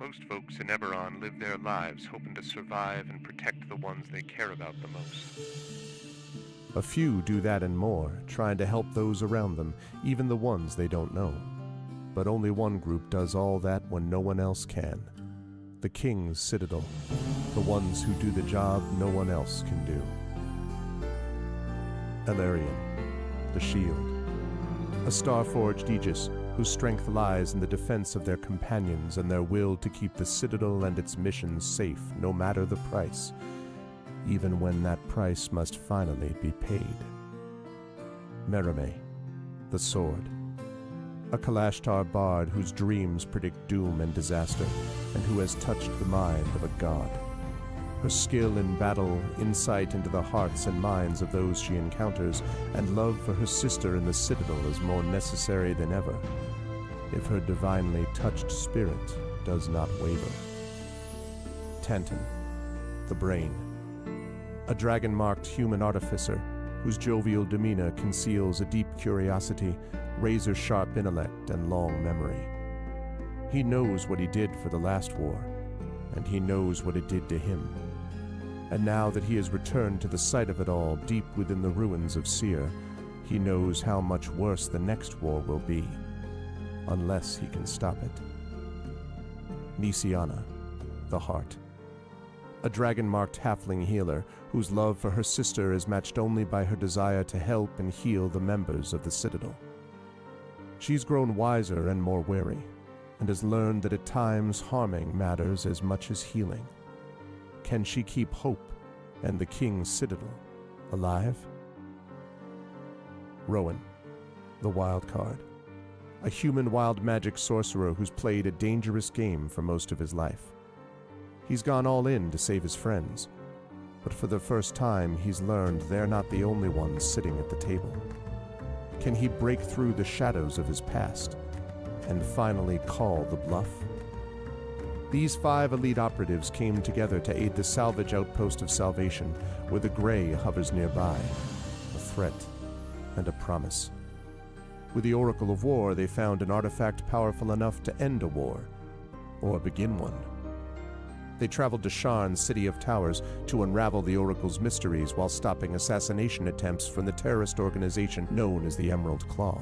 Most folks in Eberron live their lives hoping to survive and protect the ones they care about the most. A few do that and more, trying to help those around them, even the ones they don't know. But only one group does all that when no one else can. The King's Citadel, the ones who do the job no one else can do. Elarian, the Shield, a star-forged Aegis whose strength lies in the defense of their companions and their will to keep the Citadel and its missions safe no matter the price, even when that price must finally be paid. Merime, the Sword, a Kalashtar bard whose dreams predict doom and disaster, and who has touched the mind of a god. Her skill in battle, insight into the hearts and minds of those she encounters, and love for her sister in the Citadel is more necessary than ever, if her divinely touched spirit does not waver. Tantan, the Brain, a dragon-marked human artificer whose jovial demeanor conceals a deep curiosity, razor-sharp intellect, and long memory. He knows what he did for the last war, and he knows what it did to him. And now that he has returned to the site of it all, deep within the ruins of Seer, he knows how much worse the next war will be, unless he can stop it. Nisiana, the Heart, a dragon-marked halfling healer whose love for her sister is matched only by her desire to help and heal the members of the Citadel. She's grown wiser and more wary, and has learned that at times harming matters as much as healing. Can she keep hope and the King's Citadel alive? Rowan, the Wild Card, a human wild magic sorcerer who's played a dangerous game for most of his life. He's gone all in to save his friends, but for the first time he's learned they're not the only ones sitting at the table. Can he break through the shadows of his past and finally call the bluff? These 5 elite operatives came together to aid the salvage outpost of Salvation, where the Grey hovers nearby, a threat and a promise. With the Oracle of War, they found an artifact powerful enough to end a war, or begin one. They traveled to Sharn's City of Towers to unravel the Oracle's mysteries while stopping assassination attempts from the terrorist organization known as the Emerald Claw.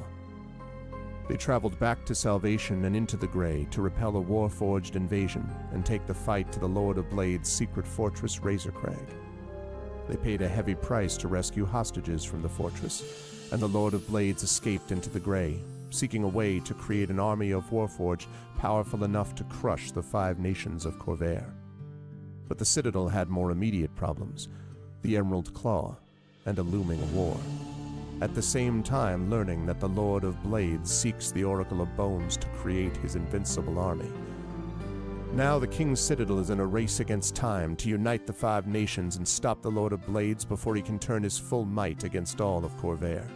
They traveled back to Salvation and into the Grey to repel a war-forged invasion and take the fight to the Lord of Blade's secret fortress Razorcrag. They paid a heavy price to rescue hostages from the fortress, and the Lord of Blades escaped into the Grey, seeking a way to create an army of Warforged powerful enough to crush the 5 nations of Corvair. But the Citadel had more immediate problems, the Emerald Claw, and a looming war. At the same time learning that the Lord of Blades seeks the Oracle of Bones to create his invincible army. Now the King's Citadel is in a race against time to unite the 5 nations and stop the Lord of Blades before he can turn his full might against all of Corvair.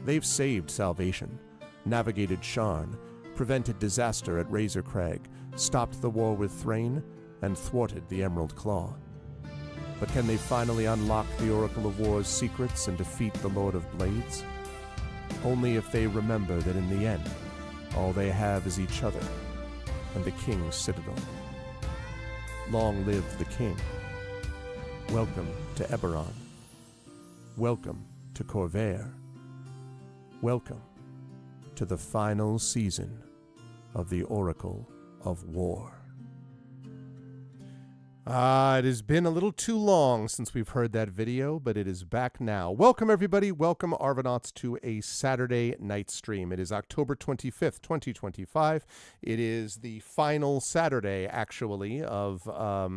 They've saved Salvation, navigated Sharn, prevented disaster at Razorcrag, stopped the war with Thrain, and thwarted the Emerald Claw. But can they finally unlock the Oracle of War's secrets and defeat the Lord of Blades? Only if they remember that in the end, all they have is each other and the King's Citadel. Long live the King. Welcome to Eberron. Welcome to Corvair. Welcome to the final season of the Oracle of War. It has been a little too long since we've heard that video, but it is back now. Welcome, everybody. Welcome, Arvanauts, to a Saturday night stream. It is October 25th, 2025. It is the final Saturday, actually, of, I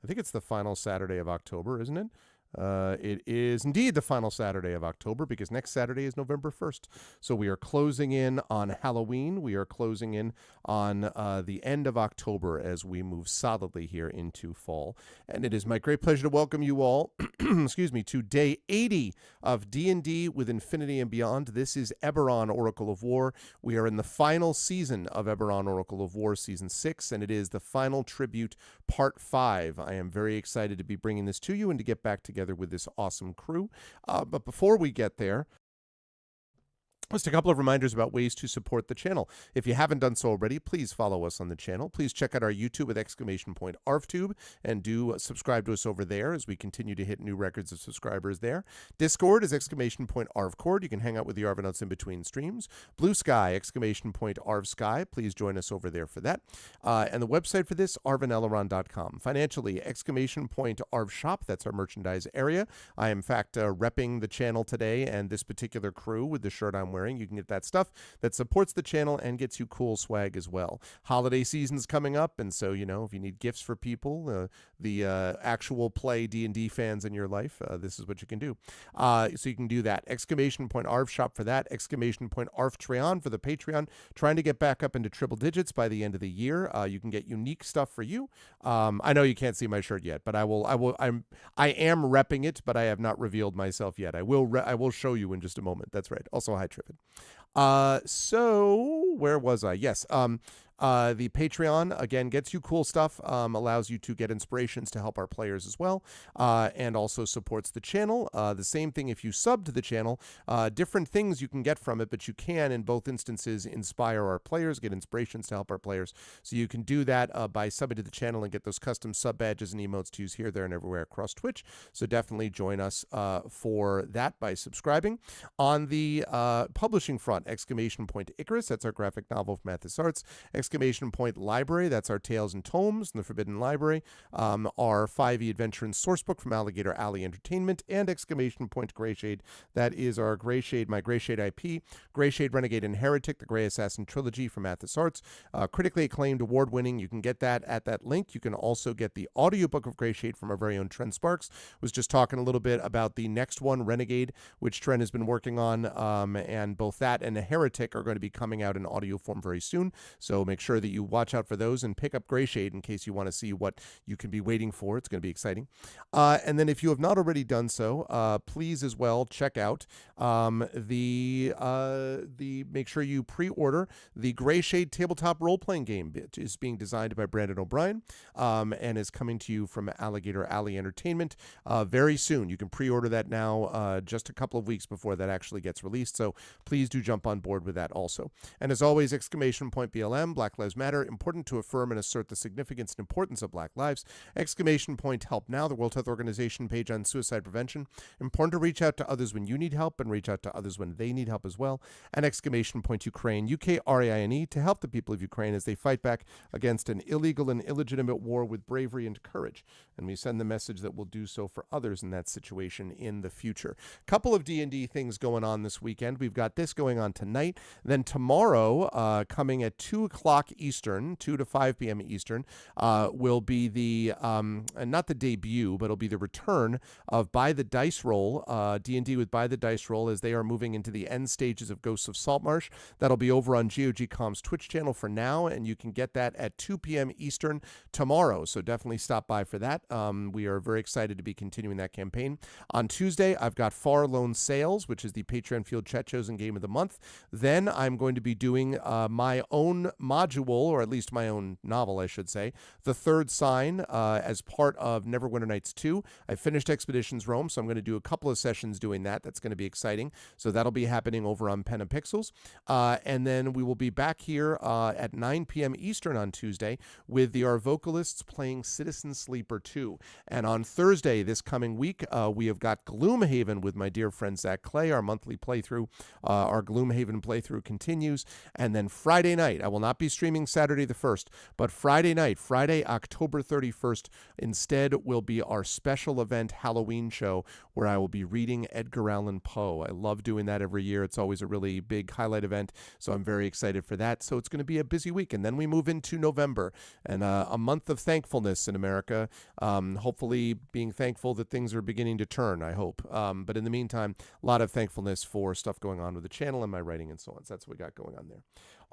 think it's the final Saturday of October, isn't it? It is indeed the final Saturday of October, because next Saturday is November 1st. So we are closing in on Halloween. We are closing in on the end of October as we move solidly here into fall. And it is my great pleasure to welcome you all, excuse me, to day 80 of D&D with Infinity and Beyond. This is Eberron Oracle of War. We are in the final season of Eberron Oracle of War, Season 6, and it is the final tribute, Part 5. I am very excited to be bringing this to you and to get back together with this awesome crew. But before we get there, Just a couple of reminders about ways to support the channel. If you haven't done so already, please follow us on the channel. Please check out our YouTube with !ArvTube and do subscribe to us over there as we continue to hit new records of subscribers there. Discord is !ArvCord. You can hang out with the Arvanauts in between streams. Blue Sky, !ArvSky. Please join us over there for that. And the website for this, arvaneleron.com. Financially, !ArvShop. That's our merchandise area. I am, in fact, repping the channel today and this particular crew with the shirt I'm wearing. You can get that stuff that supports the channel and gets you cool swag as well. Holiday season's coming up, and so, you know, if you need gifts for people, the actual play D&D fans in your life, this is what you can do. So you can do that. !Arv shop for that. !Arvtreon for the Patreon. Trying to get back up into triple digits by the end of the year. You can get unique stuff for you. I know you can't see my shirt yet, but I am repping it, but I have not revealed myself yet. I will show you in just a moment. That's right. Also, hi, Triffid. So where was I? Yes. The Patreon, again, gets you cool stuff, allows you to get inspirations to help our players as well, and also supports the channel. The same thing if you sub to the channel. Different things you can get from it, but you can, in both instances, inspire our players, get inspirations to help our players. So you can do that by subbing to the channel and get those custom sub badges and emotes to use here, there, and everywhere across Twitch. So definitely join us for that by subscribing. On the publishing front, !Icarus, that's our graphic novel from Mathis Arts. Library, that's our Tales and Tomes in the Forbidden Library. Our 5e Adventure and Sourcebook from Alligator Alley Entertainment. And Grayshade, that is our Grayshade, my Grayshade IP. Grayshade, Renegade, and Heretic, the Grey Assassin Trilogy from Mathis Arts. Critically acclaimed, award-winning. You can get that at that link. You can also get the audiobook of Grayshade from our very own Trent Sparks. Was just talking a little bit about the next one, Renegade, which Trent has been working on, and both that and the Heretic are going to be coming out in audio form very soon. So make sure that you watch out for those and pick up Grayshade in case you want to see what you can be waiting for. It's going to be exciting. And then if you have not already done so, please as well check out make sure you pre-order the Grayshade tabletop role-playing game. It is being designed by Brandon O'Brien and is coming to you from Alligator Alley Entertainment very soon. You can pre-order that now just a couple of weeks before that actually gets released. So please do jump on board with that also. And as always, !BLM, Black Lives Matter, important to affirm and assert the significance and importance of Black lives. !Help Now, the World Health Organization page on suicide prevention. Important to reach out to others when you need help and reach out to others when they need help as well. And !Ukraine, UKRAINE, to help the people of Ukraine as they fight back against an illegal and illegitimate war with bravery and courage. And we send the message that we'll do so for others in that situation in the future. Couple of D&D things going on this weekend. We've got this going on tonight. Then tomorrow, coming at 2 o'clock Eastern, 2 to 5 p.m. Eastern, will be the, not the debut, but it'll be the return of By the Dice Roll, D&D with By the Dice Roll, as they are moving into the end stages of Ghosts of Saltmarsh. That'll be over on GOG.com's Twitch channel for now, and you can get that at 2 p.m. Eastern tomorrow, so definitely stop by for that. We are very excited to be continuing that campaign. On Tuesday, I've got Far Lone Sales, which is the Patreon Field Chat Chosen Game of the Month. Then I'm going to be doing my own module, or at least my own novel, I should say, The Third Sign, as part of Neverwinter Nights 2. I finished Expeditions Rome, so I'm going to do a couple of sessions doing that. That's going to be exciting. So that'll be happening over on Pen and Pixels. And then we will be back here at 9 p.m. Eastern on Tuesday with our vocalists playing Citizen Sleeper 2. And on Thursday this coming week, we have got Gloomhaven with my dear friend Zach Clay, our monthly playthrough. Our Gloomhaven playthrough continues. And then Friday night, I will not be streaming Saturday the 1st, but Friday night, Friday, October 31st, instead will be our special event Halloween show where I will be reading Edgar Allan Poe. I love doing that every year. It's always a really big highlight event, so I'm very excited for that. So it's going to be a busy week, and then we move into November and a month of thankfulness in America. Hopefully being thankful that things are beginning to turn, I hope. But in the meantime, a lot of thankfulness for stuff going on with the channel and my writing and so on. So that's what we got going on there.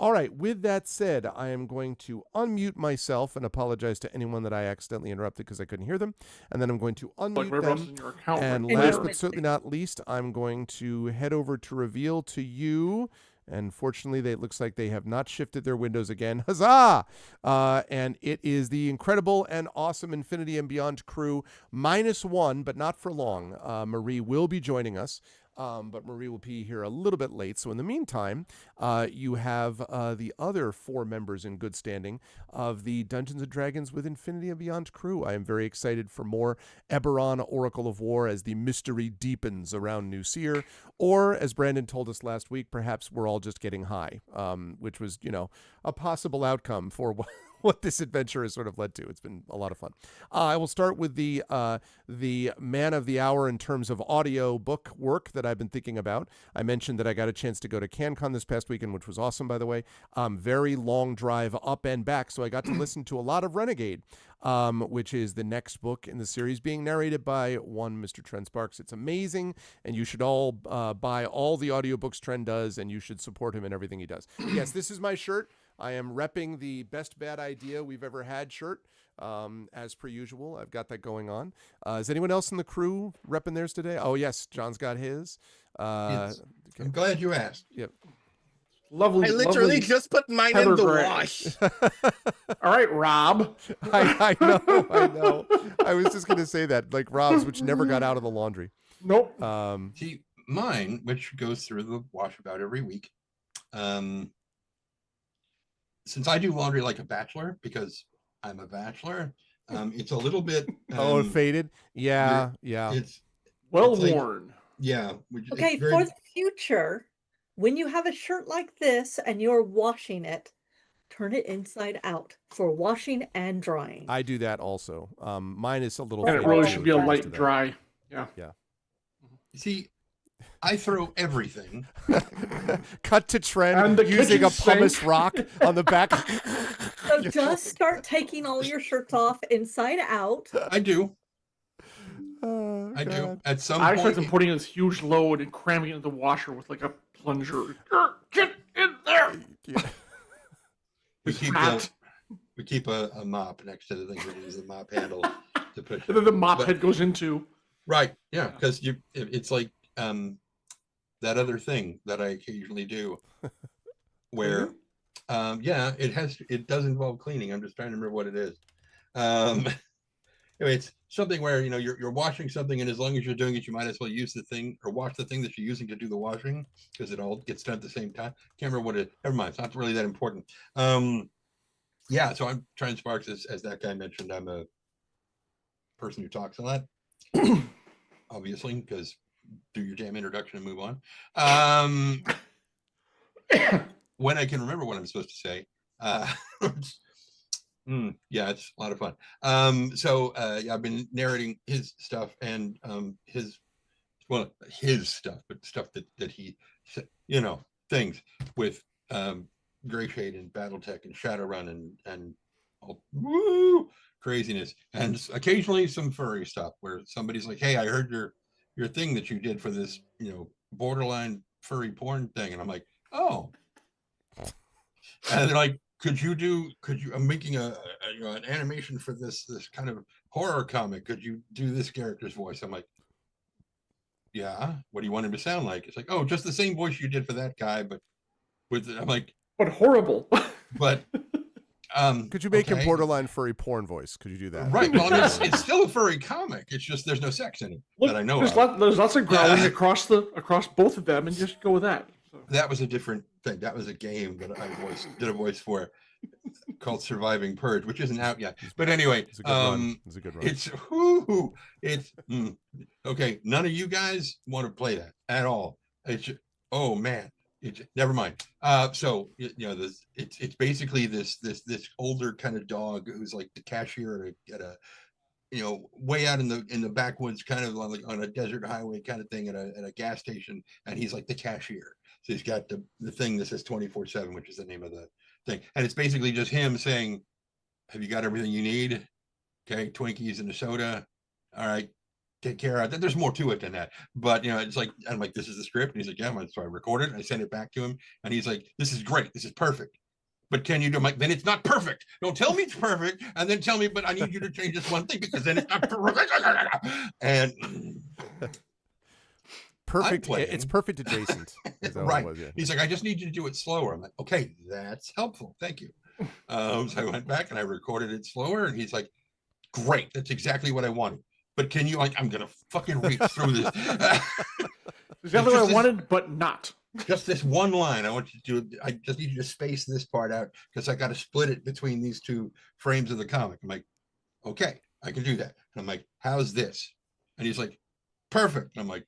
All right, with that said, I am going to unmute myself and apologize to anyone that I accidentally interrupted because I couldn't hear them. And then I'm going to unmute them. And last but certainly not least, I'm going to head over to reveal to you. And fortunately, it looks like they have not shifted their windows again. Huzzah! And it is the incredible and awesome Infinity and Beyond crew, -1, but not for long. Marie will be joining us. but Marie will be here a little bit late. So in the meantime, you have the other 4 members in good standing of the Dungeons & Dragons with Infinity and Beyond crew. I am very excited for more Eberron Oracle of War as the mystery deepens around New Seer, or as Brandon told us last week, perhaps we're all just getting high, which was, a possible outcome for what this adventure has sort of led to. It's been a lot of fun. I will start with the man of the hour in terms of audio book work that I've been thinking about. I mentioned that I got a chance to go to CanCon this past weekend, which was awesome, by the way. Very long drive up and back, so I got to listen to a lot of Renegade, which is the next book in the series, being narrated by one Mr. Trent Sparks. It's amazing, and you should all buy all the audiobooks Trent does, and you should support him in everything he does. Yes, this is my shirt. I am repping the best bad idea we've ever had shirt, as per usual. I've got that going on. Is anyone else in the crew repping theirs today? Oh, yes, John's got his. Yes. I'm glad you asked. Yep. Lovely. I literally just put mine in the wash. All right, Rob. I know. I was just going to say that, like Rob's, which never got out of the laundry. Nope. See, mine, which goes through the wash about every week. Since I do laundry like a bachelor, because I'm a bachelor, it's a little bit faded. Yeah. It's well it's worn. Like, yeah. Okay, for the future, when you have a shirt like this and you're washing it, turn it inside out for washing and drying. I do that also. Mine is a little And it faded, really so should be a it goes light to that. dry. Yeah. See, I throw everything. Cut to Trent And the using a kitchen pumice sink. rock on the back. So just start taking all your shirts off inside out. I do. Oh, I do. God. At some I point, started putting this huge load and cramming it into the washer with like a plunger. Get in there. Yeah. we keep Rat. we keep a mop next to the thing. We use the mop handle to push. And then the mop But- head goes into. Right. Yeah. Because it's like that other thing that I occasionally do, where it does involve cleaning. I'm just trying to remember what it is. Anyway, it's something where you're washing something, and as long as you're doing it, you might as well use the thing or wash the thing that you're using to do the washing, because it all gets done at the same time. Can't remember what it. Never mind. It's not really that important. Yeah. So I'm trying Sparks, as that guy mentioned. I'm a person who talks a lot, obviously, because do your damn introduction and move on. When I can remember what I'm supposed to say. Yeah, it's a lot of fun. I've been narrating his stuff and his stuff, but stuff that he, things with Gray Shade and Battletech and Shadowrun and all craziness, and occasionally some furry stuff where somebody's like, "Hey, I heard your thing that you did for this, borderline furry porn thing," and I'm like, "Oh," and they're like, I'm making an animation for this kind of horror comic. Could you do this character's voice? I'm like, yeah. What do you want him to sound like? It's like, oh, just the same voice you did for that guy, but I'm like, But horrible. but Could you make him okay. borderline furry porn voice? Could you do that? Right. Well, it's still a furry comic. It's just there's no sex in it Look, that I know there's, of. there's lots of growling across both of them, and just go with that. So. That was a different thing. That was a game that I did a voice for called Surviving Purge, which isn't out yet. But anyway, It's a good run. It's a good run. Okay. None of you guys want to play that at all. Oh man. Never mind. It's basically this older kind of dog who's like the cashier at a way out in the backwoods, kind of like on a desert highway kind of thing at a gas station, and he's like the cashier. So he's got the thing that says 24/7, which is the name of the thing, and it's basically just him saying, "Have you got everything you need? Okay, Twinkies and a soda. All right, take care of that." There's more to it than that, but it's like, I'm like, "This is the script," and he's like, "Yeah." So I recorded it, I sent it back to him, and he's like, "This is great. This is perfect. But can you do?" I'm like, "Then it's not perfect. Don't tell me it's perfect, and then tell me, but I need you to change this one thing, because then it's not perfect." And perfect. It's perfect adjacent. Is that what right. it was? Yeah. He's like, "I just need you to do it slower." I'm like, "Okay, that's helpful. Thank you." So I went back and I recorded it slower, and he's like, "Great. That's exactly what I wanted. But can you?" I'm gonna fucking read through this. Exactly Just what I this- wanted, but not. Just this one line. I want you to. I just need you to space this part out because I got to split it between these two frames of the comic. I'm like, okay, I can do that. And I'm like, how's this? And he's like, perfect. And I'm like,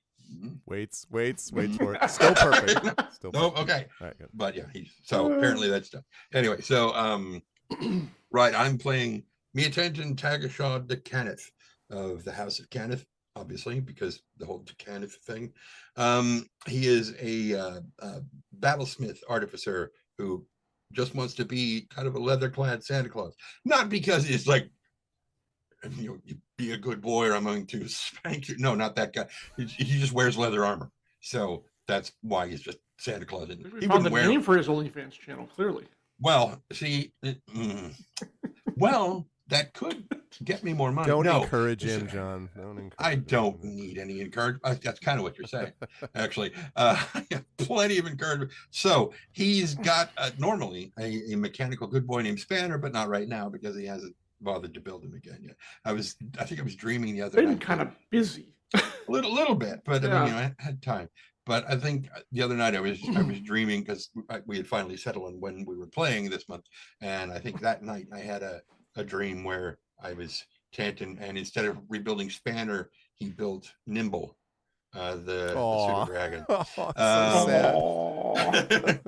Waits for it. Still perfect. Still no, perfect. okay. All right, good. But yeah, so apparently that's done. Anyway, so right, I'm playing Miatantan Tagashaw de Cannith of the House of Cannith, obviously, because the whole de Cannith thing. He is a battlesmith artificer who just wants to be kind of a leather-clad Santa Claus. Not because he's like, you be a good boy or I'm going to spank you. No, not that guy. He just wears leather armor. So that's why he's just Santa Claus. We found the name for his OnlyFans channel, clearly. Well, see, well, that could get me more money. Don't No, encourage him, John. I don't need any encouragement. That's kind of what you're saying, actually. Plenty of encouragement. So he's got normally a mechanical good boy named Spanner, but not right now because he hasn't bothered to build him again yet. I think I was dreaming the other night. Been kind of busy. A little bit, but Yeah. I mean, I had time. But I think the other night I was dreaming because we had finally settled on when we were playing this month, and I think that night I had a dream where I was Tantan, and instead of rebuilding Spanner, he built Nimble, the pseudo dragon. Oh, so sad.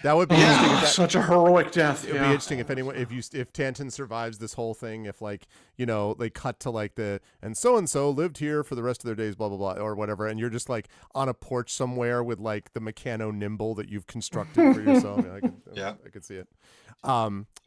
That would be Yeah. interesting. Such a heroic death. It'd be interesting if Tantan survives this whole thing. If like they cut to like and so lived here for the rest of their days, blah blah blah, or whatever, and you're just like on a porch somewhere with like the Meccano Nimble that you've constructed for yourself. I could see it.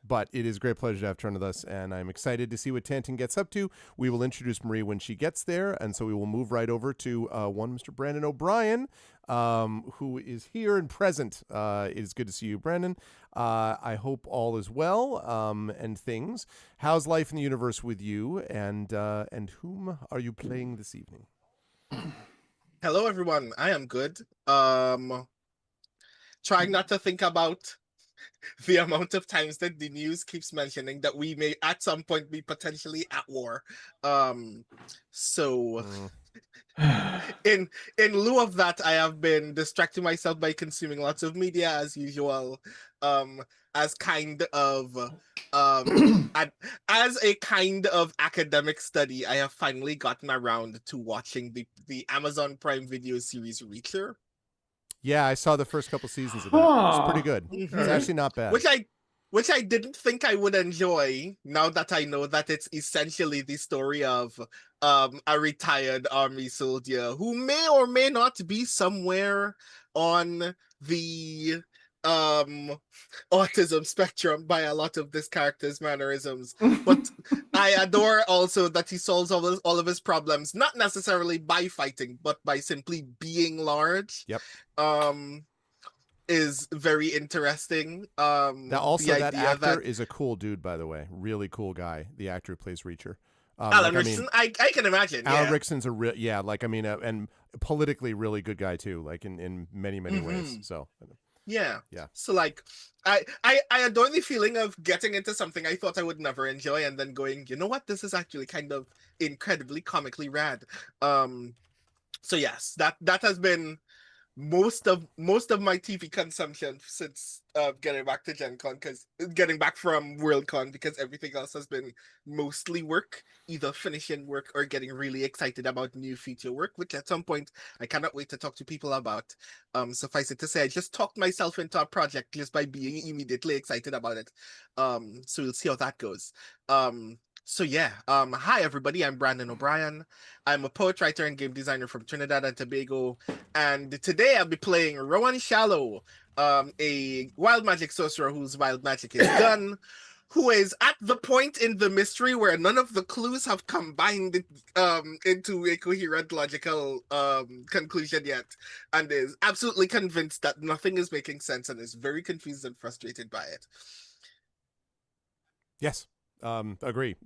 But it is a great pleasure to have Turn with us, and I'm excited to see what Tantan gets up to. We will introduce Marie when she gets there, and so we will move right over to one Mr. Brandon O'Brien, who is here and present. It is good to see you, Brandon. I hope all is well, and things. How's life in the universe with you, and whom are you playing this evening? Hello, everyone. I am good. Trying not to think about the amount of times that the news keeps mentioning that we may at some point be potentially at war. In lieu of that, I have been distracting myself by consuming lots of media as usual, as kind of as a kind of academic study. I have finally gotten around to watching the Amazon Prime Video series Reacher. Yeah, I saw the first couple seasons of that. It's pretty good. Mhm. It's actually not bad. Which I didn't think I would enjoy. Now that I know that it's essentially the story of a retired army soldier who may or may not be somewhere on the autism spectrum by a lot of this character's mannerisms. But I adore also that he solves all of his problems, not necessarily by fighting, but by simply being large. Yep. Is very interesting. That actor is a cool dude, by the way. Really cool guy. The actor who plays Reacher. Alan Rickson, I can imagine. Alan Rickson's and politically really good guy too, like in many ways. So yeah. Yeah. So like I adore the feeling of getting into something I thought I would never enjoy and then going, you know what, this is actually kind of incredibly comically rad. So yes, that has been most of my TV consumption since getting back to Gen Con, getting back from Worldcon, because everything else has been mostly work, either finishing work or getting really excited about new feature work, which at some point I cannot wait to talk to people about. Suffice it to say, I just talked myself into a project just by being immediately excited about it. So we'll see how that goes. So yeah, hi everybody, I'm Brandon O'Brien. I'm a poet, writer, and game designer from Trinidad and Tobago, and today I'll be playing Rowan Shallow, a wild magic sorcerer whose wild magic is done, who is at the point in the mystery where none of the clues have combined into a coherent logical conclusion yet, and is absolutely convinced that nothing is making sense and is very confused and frustrated by it. yes. Agree.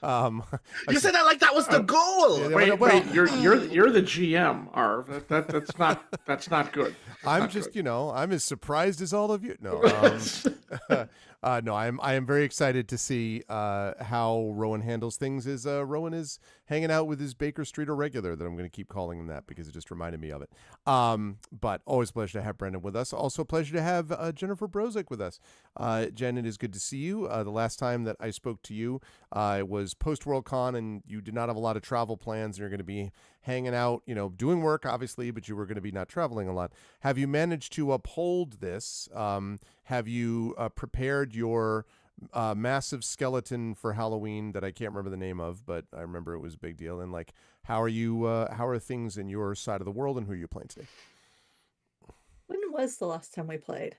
You said that like that was the goal. Yeah, Wait, well, you're the GM, Arv. That's not good. That's I'm not just, good. I'm as surprised as all of you. No, no, I am very excited to see how Rowan handles things. Rowan is hanging out with his Baker Street regular that I'm going to keep calling him that because it just reminded me of it. But always a pleasure to have Brendan with us. Also a pleasure to have Jennifer Brozick with us. Jen, it is good to see you. The last time that I spoke to you, it was post World Con, and you did not have a lot of travel plans, and you're going to be hanging out, doing work, obviously, but you were going to be not traveling a lot. Have you managed to uphold this? Have you prepared your massive skeleton for Halloween that I can't remember the name of, but I remember it was a big deal? And how are things in your side of the world, and who are you playing today? When was the last time we played?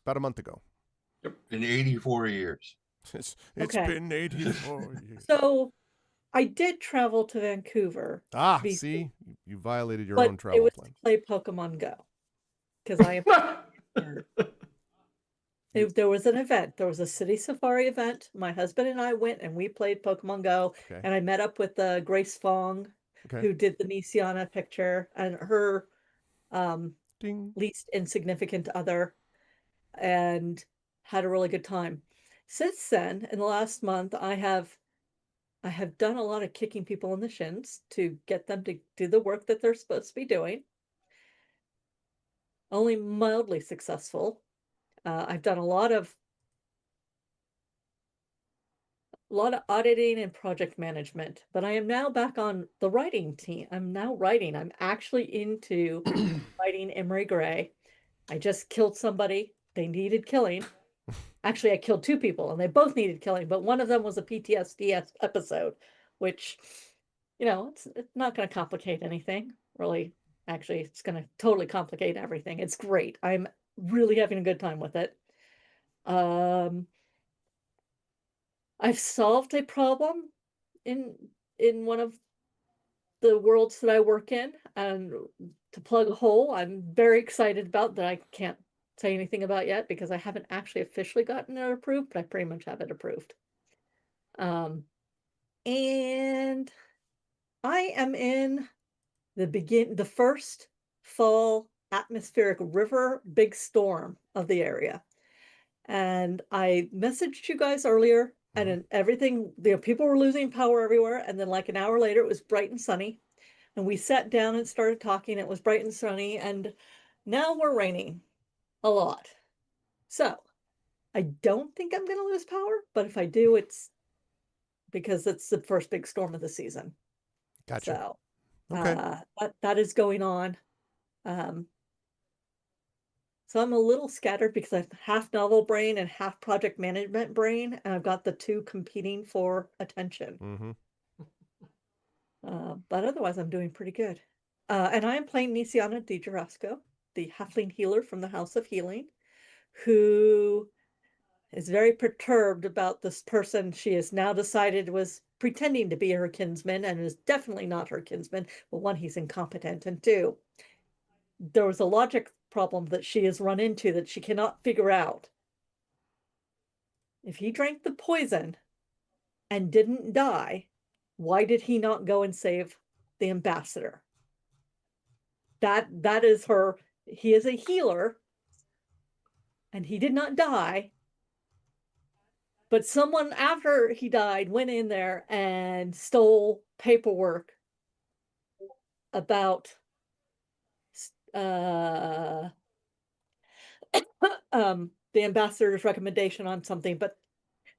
About a month ago. In 84 years. It's Okay. been 84 years. So I did travel to Vancouver. See, you violated your but own it travel was plan. to play Pokemon Go because I am. There was an event. There was a city safari event. My husband and I went and we played Pokemon Go. Okay. And I met up with Grace Fong, who did the Nisiana picture, and her Ding. least insignificant other, and had a really good time. Since then, in the last month, I have done a lot of kicking people in the shins to get them to do the work that they're supposed to be doing. Only mildly successful. I've done a lot of auditing and project management, but I am now back on the writing team. I'm now writing. I'm actually into writing Emery Gray. I just killed somebody. They needed killing. Actually, I killed two people and they both needed killing, but one of them was a PTSD episode, which, it's not going to complicate anything, really. Actually, it's going to totally complicate everything. It's great. I'm really having a good time with it. I've solved a problem in one of the worlds that I work in, and to plug a hole I'm very excited about that I can't say anything about yet because I haven't actually officially gotten it approved, but I pretty much have it approved. And I am in the first fall atmospheric river big storm of the area. And I messaged you guys earlier, and then everything, people were losing power everywhere. And then like an hour later, it was bright and sunny. And we sat down and started talking. It was bright and sunny. And now we're raining a lot. So I don't think I'm going to lose power. But if I do, it's because it's the first big storm of the season. Gotcha. So Okay. that is going on. So I'm a little scattered because I have half novel brain and half project management brain, and I've got the two competing for attention. Mm-hmm. But otherwise, I'm doing pretty good. And I am playing Nisiana Di Jurasco, the halfling healer from the House of Healing, who is very perturbed about this person she has now decided was pretending to be her kinsman and is definitely not her kinsman. Well, one, he's incompetent, and two, there was a logic problem that she has run into that she cannot figure out. If he drank the poison and didn't die, why did he not go and save the ambassador? That is her. He is a healer and he did not die, but someone after he died went in there and stole paperwork about the ambassador's recommendation on something, but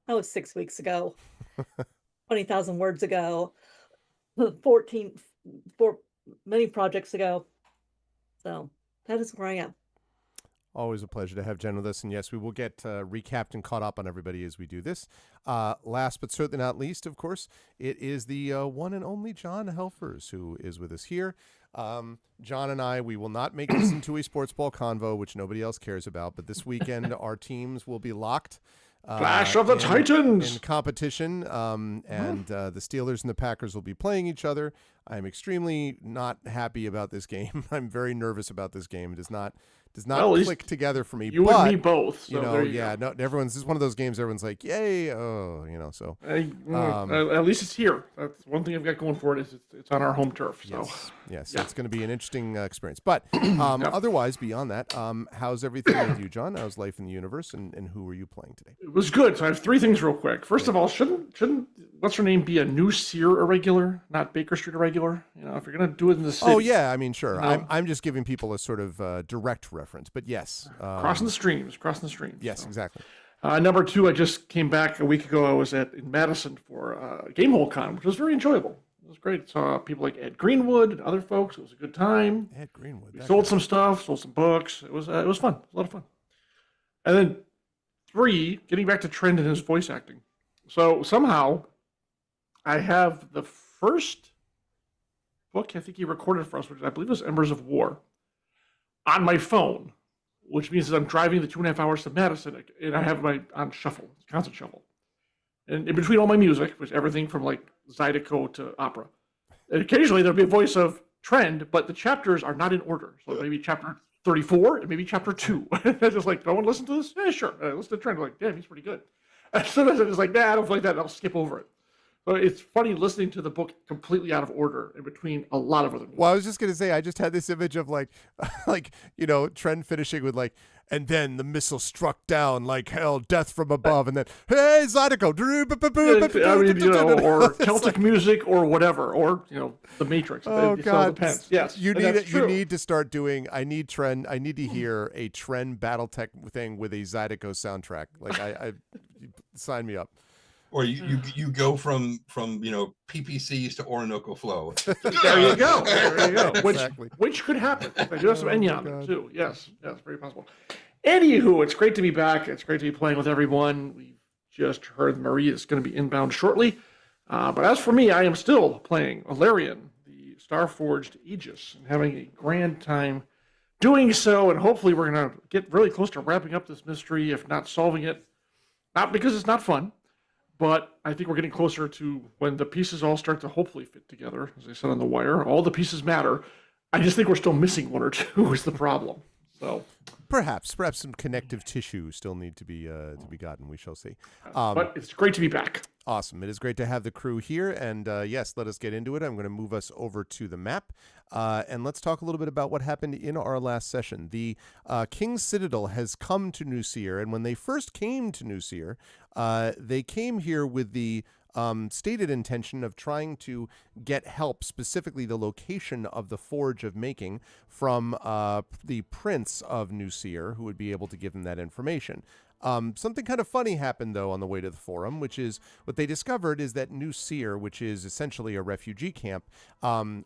that was 6 weeks ago, 20,000 words ago, 14 for many projects ago. So that is where I am. Always a pleasure to have Jen with us. And yes, we will get recapped and caught up on everybody as we do this. Last but certainly not least, of course, it is the one and only John Helfers who is with us here. John and I, we will not make this into a sports ball convo, which nobody else cares about. But this weekend, our teams will be locked. Clash of the Titans in competition, and the Steelers and the Packers will be playing each other. I'm extremely not happy about this game. I'm very nervous about this game. It does not Well, at least click together for me. You but, and me both. So you know, there you yeah, go. no, this is one of those games everyone's like, yay, oh, you know, so. At least it's here. That's one thing I've got going for it is it's on our home turf. So Yes, yeah. it's going to be an interesting experience. But otherwise, beyond that, how's everything with you, John? How's life in the universe, and who are you playing today? It was good. So I have three things real quick. First of all, shouldn't what's her name be a New Seer irregular, not Baker Street irregular? You know, if you're gonna do it in the city. Oh yeah, I mean, sure. You know? I'm just giving people a sort of direct reference, but yes, crossing the streams. Yes, so. exactly. Number two, I just came back a week ago. I was in Madison for Gamehole Con, which was very enjoyable. It was great. Saw people like Ed Greenwood and other folks. It was a good time. Ed Greenwood. We sold some stuff, sold some books. It was fun. It was a lot of fun. And then three, getting back to Trend and his voice acting. So somehow I have the first book I think he recorded for us, which I believe was Embers of War, on my phone, which means that I'm driving the 2.5 hours to Madison, and I have my on shuffle, constant shuffle. And in between all my music, which everything from like Zydeco to opera. And occasionally there'll be a voice of Trend, but the chapters are not in order. So maybe chapter 34 and maybe chapter 2. I just like, don't want to listen to this? Yeah, sure. Listen to Trend. I'm like, damn, he's pretty good. And sometimes I'm just like, nah, I don't like that. I'll skip over it. So it's funny listening to the book completely out of order in between a lot of other music. Well, I was just gonna say, I just had this image of like you know, Trend finishing with like, and then the missile struck down like hell, death from above, and then hey, Zydeco, I mean, you know, or Celtic music, or whatever, or you know, The Matrix. Oh God, depends. Yes, you and need that's it. You true. need to start doing. I need to hear a Trend BattleTech thing with a Zydeco soundtrack. Like I sign me up. Or you go from PPCs to Orinoco Flow. There you go. There you go. Exactly. Which could happen. I do have some Enya on there God. too. Yes, very possible. Anywho, it's great to be back. It's great to be playing with everyone. We've just heard Marie is going to be inbound shortly. But as for me, I am still playing Alarian, the Starforged Aegis, and having a grand time doing so. And hopefully we're going to get really close to wrapping up this mystery, if not solving it. Not because it's not fun, but I think we're getting closer to when the pieces all start to hopefully fit together. As I said on the wire, all the pieces matter. I just think we're still missing one or two is the problem. So perhaps some connective tissue still need to be gotten. We shall see. But it's great to be back. Awesome. It is great to have the crew here. And yes, let us get into it. I'm going to move us over to the map. And let's talk a little bit about what happened in our last session. The King's Citadel has come to New Seer. And when they first came to New Seer, they came here with the stated intention of trying to get help, specifically the location of the Forge of Making, from the Prince of New Seer, who would be able to give them that information. Something kind of funny happened, though, on the way to the forum, which is what they discovered is that New Seer, which is essentially a refugee camp,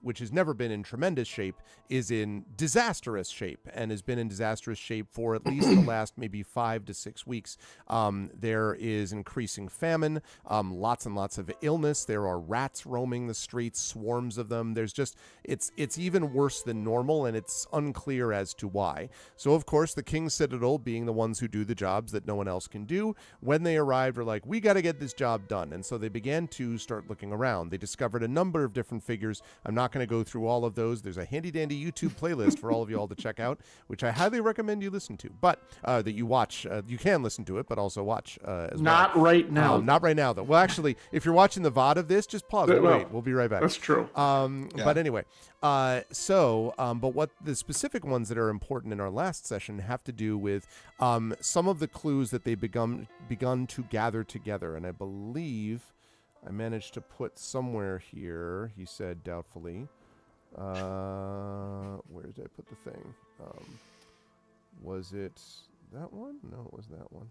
which has never been in tremendous shape, is in disastrous shape and has been in disastrous shape for at least the last maybe 5 to 6 weeks. There is increasing famine, lots and lots of illness. There are rats roaming the streets, swarms of them. There's just, it's even worse than normal, and it's unclear as to why. So, of course, the King's Citadel, being the ones who do the jobs that no one else can do, when they arrived, were like, we got to get this job done. And so they began to start looking around. They discovered a number of different figures. I'm not going to go through all of those. There's a handy dandy YouTube playlist for all of you all to check out, which I highly recommend you listen to, but that you watch. You can listen to it, but also watch as Not well. Right now. Not right now, though. Well, actually, if you're watching the VOD of this, just pause. Wait, we'll be right back. That's true. But anyway, but what the specific ones that are important in our last session have to do with some of the clues that they've begun to gather together. And I believe I managed to put somewhere here, he said doubtfully. Where did I put the thing? Was it that one? No, it was that one.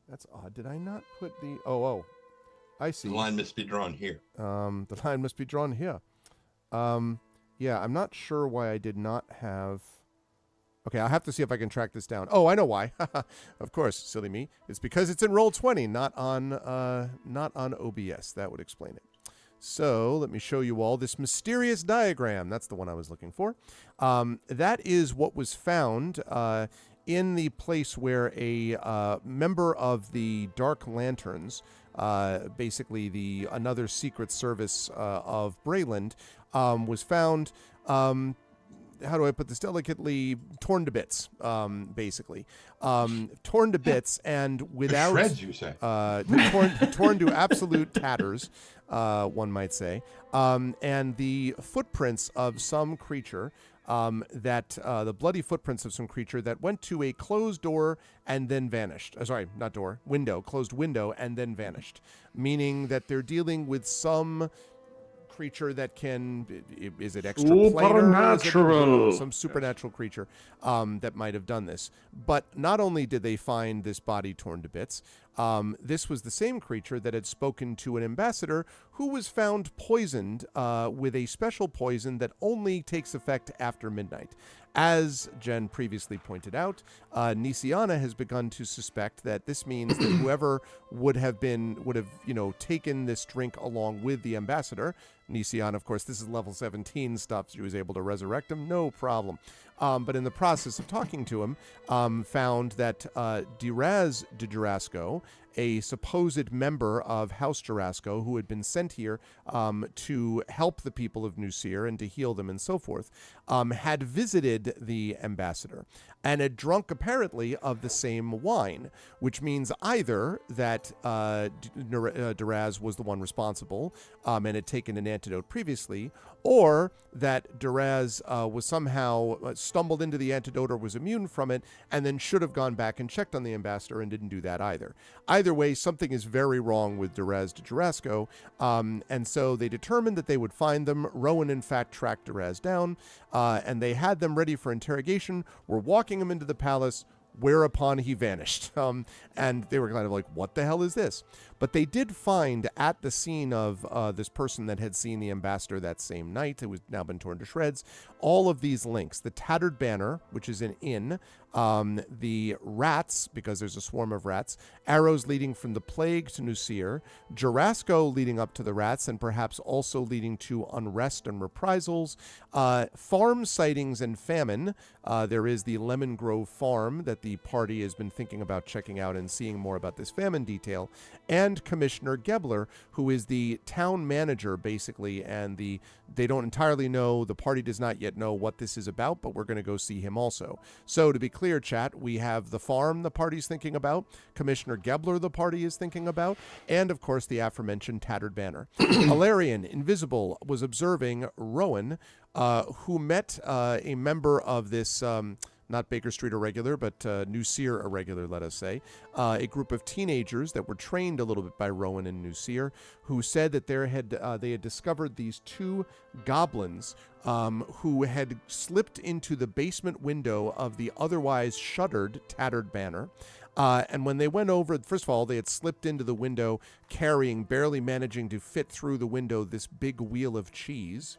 That's odd. Did I not put the... Oh, I see. The line must be drawn here. The line must be drawn here. Yeah, I'm not sure why I did not have... Okay, I'll have to see if I can track this down. Oh, I know why. Of course, silly me. It's because it's in Roll20, not on OBS. That would explain it. So let me show you all this mysterious diagram. That's the one I was looking for. That is what was found in the place where a member of the Dark Lanterns, basically another secret service of Brayland, was found. How do I put this delicately? Torn to bits, basically. Torn to bits, and without shreds, you say? torn to absolute tatters, one might say. And the footprints of some creature, the bloody footprints of some creature that went to a closed door and then vanished. Sorry, not door, window, closed window and then vanished. Meaning that they're dealing with some creature that can, is it extraplanar? Supernatural. Some supernatural creature that might have done this. But not only did they find this body torn to bits, this was the same creature that had spoken to an ambassador who was found poisoned with a special poison that only takes effect after midnight. As Jen previously pointed out, Nisiana has begun to suspect that this means that whoever would have taken this drink along with the ambassador, Nisiana, of course, this is level 17 stuff. She was able to resurrect him, no problem. But in the process of talking to him, found that Diraz de Jurasco, a supposed member of House Jurasco who had been sent here to help the people of Nusir and to heal them and so forth, had visited the ambassador and had drunk apparently of the same wine, which means either that Diraz was the one responsible and had taken an antidote previously, or that Diraz was somehow stumbled into the antidote or was immune from it and then should have gone back and checked on the ambassador and didn't do that either. Either way, something is very wrong with Diraz de Jurasco, and so they determined that they would find them. Rowan, in fact, tracked Diraz down, and they had them ready for interrogation, were walking him into the palace, whereupon he vanished. And they were kind of like, what the hell is this? But they did find at the scene of this person that had seen the ambassador that same night, it was now been torn to shreds, all of these links. The Tattered Banner, which is an inn, the rats, because there's a swarm of rats, arrows leading from the plague to Nusir, Jurasco leading up to the rats, and perhaps also leading to unrest and reprisals, farm sightings and famine. There is the Lemon Grove farm that the party has been thinking about checking out and seeing more about this famine detail, and Commissioner Gebler, who is the town manager, basically, and they don't entirely know, the party does not yet know what this is about, but we're going to go see him also. So to be clear, chat, we have the farm the party's thinking about, Commissioner Gebler the party is thinking about, and of course the aforementioned Tattered Banner. Alarian, invisible, was observing Rowan, who met a member of this, not Baker Street Irregular, but Nusir Irregular, let us say, a group of teenagers that were trained a little bit by Rowan and Nusir, who said that they had discovered these two goblins who had slipped into the basement window of the otherwise shuttered Tattered Banner. And when they went over, first of all, they had slipped into the window carrying, barely managing to fit through the window, this big wheel of cheese.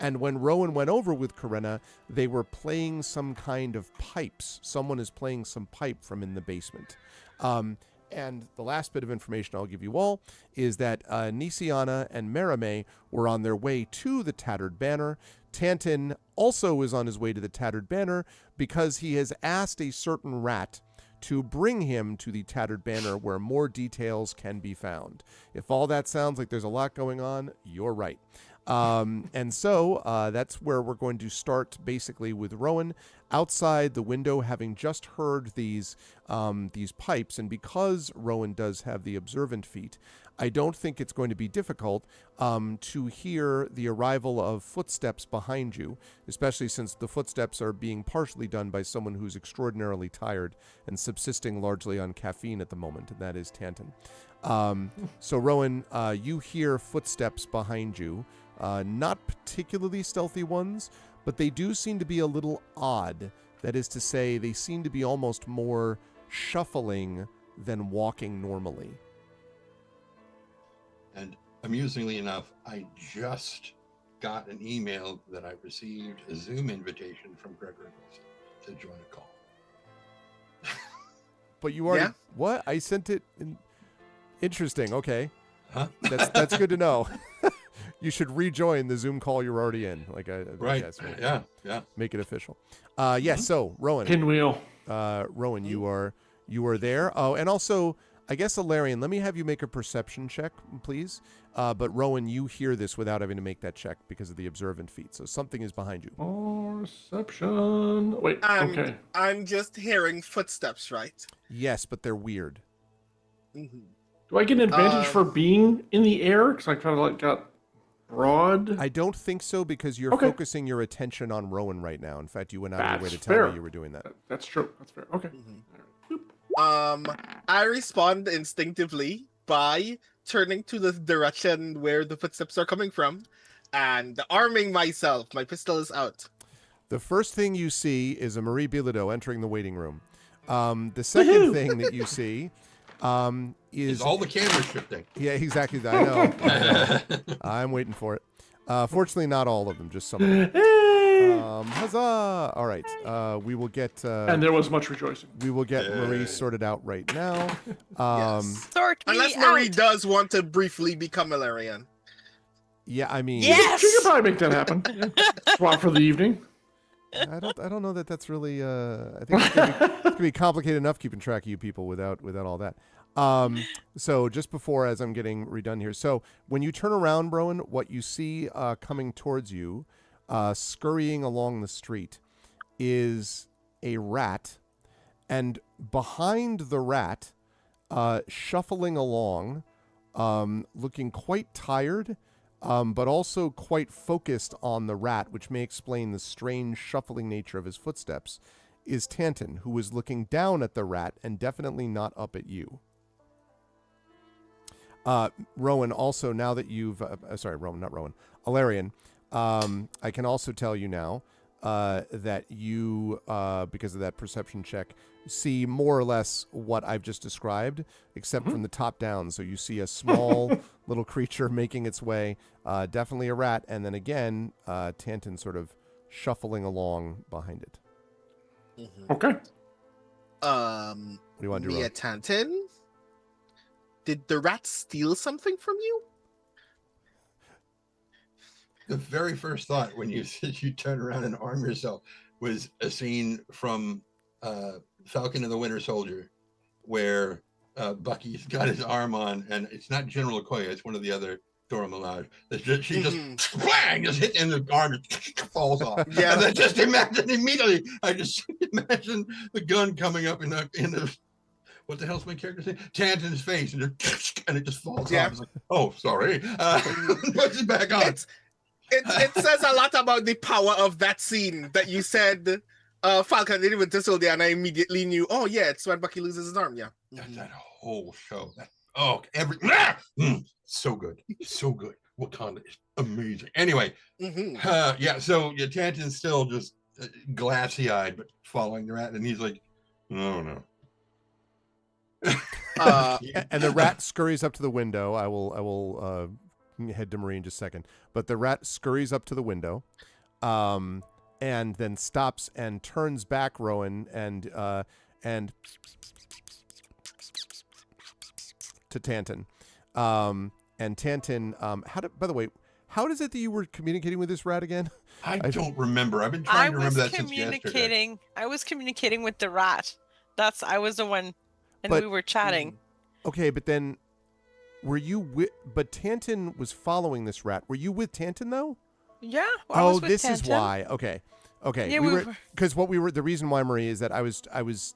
And when Rowan went over with Corinna, they were playing some kind of pipes. Someone is playing some pipe from in the basement. And the last bit of information I'll give you all is that Nisiana and Merime were on their way to the Tattered Banner. Tantin also is on his way to the Tattered Banner because he has asked a certain rat to bring him to the Tattered Banner where more details can be found. If all that sounds like there's a lot going on, you're right. And so that's where we're going to start, basically with Rowan outside the window, having just heard these pipes. And because Rowan does have the observant feat, I don't think it's going to be difficult to hear the arrival of footsteps behind you, especially since the footsteps are being partially done by someone who's extraordinarily tired and subsisting largely on caffeine at the moment, and that is Tantin. So Rowan, you hear footsteps behind you. Not particularly stealthy ones, but they do seem to be a little odd. That is to say, they seem to be almost more shuffling than walking normally. And amusingly enough, I just got an email that I received a Zoom invitation from Gregory Wilson to join a call. But you already... Yeah. What? I sent it... Interesting, okay. Huh? That's good to know. You should rejoin the Zoom call you're already in. Right. Yes, Yeah. make it official. Yes. So Rowan, Pinwheel. Rowan, you are there. Oh, and also, I guess Alarian, let me have you make a perception check, please. But Rowan, you hear this without having to make that check because of the observant feat. So something is behind you. Perception. Wait. Okay. I'm just hearing footsteps, right? Yes, but they're weird. Mm-hmm. Do I get an advantage for being in the air? Because I kind of like got broad. I don't think so because you're focusing your attention on Rowan right now. In fact, you went out of your way to tell me you were doing that. That's true. That's fair. Okay. I respond instinctively by turning to the direction where the footsteps are coming from and arming myself. My pistol is out. The first thing you see is a Marie Bilodeau entering the waiting room. The second thing that you see is all the camera shifting. Yeah, exactly. I know. I'm waiting for it. Fortunately, not all of them, just some of them. Huzzah! All right. We will get... and there was much rejoicing. We will get Marie sorted out right now. Yes. Sort me Unless Marie out. does want to briefly become Ilarian. Yeah, I mean... Yes! She could probably make that happen. Yeah. Swap for the evening. I don't know that that's really... I think it's gonna be complicated enough keeping track of you people without all that. So just before, as I'm getting redone here, so when you turn around, Rowan, what you see coming towards you, scurrying along the street, is a rat, and behind the rat, shuffling along, looking quite tired, but also quite focused on the rat, which may explain the strange shuffling nature of his footsteps, is Tanton, who is looking down at the rat and definitely not up at you. Rowan, also, now that you've... sorry, Rowan, not Rowan. Alarian, I can also tell you now that you, because of that perception check, see more or less what I've just described, except from the top down. So you see a small little creature making its way, definitely a rat, and then again, Tanton sort of shuffling along behind it. Mm-hmm. Okay. What do you want to do, Mia Rowan? Tanton, did the rat steal something from you? The very first thought when you said you turn around and arm yourself was a scene from Falcon and the Winter Soldier, where Bucky's got his arm on, and it's not General Okoye, it's one of the other Dora Milaje. She just bang, just hit, and the arm just falls off. Yeah. And I just imagine immediately. I just imagine the gun coming up in the what the hell's my character saying? Tanton's face, and it just falls off. It's like, oh, sorry. Puts it back on. It says a lot about the power of that scene that you said. Falcon did it with Soldier, and I immediately knew. Oh yeah, it's when Bucky loses his arm. Yeah. That whole show. So good, so good. Wakanda is amazing. Anyway, Tanton's still just glassy-eyed, but following the rat, and he's like, "Oh no." And the rat scurries up to the window. I will head to Marie in just a second. But the rat scurries up to the window, and then stops and turns back, Rowan, and to Tanton. And Tanton, by the way, how is it that you were communicating with this rat again? I don't remember. I've been trying to remember that since yesterday. I was communicating with the rat. I was the one, and we were chatting. Okay, but then, were you with? But Tanton was following this rat. Were you with Tanton though? Yeah. I was with this Tanton. is why. Okay. Yeah, we were because the reason why, Marie, is that I was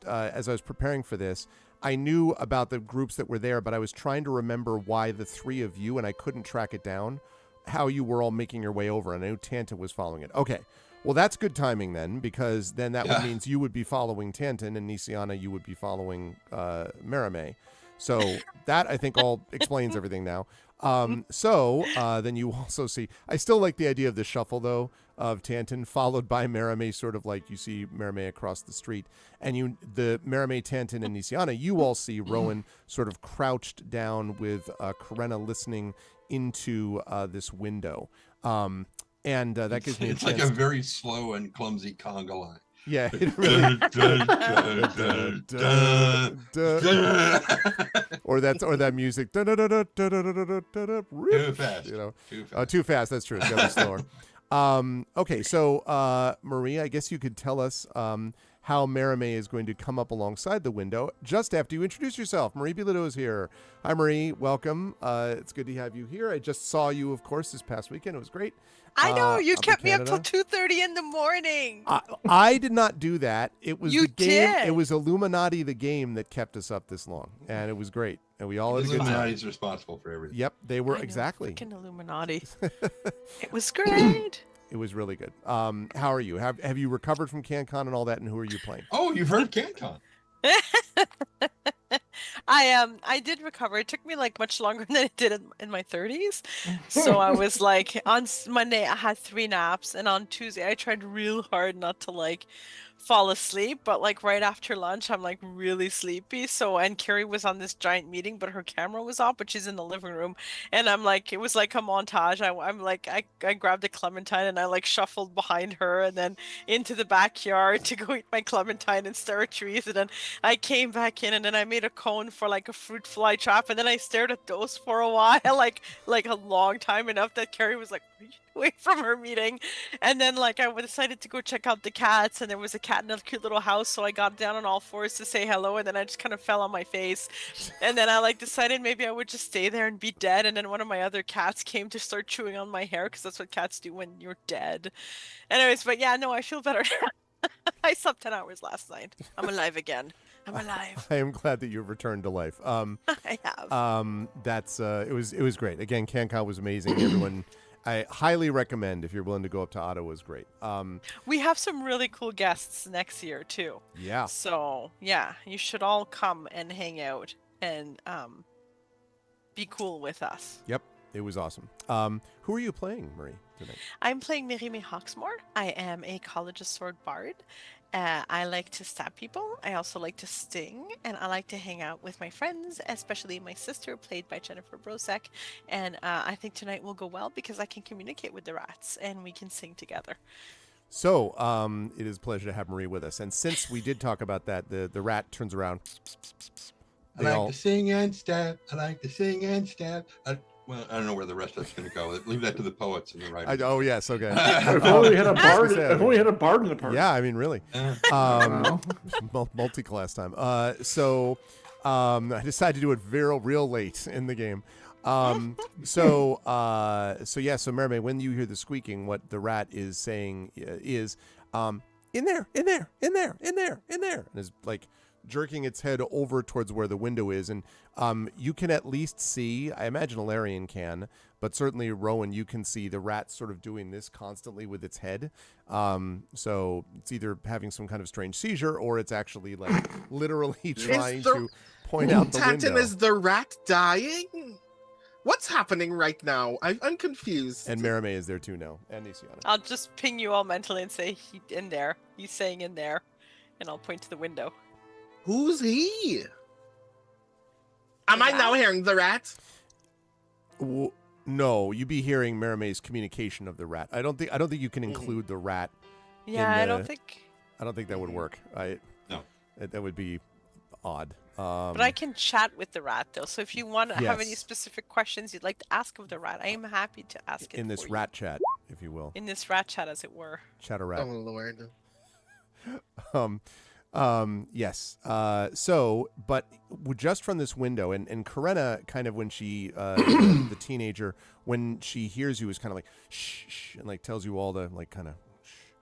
as I was preparing for this, I knew about the groups that were there, but I was trying to remember why the three of you, and I couldn't track it down, how you were all making your way over, and I knew Tanton was following it. Okay. Well, that's good timing then, because then that would means you would be following Tanton, and Nisiana, you would be following Marame. So that, I think, all explains everything now. Then you also see, I still like the idea of the shuffle, though, of Tanton, followed by Marame, sort of like you see Marame across the street. And the Marame, Tanton, and Nisiana, you all see Rowan sort of crouched down with Karena listening into this window. And that gives me It's like a very slow and clumsy conga line. Yeah, it really. Or that music. Too fast. Too fast. That's true. It's gotta be slower. Okay, so Marie, I guess you could tell us how Marimé is going to come up alongside the window just after you introduce yourself. Marie Bilodeau is here. Hi, Marie. Welcome. It's good to have you here. I just saw you, of course, this past weekend. It was great. I know you up in kept me up till Canada. 2:30 in the morning. I did not do that. It was You the game. did. It was Illuminati, the game, that kept us up this long, and it was great. And we all had a good time. Illuminati's responsible for everything. Yep, they were I know, exactly. Freaking Illuminati. It was great. It was really good. How are you? Have you recovered from CanCon and all that? And who are you playing? Oh, you've heard of CanCon. I did recover. It took me like much longer than it did in my 30s. So I was like on Monday I had 3 naps, and on Tuesday I tried real hard not to like fall asleep, but like right after lunch I'm like really sleepy. So and Carrie was on this giant meeting, but her camera was off, but she's in the living room, and I'm like, it was like a montage. I'm like I grabbed a clementine and I like shuffled behind her and then into the backyard to go eat my clementine and stare at trees, and then I came back in and then I made a cone for like a fruit fly trap, and then I stared at those for a while, like a long time, enough that Carrie was like, "What are you doing?" from her meeting. And then like I decided to go check out the cats, and there was a cat in a cute little house, so I got down on all fours to say hello, and then I just kind of fell on my face. And then I like decided maybe I would just stay there and be dead, and then one of my other cats came to start chewing on my hair, because that's what cats do when you're dead. Anyways, but yeah, no, I feel better. I slept 10 hours last night. I'm alive again. I'm alive. I am glad that you've returned to life. I have. That's it was great. Again, CanCon was amazing. Everyone, I highly recommend if you're willing to go up to Ottawa. Is great. We have some really cool guests next year too. Yeah. So yeah, you should all come and hang out and be cool with us. Yep. It was awesome. Who are you playing, Marie, tonight? I'm playing Marimé Hawksmoor. I am a College of Sword bard. I like to stab people. I also like to sting, and I like to hang out with my friends, especially my sister, played by Jennifer Brosek. And I think tonight will go well because I can communicate with the rats and we can sing together. So it is a pleasure to have Marie with us. And since we did talk about that, the rat turns around. I like to sing and stab. I like to sing and stab. Well, I don't know where the rest of it's going to go. Leave that to the poets and the writers. Oh yes, okay. If only we had a bard. If only we had a bard in the party. Yeah, I mean, really. Wow. Multi-class time. So I decided to do it real late in the game. So Marimé, when you hear the squeaking, what the rat is saying is, in there, and is like jerking its head over towards where the window is, and you can at least see, I imagine Alarian can, but certainly Rowan, you can see the rat sort of doing this constantly with its head. So it's either having some kind of strange seizure, or it's actually like literally trying to point out the Tantin, window. is the rat dying? What's happening right now? I'm confused. And Marimé is there too now, and Nisiana. I'll just ping you all mentally and say, in there. He's saying in there. And I'll point to the window. Who's he? Am The I now rat? hearing the rat? No, you'd be hearing Marimé's communication of the rat. I don't think you can include the rat. Yeah, I don't think that would work. No. That would be odd. But I can chat with the rat though. So if you want to have any Yes. specific questions you'd like to ask of the rat, I am happy to ask it in this for you. rat chat, if you will. In this rat chat, as it were. Chat a Oh rat. Lord. Yes. But just from this window, and Karena kind of when she, the teenager, when she hears you is kind of like, shh, shh, and like tells you all the like kind of, shh,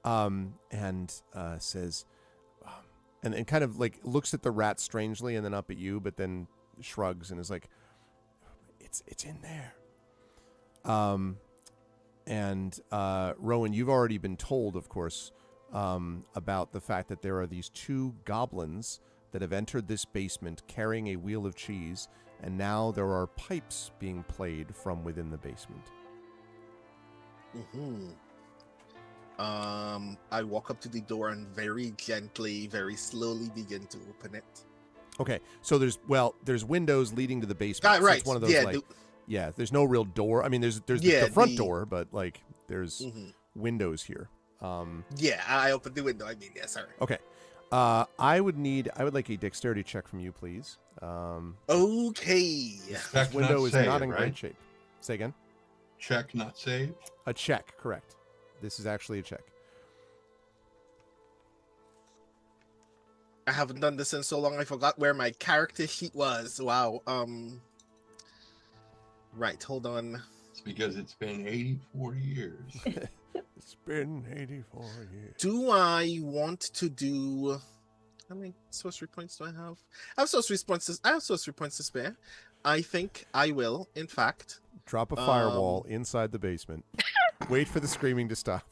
and says, and kind of like looks at the rat strangely and then up at you, but then shrugs and is like, it's in there. And Rowan, you've already been told, of course, about the fact that there are these 2 goblins that have entered this basement carrying a wheel of cheese, and now there are pipes being played from within the basement. Mm-hmm. I walk up to the door and very gently, very slowly begin to open it. Okay, so there's windows leading to the basement. So Right. it's one of those there's no real door. I mean, there's the front door, but like there's windows here. Yeah, I opened the window. I mean, yes, sir. Okay. I would like a dexterity check from you, please. Okay. Check, Window not is save, not in right? great shape. Say again. Check, not save. A check, correct. This is actually a check. I haven't done this in so long. I forgot where my character sheet was. Wow. Right. Hold on. It's because it's been 84 years. It's been 84 years. Do I want to do? How many sorcery points do I have? I have sorcery points. I have sorcery points to spare. I think I will, in fact, Drop a firewall inside the basement. Wait for the screaming to stop.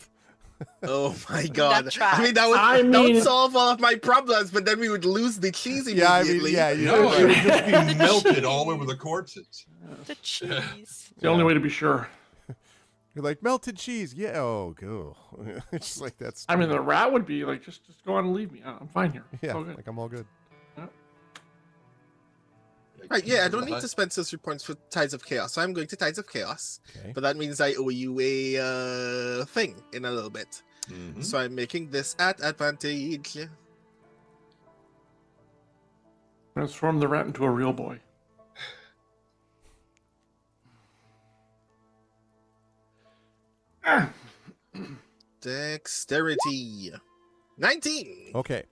Oh my god! tracks. I mean, that would solve all of my problems, but then we would lose the cheese immediately. Yeah, I mean, No, it would just be melted all over the corpses. The cheese. The only way to be sure. You're like, melted cheese. Yeah, oh, go. It's just like that's. I mean, the rat would be like, just go on and leave me. I'm fine here. It's Yeah, all good. like I'm all good. Right, yeah, I don't need to spend sorcery points for Tides of Chaos, so I'm going to Tides of Chaos. Okay. But that means I owe you a thing in a little bit. Mhm. So I'm making this at advantage. Transform the rat into a real boy. Dexterity. 19. Okay.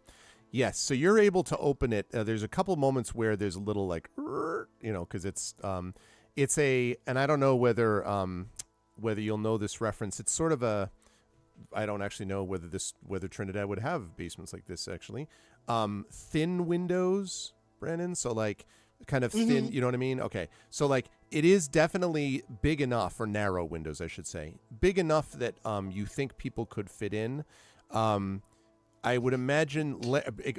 Yes, so you're able to open it. There's a couple moments where there's a little like, because it's a, and I don't know whether you'll know this reference. It's sort of a, I don't actually know whether Trinidad would have basements like this actually. Thin windows, Brandon. So like kind of thin, you know what I mean? Okay. So like it is definitely big enough, or narrow windows, I should say. Big enough that you think people could fit in. I would imagine,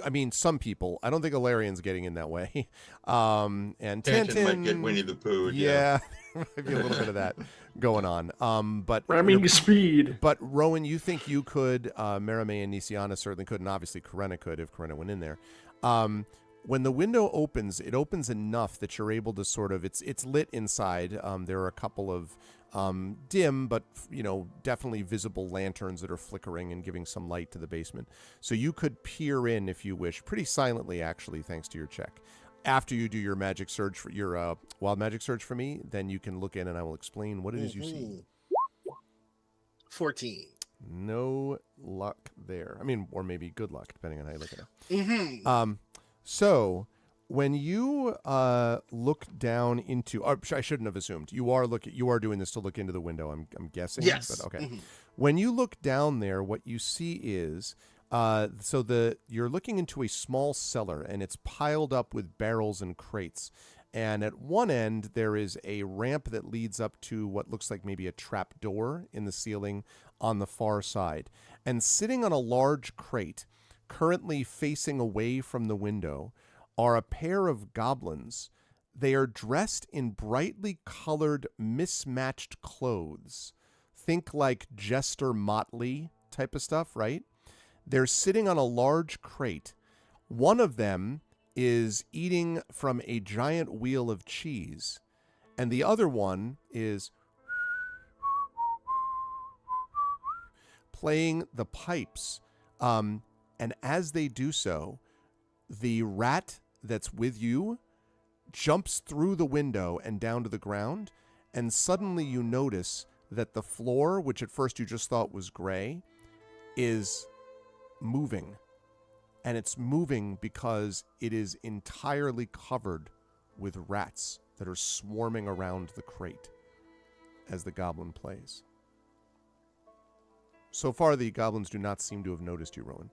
I mean, some people. I don't think Alarian's getting in that way. And Tantin might get Winnie the Pooh. Yeah, there might be a little bit of that going on. But Ramming speed. But Rowan, you think you could? Merame and Nisiana certainly could, and obviously Karena could if Karena went in there. When the window opens, it opens enough that you're able to sort of. It's lit inside. There are a couple of dim, but definitely visible lanterns that are flickering and giving some light to the basement. So you could peer in if you wish, pretty silently actually, thanks to your check. After you do your magic surge for your wild magic surge for me, then you can look in and I will explain what it is you see. 14. No luck there. I mean, or maybe good luck, depending on how you look at it. Mm-hmm. So when you look down into, I shouldn't have assumed you are doing this to look into the window. I'm guessing. Yes. But okay. Mm-hmm. When you look down there, what you see is you're looking into a small cellar, and it's piled up with barrels and crates. And at one end there is a ramp that leads up to what looks like maybe a trap door in the ceiling on the far side. And sitting on a large crate, currently facing away from the window, are a pair of goblins. They are dressed in brightly colored, mismatched clothes. Think like Jester Motley type of stuff, right? They're sitting on a large crate. One of them is eating from a giant wheel of cheese, and the other one is playing the pipes. And as they do so, the rat that's with you jumps through the window and down to the ground, and suddenly you notice that the floor, which at first you just thought was gray, is moving. And it's moving because it is entirely covered with rats that are swarming around the crate as the goblin plays. So far, the goblins do not seem to have noticed you, Rowan.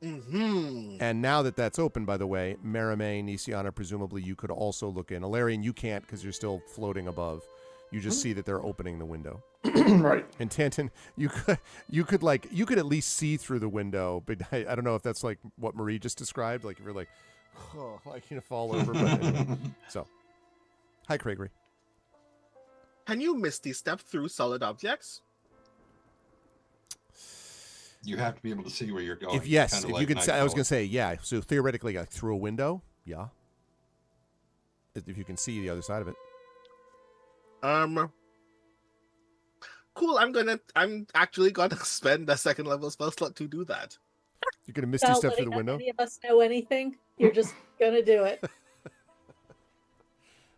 Mm-hmm. And now that that's open, by the way, Merame, Nisiana, presumably you could also look in. Alarian, you can't because you're still floating above. You just see that they're opening the window. Right. And Tantin, you could at least see through the window, but I don't know if that's like what Marie just described. Like if you're like, oh, like fall over. But anyway. So, hi, Craigery. Can you misty step through solid objects? You have to be able to see where you're going. If yes, Kinda if like you could say, I was Nightcrawler. going to say, yeah. So theoretically, like through a window, yeah. If you can see the other side of it. Cool. I'm actually gonna spend a second level spell slot to do that. You're going to misty Without step through letting the window. any of us know anything. You're just gonna do it.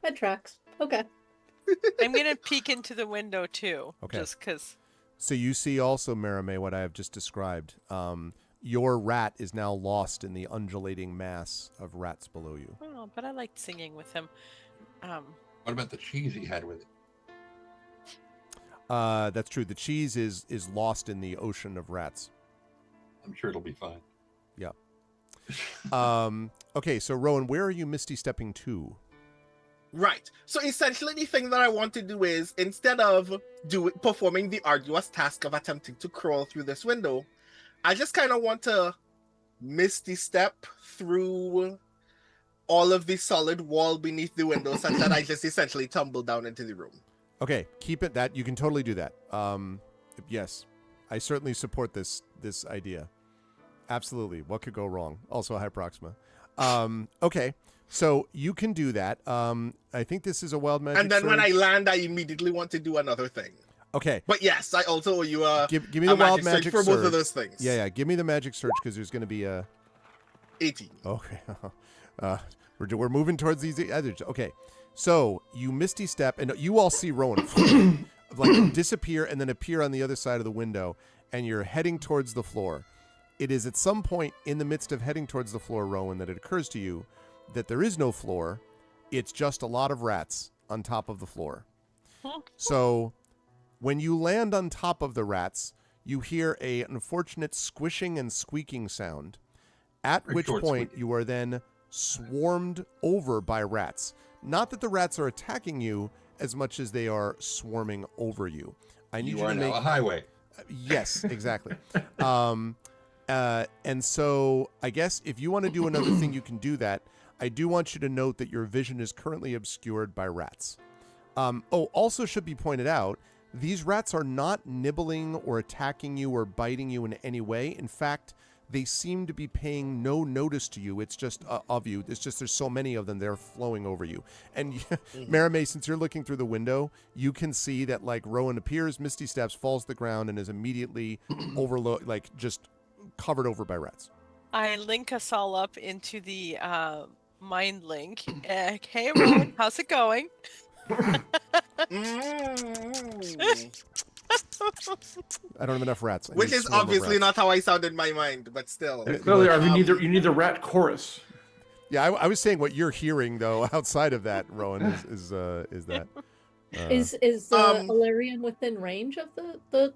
That tracks. Okay. I'm gonna peek into the window too. Okay. Just because. So you see also, Merame, what I have just described. your rat is now lost in the undulating mass of rats below you. Oh, but I liked singing with him. What about the cheese he had with it? That's true. The cheese is lost in the ocean of rats. I'm sure it'll be fine. Yeah. Okay, so Rowan, where are you misty stepping to? Right. So essentially, the thing that I want to do is, instead of performing the arduous task of attempting to crawl through this window, I just kind of want to misty step through all of the solid wall beneath the window, such that I just essentially tumble down into the room. Okay, keep it that. You can totally do that. Yes, I certainly support this idea. Absolutely. What could go wrong? Also, hi, Proxima. Okay, so you can do that. I think this is a wild magic. And then surge. when I land, I immediately want to do another thing. Okay. But yes, I also owe you a give me the wild magic magic for surge. both of those things. Yeah. Give me the magic surge because there's going to be a 18. Okay. We're moving towards these others. Okay. So you misty step, and you all see Rowan like disappear and then appear on the other side of the window, and you're heading towards the floor. It is at some point in the midst of heading towards the floor, Rowan, that it occurs to you that there is no floor. It's just a lot of rats on top of the floor. So when you land on top of the rats, you hear an unfortunate squishing and squeaking sound, at Very which short point squeak. you are then swarmed over by rats. Not that the rats are attacking you as much as they are swarming over you. I need you, You are to now make a highway. Yes, exactly. And so I guess if you want to do another thing, you can do that. I do want you to note that your vision is currently obscured by rats. Also should be pointed out, these rats are not nibbling or attacking you or biting you in any way. In fact, they seem to be paying no notice to you. It's just of you. It's just there's so many of them, they're flowing over you. And Marimay, since you're looking through the window, you can see that like Rowan appears, misty steps, falls to the ground, and is immediately just covered over by rats. I link us all up into the mind link. Hey, Rowan, how's it going? I don't have enough rats. Which is obviously not how I sound in my mind, but still. Clearly, you need the rat chorus. Yeah, I was saying what you're hearing though outside of that, Rowan, is that. Is Alarian within range of the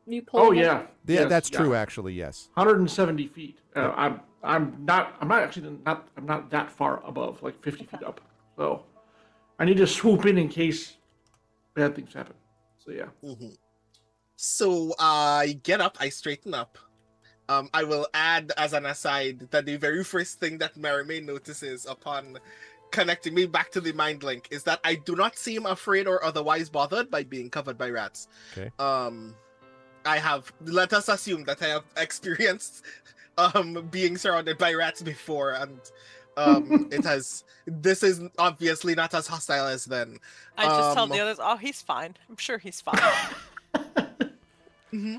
you pull? Oh yeah, Yeah, yes, that's true. Actually, yes. 170 feet. I'm not that far above, like 50 feet up. So I need to swoop in case bad things happen. So yeah. Mm-hmm. So I get up, I straighten up. I will add as an aside that the very first thing that Marimay notices upon connecting me back to the mind link is that I do not seem afraid or otherwise bothered by being covered by rats. Okay. Let us assume that I have experienced being surrounded by rats before, and this is obviously not as hostile as then. I just tell the others, oh, he's fine. I'm sure he's fine. Mm-hmm.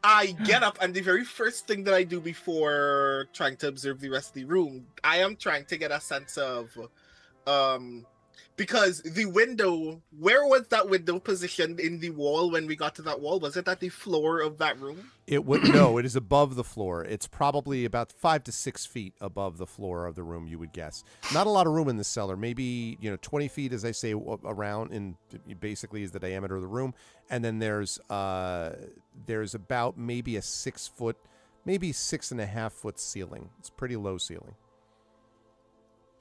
I get up, and the very first thing that I do before trying to observe the rest of the room, I am trying to get a sense of, because the window, where was that window positioned in the wall when we got to that wall? Was it at the floor of that room? No, it is above the floor. It's probably about 5 to 6 feet above the floor of the room, you would guess. Not a lot of room in the cellar. Maybe 20 feet, as I say, around, and basically is the diameter of the room. And then there's about maybe a 6 foot, maybe 6.5 foot ceiling. It's pretty low ceiling.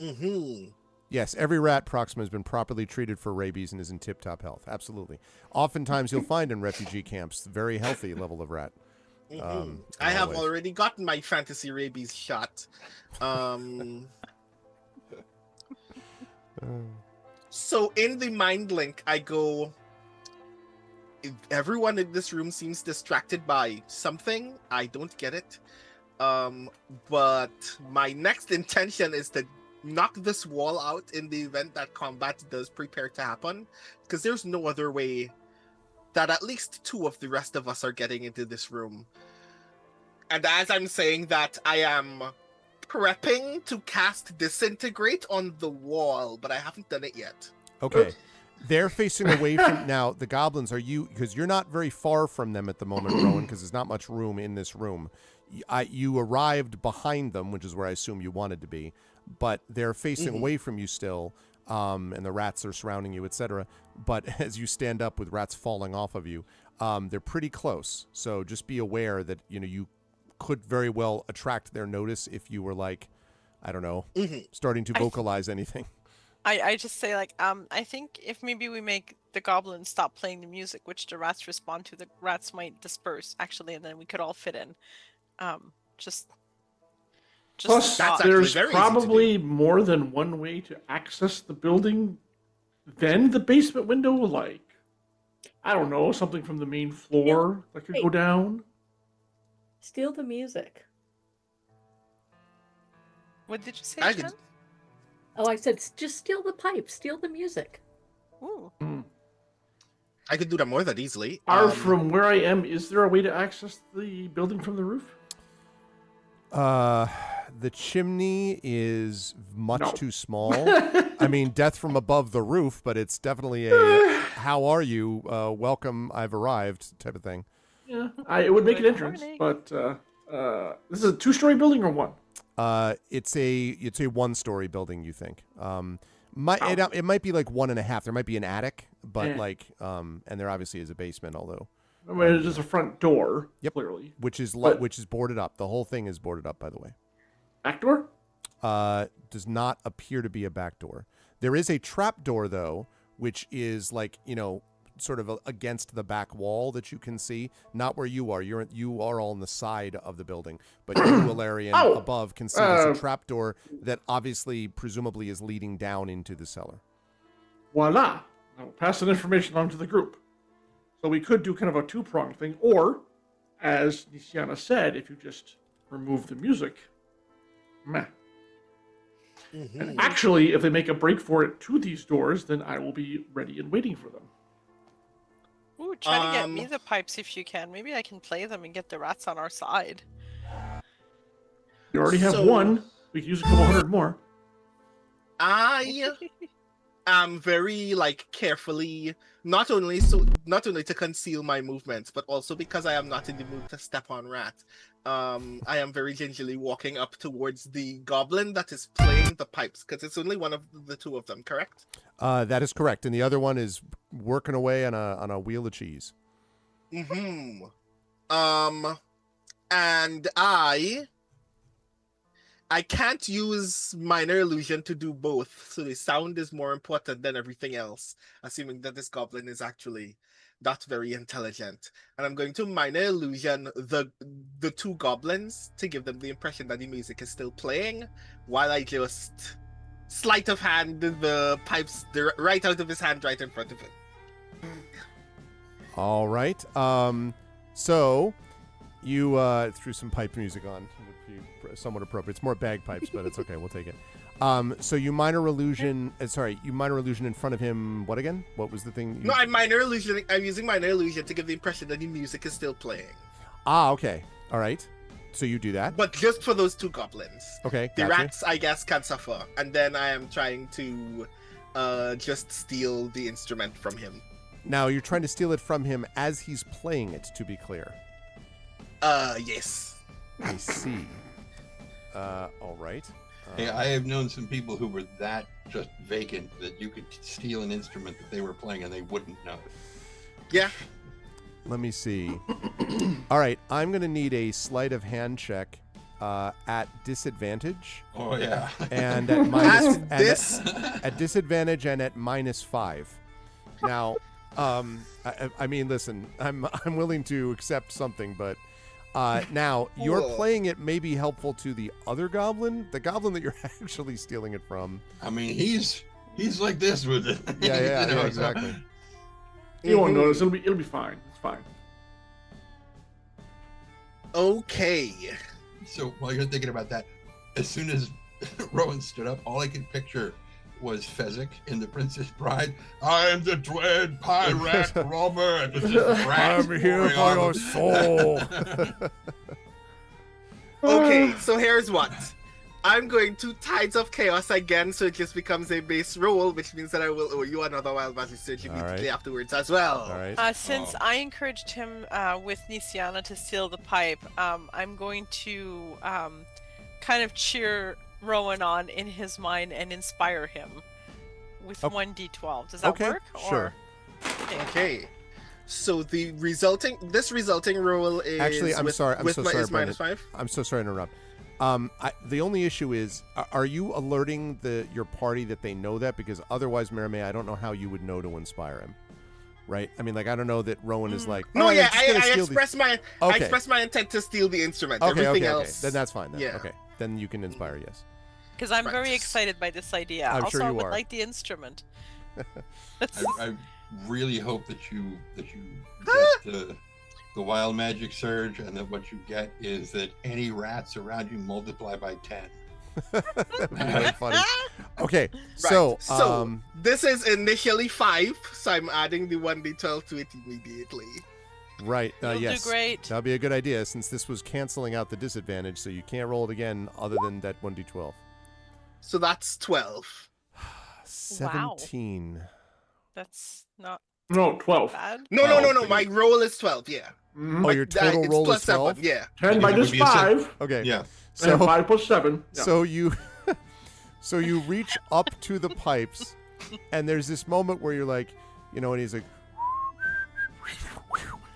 Mm-hmm. Yes, every rat, Proxima, has been properly treated for rabies and is in tip-top health. Absolutely. Oftentimes, you'll find in refugee camps very healthy level of rat. Mm-hmm. I have already gotten my fantasy rabies shot. So in the mind link, I go, everyone in this room seems distracted by something. I don't get it. But my next intention is to knock this wall out in the event that combat does prepare to happen, because there's no other way that at least 2 of the rest of us are getting into this room. And as I'm saying that, I am prepping to cast Disintegrate on the wall, but I haven't done it yet. Okay. They're facing away from now. The goblins are you because you're not very far from them at the moment, Rowan, because there's not much room in this room. You arrived behind them, which is where I assume you wanted to be, but they're facing away from you still, and the rats are surrounding you, etc. But as you stand up with rats falling off of you, they're pretty close. So just be aware that you could very well attract their notice if you were like, I don't know, starting to vocalize anything. I just say like, I think if maybe we make the goblins stop playing the music, which the rats respond to, the rats might disperse actually, and then we could all fit in. Just Plus, That's actually there's very easy to probably more than one way to access the building than the basement window. Like, I don't know, something from the main floor that could go down. Steal the music. What did you say, I Jen? could- Oh, I said just steal the pipe, steal the music. Ooh. I could do that more that easily. From where I am, is there a way to access the building from the roof? The chimney is much No. too small. I mean, death from above the roof, but it's definitely a how are you? Welcome, I've arrived type of thing. Yeah, it would make an Good entrance, morning. but this is a 2-story building or one? It's a one-story building. You think? It might be like 1.5. There might be an attic, but and there obviously is a basement, although. I mean, it's just a front door, Yep. clearly. Which is But- which is boarded up. The whole thing is boarded up, by the way. Back door? Does not appear to be a back door. There is a trap door though, which is like sort of against the back wall that you can see. Not where you are. You are all on the side of the building, but you, Ilarion, above can see there's a trap door that obviously, presumably, is leading down into the cellar. Voila! I'll pass that information on to the group. So we could do kind of a two-pronged thing, or, as Nisiana said, if you just remove the music, meh. And actually, if they make a break for it to these doors, then I will be ready and waiting for them. Ooh, try to get me the pipes if you can. Maybe I can play them and get the rats on our side. You already have one. We could use a couple hundred more. I am very carefully not only to conceal my movements, but also because I am not in the mood to step on rat. I am very gingerly walking up towards the goblin that is playing the pipes, because it's only one of the two of them, correct? That is correct, and the other one is working away on a wheel of cheese. And I can't use minor illusion to do both, so the sound is more important than everything else, assuming that this goblin is actually not very intelligent. And I'm going to minor illusion the two goblins to give them the impression that the music is still playing, while I just sleight of hand the pipes right out of his hand right in front of him. All right. So you threw some pipe music on. Would be somewhat appropriate. It's more bagpipes, but it's okay. We'll take it. So you minor illusion. You minor illusion in front of him. What again? What was the thing? No, I'm using minor illusion to give the impression that the music is still playing. Ah, okay. All right. So you do that. But just for those two goblins. Okay. The gotcha. rats, I guess, can suffer. And then I am trying to just steal the instrument from him. Now you're trying to steal it from him as he's playing it, to be clear. Yes. I see. All right. Hey, I have known some people who were that just vacant that you could steal an instrument that they were playing and they wouldn't know. Yeah. Let me see. All right, I'm going to need a sleight of hand check at disadvantage. Oh, yeah. And at minus And this? at disadvantage and at -5. Now, I mean, listen, I'm willing to accept something, but now you're Cool. playing it may be helpful to the other goblin, the goblin that you're actually stealing it from. I mean, he's like this with it. Yeah, You know, so- exactly. You won't notice. It'll be fine. It's fine. Okay. So while you're thinking about that, as soon as Rowan stood up, all I could picture was Fezzik in The Princess Bride. I am the dread pirate Robert. With just rats I'm here pouring for on your him. soul. Okay, so here's what. I'm going to Tides of Chaos again, so it just becomes a base roll, which means that I will owe you another Wild Magic Surge immediately afterwards as well. All right. Since I encouraged him with Nisiana to steal the pipe, I'm going to kind of cheer Rowan on in his mind and inspire him with 1d12. Does that work? Sure. Okay. So this resulting roll is Actually, I'm sorry. I'm so sorry, is Brendan. -5. I'm so sorry to interrupt. The only issue is, are you alerting your party that they know that? Because otherwise, Marimay, I don't know how you would know to inspire him, right? I mean, like, I don't know that Rowan is like. No, oh, yeah, I'm just I steal express my I express my intent to steal the instrument. Everything else. Then that's fine. Then. Yeah. Okay, then you can inspire. Yes. Because I'm very excited by this idea. I'm also, sure I you would are. like the instrument. I really hope that you get the wild magic surge, and that what you get is that any rats around you multiply by 10. That'd be really funny. Okay, Right. so this is initially 5, so I'm adding the 1d12 to it immediately. right, You'll yes, do great. that'd be a good idea since this was canceling out the disadvantage, so you can't roll it again other than that 1d12. So that's 12. 17. That's not No, 12. bad. No, Oh, my roll is 12, yeah. Oh, your total It's roll plus is 12. 7, yeah. 10 It would minus be a 5. Okay, Yeah. And so 5 plus 7. Yeah. so you so you reach up to the pipes, and there's this moment where you're like, you know, and he's like,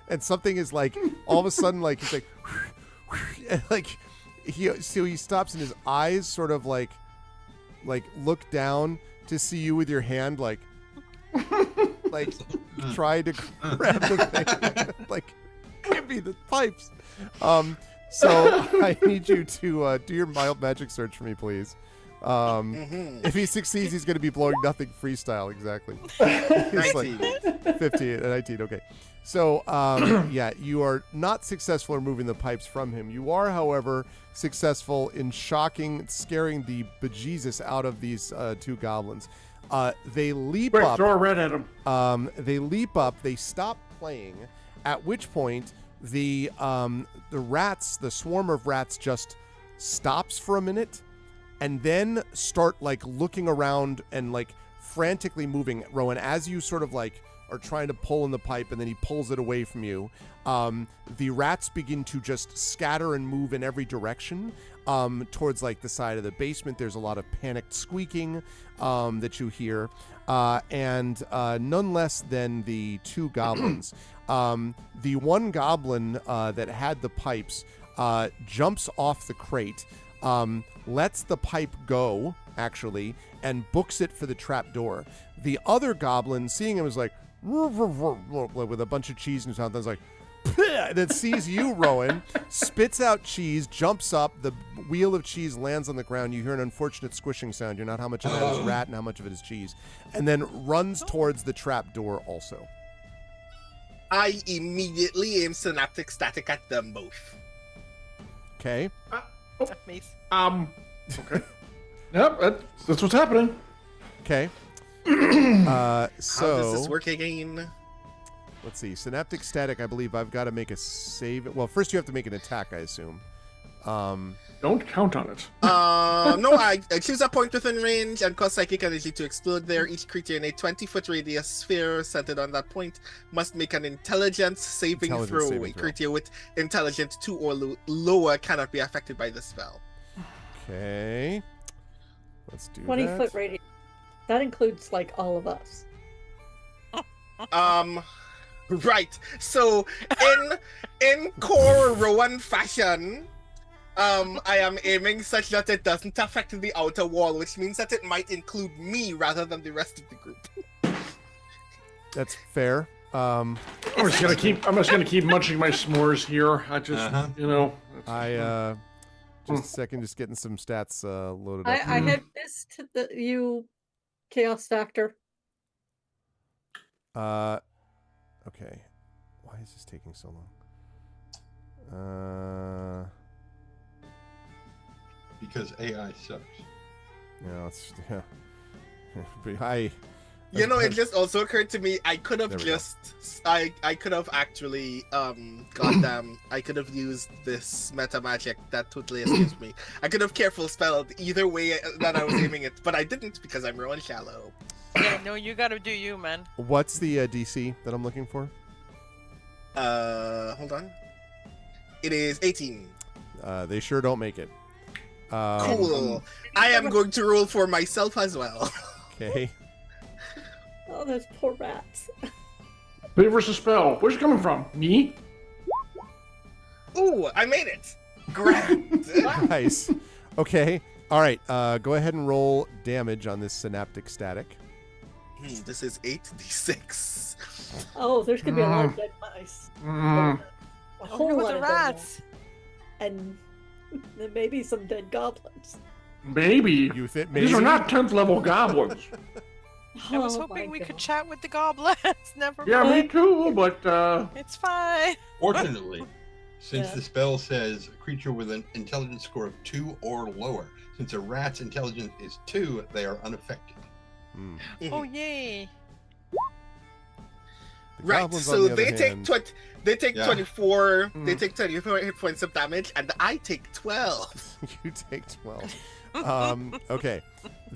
and something is like, all of a sudden, like he's like, and like he stops, and his eyes sort of like look down to see you with your hand, like try to grab the thing, like give me the pipes. So I need you to do your mild magic search for me, please. If he succeeds, he's going to be blowing nothing freestyle. Exactly. He's 19. 15, 19. Okay. So yeah, you are not successful in moving the pipes from him. You are, however, successful in scaring the bejesus out of these two goblins. They leap Quick, up. throw a red at him. They leap up. They stop playing. At which point, the rats, the swarm of rats, just stops for a minute, and then start like looking around and like frantically moving. Rowan, as you sort of like are trying to pull in the pipe, and then he pulls it away from you. The rats begin to just scatter and move in every direction towards like the side of the basement. There's a lot of panicked squeaking that you hear, and none less than the two goblins. The one goblin that had the pipes jumps off the crate, lets the pipe go, actually, and books it for the trap door. The other goblin, seeing him, is like, with a bunch of cheese in his mouth, and is like, and then sees you, Rowan, spits out cheese, jumps up, the wheel of cheese lands on the ground. You hear an unfortunate squishing sound. You're not how much of that is rat and how much of it is cheese. And then runs towards the trap door also. I immediately aim Synaptic Static at them both. Okay. Amazing. Okay. Yep, that's what's happening. Okay. How does So this work again? let's see. Synaptic Static, I believe I've got to make a save. Well, first you have to make an attack, I assume. Don't count on it. No, I choose a point within range and cause psychic energy to explode there. Each creature in a 20-foot radius sphere centered on that point must make an intelligence saving throw. A creature with intelligence 2 or lower cannot be affected by the spell. Okay. Let's do 20-foot that. radius. That includes like all of us. Right. So in core Rowan fashion, I am aiming such that it doesn't affect the outer wall, which means that it might include me rather than the rest of the group. That's fair. I'm just gonna keep munching my s'mores here. I just, you know. Just a second, just getting some stats loaded up. I had missed you, Chaos Factor. Okay. Why is this taking so long? Because AI sucks. Yeah, it's yeah. But You know, it just also occurred to me I could have There we go. I could have actually goddamn I could have used this meta magic that totally escapes me. I could have careful spelled either way that I was aiming it, but I didn't because I'm real shallow. Yeah, no, you gotta do you, man. What's the DC that I'm looking for? Hold on. It is 18. They sure don't make it. Cool. I am going to roll for myself as well. Okay. Oh, those poor rats. Pay versus spell. Where's it coming from? Me? Ooh, I made it. Grand. Nice. Okay. All right. Go ahead and roll damage on this synaptic static. This is 8d6. Oh, there's gonna be a lot of dead mice. Mm. A Oh, whole no, lot the of dead mice. rats. And then maybe some dead goblins. Maybe. You think These are not 10th level goblins. I was Oh hoping my we could God. chat with the goblins. Never Yeah, mind. me too, but It's fine. Fortunately, since Yeah. the spell says a creature with an intelligence score of 2 or lower, since a rat's intelligence is 2, they are unaffected. Hmm. Oh, yay. The Right, goblins, on so the other they take hand- 20. They take Yeah. 24. They Mhm. take 24 hit points of damage, and I take 12. You take 12. Okay.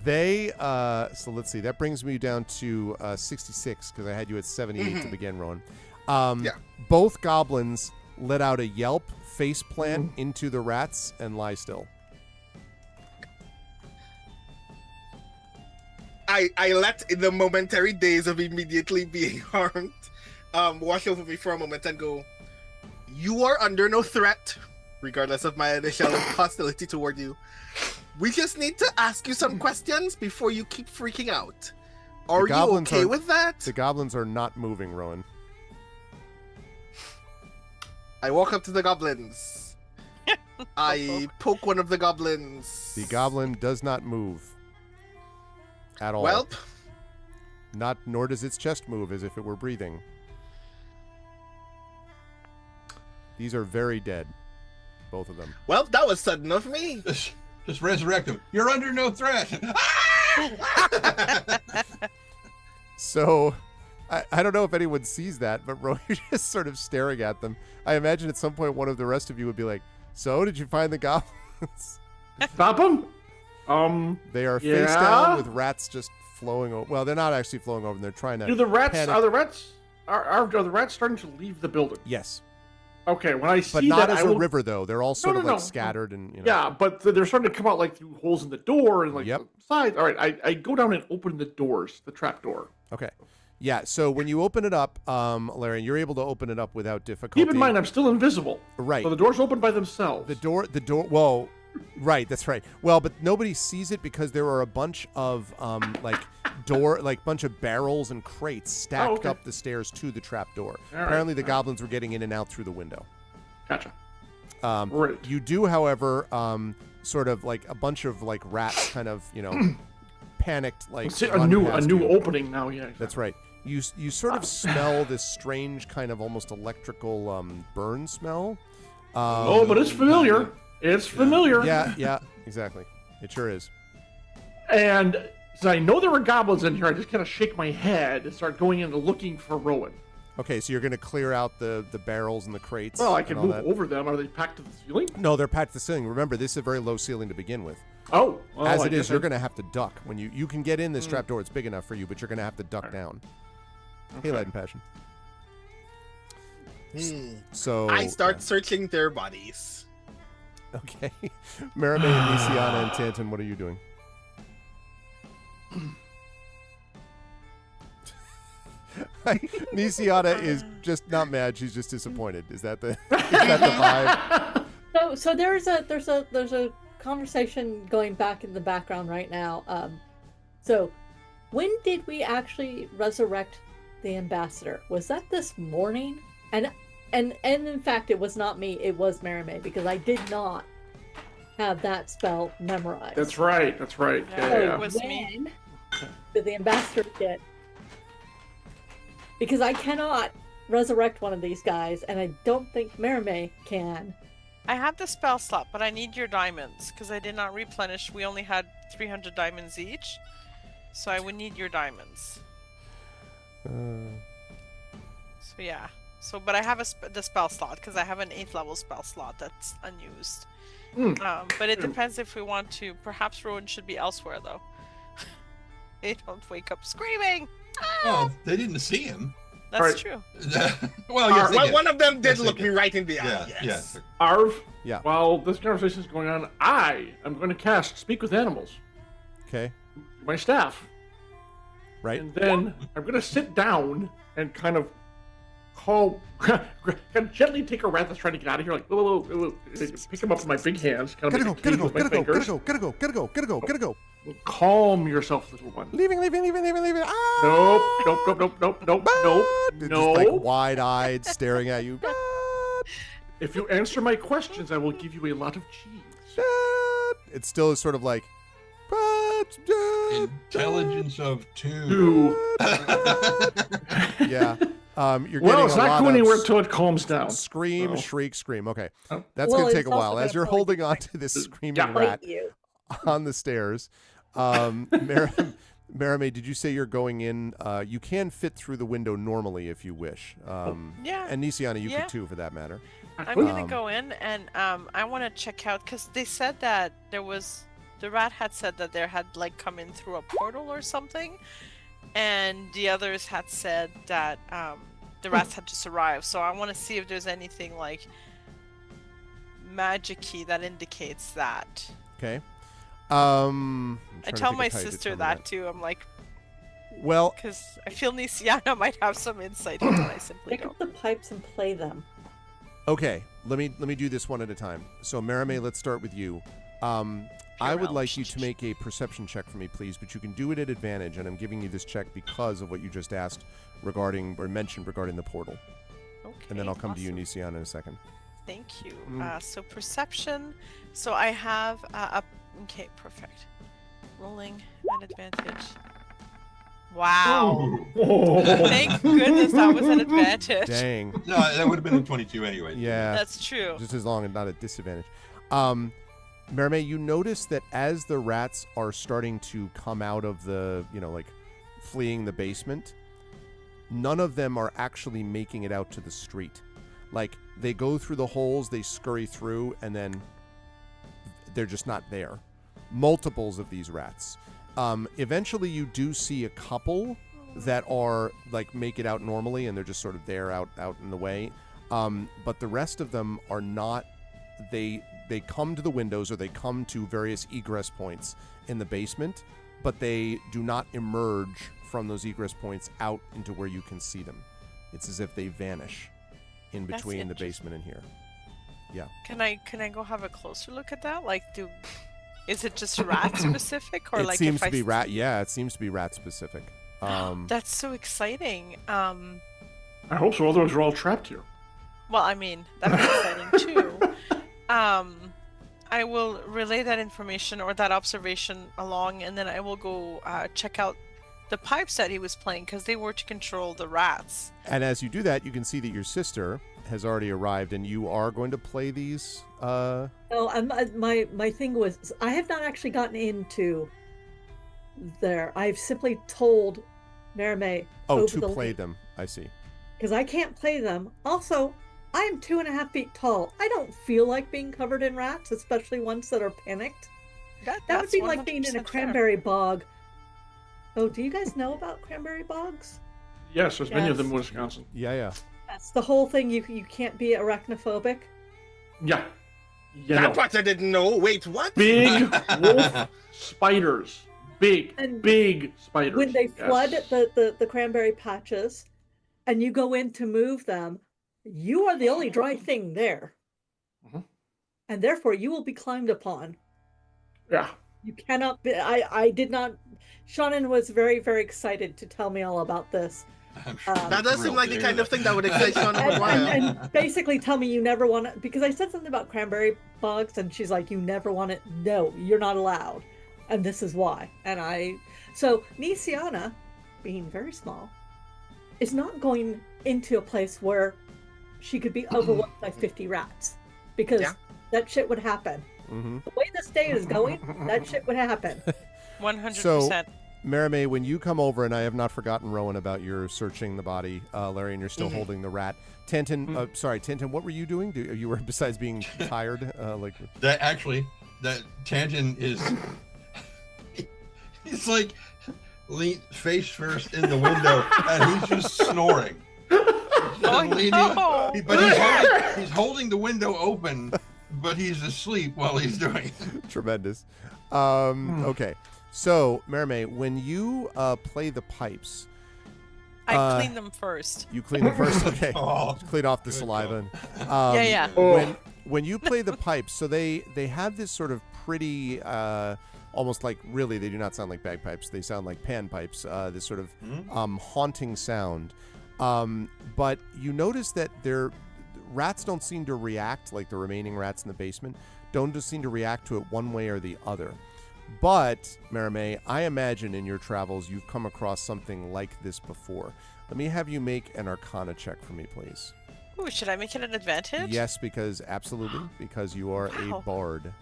They, so let's see. That brings me down to 66 because I had you at 78 to begin, Rowan. Yeah. Both goblins let out a yelp, face plant into the rats, and lie still. I let the momentary days of immediately being harmed wash over me for a moment and go, you are under no threat, regardless of my initial hostility toward you. We just need to ask you some questions before you keep freaking out. Are you goblins okay are- with that? The goblins are not moving, Rowan. I walk up to the goblins. I poke one of the goblins. The goblin does not move at all. Welp, Nor does its chest move as if it were breathing. These are very dead, both of them. well, that was sudden of me. Just resurrect them. You're under no threat. So, I don't know if anyone sees that, but Rowan, you're just sort of staring at them. I imagine at some point one of the rest of you would be like, so, did you find the goblins? stop them. They are face Yeah? down with rats just flowing over. Well, they're not actually flowing over them. They're trying to Do the rats? panic. Are the rats starting to leave the building? Yes. Okay, when I see But not that, as I a will. river, though. They're all sort No, of no, like no. scattered and, Yeah, but they're starting to come out like through holes in the door and like Yep. the sides. All right, I go down and open the doors, the trap door. Okay. Yeah, so when you open it up, Larry, you're able to open it up without difficulty. Keep in mind, I'm still invisible. Right. So the doors open by themselves. The door, whoa, right, that's right. Well, but nobody sees it because there are a bunch of, bunch of barrels and crates stacked okay. up the stairs to the trap door. All right, Apparently the all right. goblins were getting in and out through the window. Gotcha. Right. You do, however, sort of like a bunch of like rats kind of, panicked, like See, a run new past new you. opening now. Yeah. That's right. You sort of smell this strange kind of almost electrical burn smell. Oh, but it's familiar. It's familiar. Yeah, exactly. It sure is. And so I know there were goblins in here. I just kind of shake my head and start going in and looking for Rowan. Okay, so you're going to clear out the barrels and the crates. Well, I can and all move that. over them. Are they packed to the ceiling? No, they're packed to the ceiling. Remember, this is a very low ceiling to begin with. Oh, well, As I it is, guess you're going to have to duck when you can get in this Mm. trapdoor. It's big enough for you, but you're going to have to duck down. Hey, Okay. Light and Passion. Hmm. So I start searching their bodies. Okay, Merime and Nisiana and Tanton, what are you doing? Nisiana is just not mad; she's just disappointed. Is that the vibe? So there's a conversation going back in the background right now. So when did we actually resurrect the ambassador? Was that this morning? And in fact, it was not me. It was Merime because I did not have that spell memorized. That's right. That's right. Yeah, Yeah, it yeah. was me. When did the ambassador get? Because I cannot resurrect one of these guys, and I don't think Merime can. I have the spell slot, but I need your diamonds because I did not replenish. We only had 300 diamonds each, so I would need your diamonds. So yeah. So, but I have the spell slot because I have an 8th level spell slot that's unused. But it depends if we want to. Perhaps Rowan should be elsewhere though. They don't wake up screaming. Oh, they didn't see him. That's Right. true. Well, yes, they Well, did. one of them did Yes, they look did. me right in the eye. Yeah, Yes. Arv, Yeah. while this conversation is going on, I am going to cast Speak with Animals, Okay. my staff. Right. And then I'm going to sit down and kind of call, kind of gently take a rat that's trying to get out of here, like, whoa, whoa, whoa, pick him up with my big hands, kind of Gotta make go. a Gotta cage go. with my Gotta go. Gotta fingers. go. Gotta go. Gotta go. Gotta go. Gotta go. Calm yourself, little one. Leaving. Ah! Nope. Just No. like wide-eyed, staring at you. If you answer my questions, I will give you a lot of cheese. It still is sort of like. Intelligence of 2. Yeah. You're Well, getting it's a not lot going of anywhere until it calms down. scream, Oh. shriek, scream. Okay. Oh. That's Well, going to take it's a while. also As gonna you're probably holding be on to this screaming Yeah. rat Bite you. on the stairs, Marame, did you say you're going in? You can fit through the window normally if you wish. Yeah. And Nisiana, you Yeah. could too, for that matter. I'm gonna Um, go in and I want to check out because they said that the rat had said that there had like come in through a portal or something, and the others had said that the rats had just arrived. So I want to see if there's anything like magic-y that indicates that. Okay. I tell my sister that too. I'm like, Well, because I feel Nisiana might have some insight here that I simply Pick up don't. the pipes and play them. okay. Let me do this one at a time. So, Marame, let's start with you. I would Pure like you elf. to make a perception check for me, please, but you can do it at advantage, and I'm giving you this check because of what you just asked regarding or mentioned regarding the portal. Okay. And then I'll come to you, awesome. Nisiana, in a second. Thank you. Mm. So perception. So I have okay, perfect. Rolling at advantage. Wow. Thank goodness that was an advantage. Dang. No, that would have been a 22 anyway. Yeah. That's true. Just as long and not at disadvantage. Mermaid, you notice that as the rats are starting to come out of the, like fleeing the basement, none of them are actually making it out to the street. Like, they go through the holes, they scurry through, and then they're just not there. Multiples of these rats. Eventually you do see a couple that are, like, make it out normally, and they're just sort of there out in the way. But the rest of them are not. They come to the windows, or they come to various egress points in the basement, but they do not emerge from those egress points out into where you can see them. It's as if they vanish in That's between the interesting. basement and here. Yeah. Can I go have a closer look at that? Like, is it just rat specific, or It like seems if to I be rat. Yeah, it seems to be rat specific. That's so exciting. I hope so, otherwise we're all trapped here. Well, I mean, that'd be exciting too. I will relay that information or that observation along, and then I will go check out the pipes that he was playing, because they were to control the rats. And as you do that, you can see that your sister has already arrived, and you are going to play these. Oh, my thing was, I have not actually gotten into there. I've simply told Merame To play them. I see. because I can't play them. Also, I am 2.5 feet tall. I don't feel like being covered in rats, especially ones that are panicked. That would That's be like being in 100% a fair. cranberry bog. Oh, do you guys know about cranberry bogs? Yes, there's many of them in Yes. Wisconsin. Yeah. That's the whole thing. You can't be arachnophobic. Yeah. That part I didn't know. Wait, what? Big wolf spiders. And Big spiders. When they Yes. flood the cranberry patches and you go in to move them, you are the only dry thing there. Mhm. And therefore you will be climbed upon. Yeah. You cannot be. I did not. Shannon was very, very excited to tell me all about this. I'm sure That does seem thrilled like to the hear kind of thing that would excite Sean And, for a while. and basically tell me you never want to, because I said something about cranberry bogs and she's like, you never want it. No, you're not allowed. And this is why. So Nisiana, being very small, is not going into a place where she could be overwhelmed by 50 rats, because Yeah. that shit would happen. Mm-hmm. The way this day is going, that shit would happen. 100%. Marime, when you come over, and I have not forgotten, Rowan, about your searching the body, Larry, and you're still holding the rat. Tintin, what were you doing? You were, besides being tired, That Tantin is, he's like face first in the window, and he's just snoring. No. But he's holding the window open, but he's asleep while he's doing it. Tremendous. Okay. So, Marime, when you play the pipes, I clean them first. you clean them first. Okay. Oh, Clean off the good saliva. Yeah. When you play the pipes, so they have this sort of pretty, almost like, really, they do not sound like bagpipes. They sound like panpipes. This sort of haunting sound. But you notice that rats don't seem to react, like the remaining rats in the basement, don't just seem to react to it one way or the other. But, Marime, I imagine in your travels you've come across something like this before. Let me have you make an Arcana check for me, please. Ooh, should I make it an advantage? Yes, because you are a bard.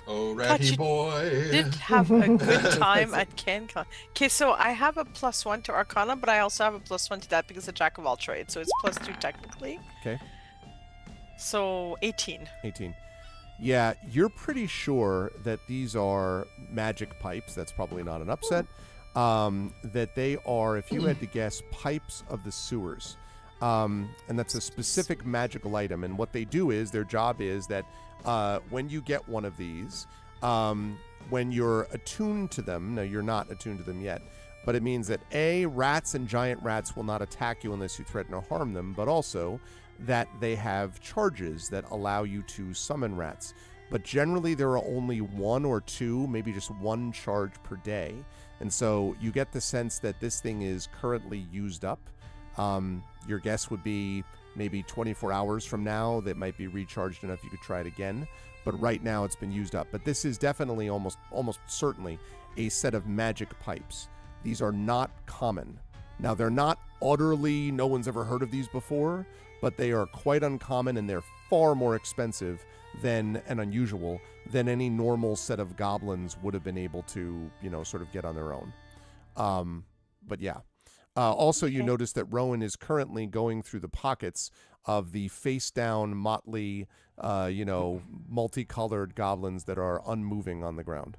Oh, ratty boy. Did have a good time at CanCon. Okay, so I have a +1 to Arcana, but I also have a +1 to that because of Jack of all trades, so it's +2 technically. Okay. So 18. 18. Yeah, you're pretty sure that these are magic pipes. That's probably not an upset. That they are, if you had to guess, pipes of the sewers. And that's a specific magical item. And what they do is, their job is that when you get one of these, when you're attuned to them, now you're not attuned to them yet, but it means that A, rats and giant rats will not attack you unless you threaten or harm them, but also that they have charges that allow you to summon rats. But generally there are only one or two, maybe just one charge per day. And so you get the sense that this thing is currently used up. Your guess would be maybe 24 hours from now that might be recharged enough you could try it again. But right now it's been used up. But this is definitely almost certainly a set of magic pipes. These are not common. Now, they're not utterly, no one's ever heard of these before, but they are quite uncommon, and they're far more expensive and unusual than any normal set of goblins would have been able to, sort of get on their own. But yeah. Also, you notice that Rowan is currently going through the pockets of the face-down, motley, multicolored goblins that are unmoving on the ground.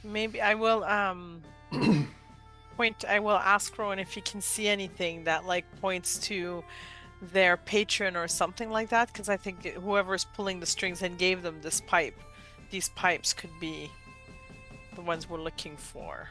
Maybe I will I will ask Rowan if he can see anything that points to their patron or something like that, because I think whoever's pulling the strings and gave them these pipes could be the ones we're looking for.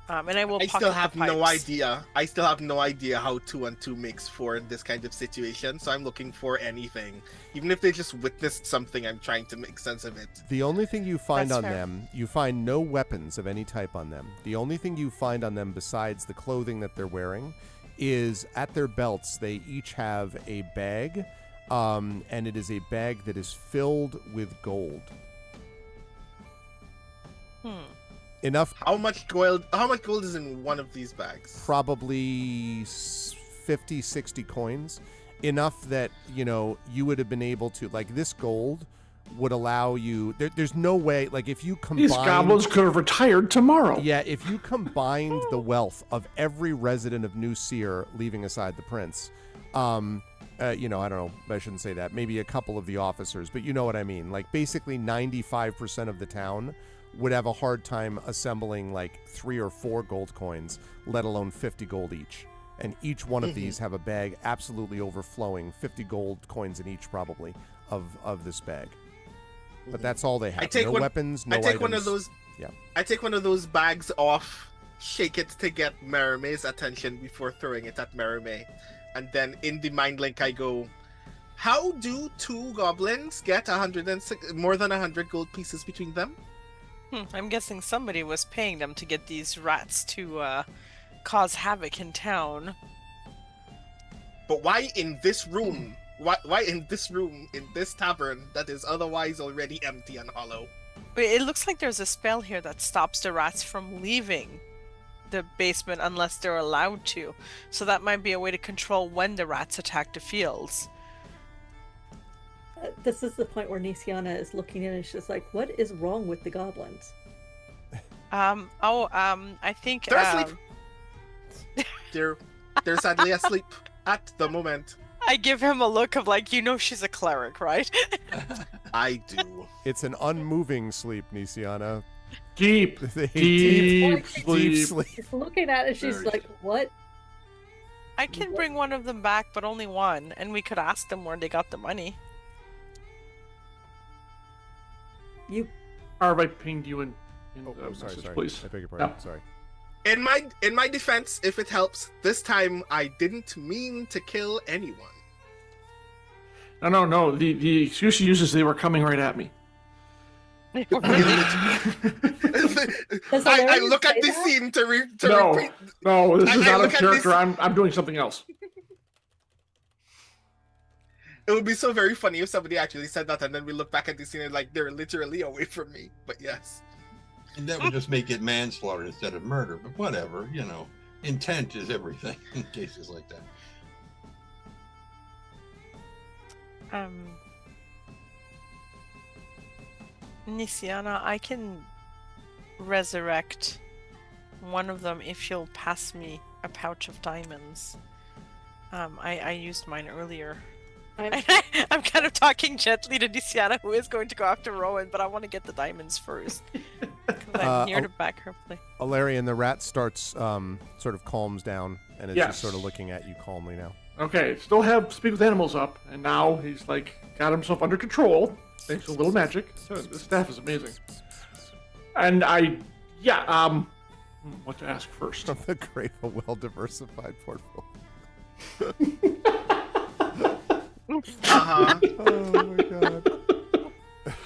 And I will. I still have no idea. I still have no idea how 2 and 2 makes 4 in this kind of situation. So I'm looking for anything, even if they just witnessed something. I'm trying to make sense of it. The only thing you find on them, you find no weapons of any type on them. The only thing you find on them besides the clothing that they're wearing is at their belts. They each have a bag, and it is a bag that is filled with gold. Enough. How much gold is in one of these bags? Probably 50, 60 coins. Enough that, you would have been able to, this gold would allow you, there's no way, if you combine... These goblins could have retired tomorrow. Yeah, if you combined the wealth of every resident of New Seer, leaving aside the prince, I don't know, I shouldn't say that, maybe a couple of the officers, but you know what I mean. Basically 95% of the town would have a hard time assembling 3 or 4 gold coins, let alone 50 gold each. And each one of these have a bag absolutely overflowing, 50 gold coins in each probably of this bag. But that's all they have. No weapons, no items. I take one of those bags off, shake it to get Marime's attention before throwing it at Marime. And then in the mind link I go, how do 2 goblins get more than 100 gold pieces between them? I'm guessing somebody was paying them to get these rats to cause havoc in town. But why in this room? Why in this room, in this tavern that is otherwise already empty and hollow? It looks like there's a spell here that stops the rats from leaving the basement unless they're allowed to. So that might be a way to control when the rats attack the fields. This is the point where Nisiana is looking in and she's like, what is wrong with the goblins? I think They're asleep. They're sadly asleep at the moment. I give him a look of like, you know, she's a cleric, right? I do. It's an unmoving sleep, Nisiana. Deep, Deep deep sleep. sleep. She's looking at it. She's Very like, "What?" I can bring one of them back, but only one, and we could ask them where they got the money. You Arv, I pinged you in Oh, the sorry, message, sorry. please. I beg your pardon. No. Sorry. In my defense, if it helps, this time I didn't mean to kill anyone. No. The excuse she uses, they were coming right at me. I Hilarious look at say the that? scene to repeat. No, this is I out of look at character. this- I'm doing something else. It would be so very funny if somebody actually said that, and then we look back at the scene and like they're literally away from me. But yes, And that would just make it manslaughter instead of murder. But whatever, you know, intent is everything in cases like that. Nisiana, I can resurrect one of them if you'll pass me a pouch of diamonds. I used mine earlier. I'm kind of talking gently to Nisiana, who is going to go after Rowan, but I want to get the diamonds first. 'Cause I'm here to back her play. Alarian, the rat starts, sort of calms down, and is Yes. just sort of looking at you calmly now. Okay, still have Speak with Animals up, and now he's like got himself under control thanks to a little magic. So this staff is amazing. And what to ask first? From the great, a well-diversified portfolio. uh-huh. Oh my god.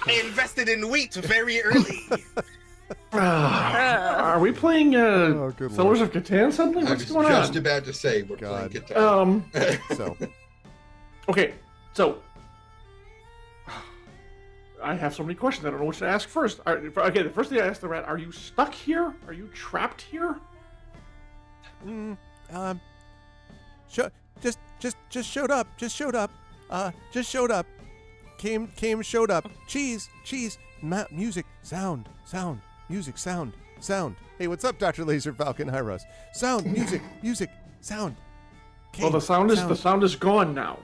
I invested in wheat very early. Are we playing good Settlers lord. of Catan suddenly? I What's was going just on? about to say we're God. playing guitar. So, Okay, so I have so many questions. I don't know what to ask first. Okay, the first thing I asked the rat: are you stuck here? Are you trapped here? just showed up. Just showed up. Showed up. Came, showed up. Cheese, music, sound, music, sound. Hey, what's up, Dr. Laser Falcon? Hi, Russ. Sound, music, sound. Well, the sound is gone now.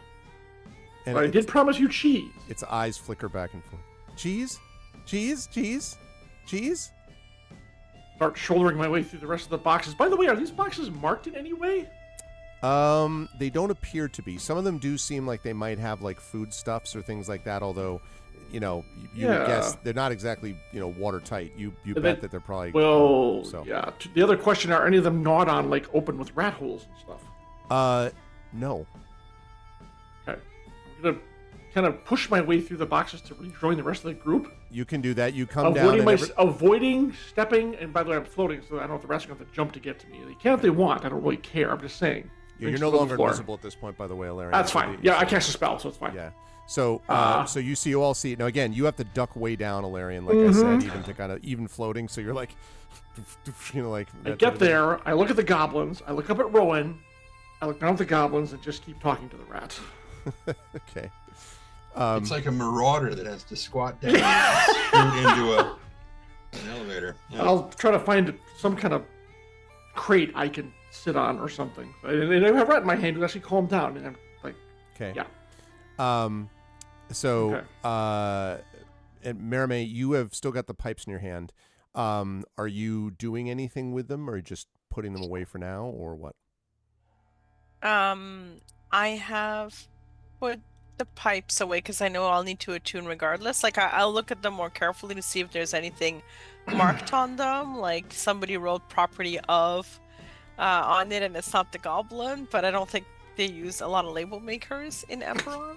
And But I did promise you cheese. its eyes flicker back and forth. Cheese. Start shouldering my way through the rest of the boxes. By the way, are these boxes marked in any way? They don't appear to be. Some of them do seem like they might have like foodstuffs or things like that. Although, you would guess they're not exactly, watertight. You bet that they're probably Yeah. The other question: are any of them gnawed on, like open with rat holes and stuff? No. Okay, I'm gonna kind of push my way through the boxes to rejoin the rest of the group. You can do that. You come down. Avoiding stepping, and by the way, I'm floating, so I don't know if the rats are going to have to jump to get to me. They can if they want. I don't really care. I'm just saying. You're no longer invisible at this point, by the way, Larry. That's fine. Yeah, I cast a spell, so it's fine. Yeah. So, so you all see. Now, again, you have to duck way down, Alarian, like I said, even to kind of even floating. So you're like, like. I get there. I look at the goblins. I look up at Rowan. I look down at the goblins and just keep talking to the rat. Okay. It's like a marauder that has to squat down and scoot into an elevator. Yeah. I'll try to find some kind of crate I can sit on or something. And I have a rat in my hand to actually calm down. And I'm like, Okay. yeah. So, and Merime, you have still got the pipes in your hand. Are you doing anything with them, or are you just putting them away for now, or what? I have put the pipes away because I know I'll need to attune regardless. Like I'll look at them more carefully to see if there's anything marked on them, like somebody wrote property of on it and it's not the goblin, but I don't think they use a lot of label makers in Eberron.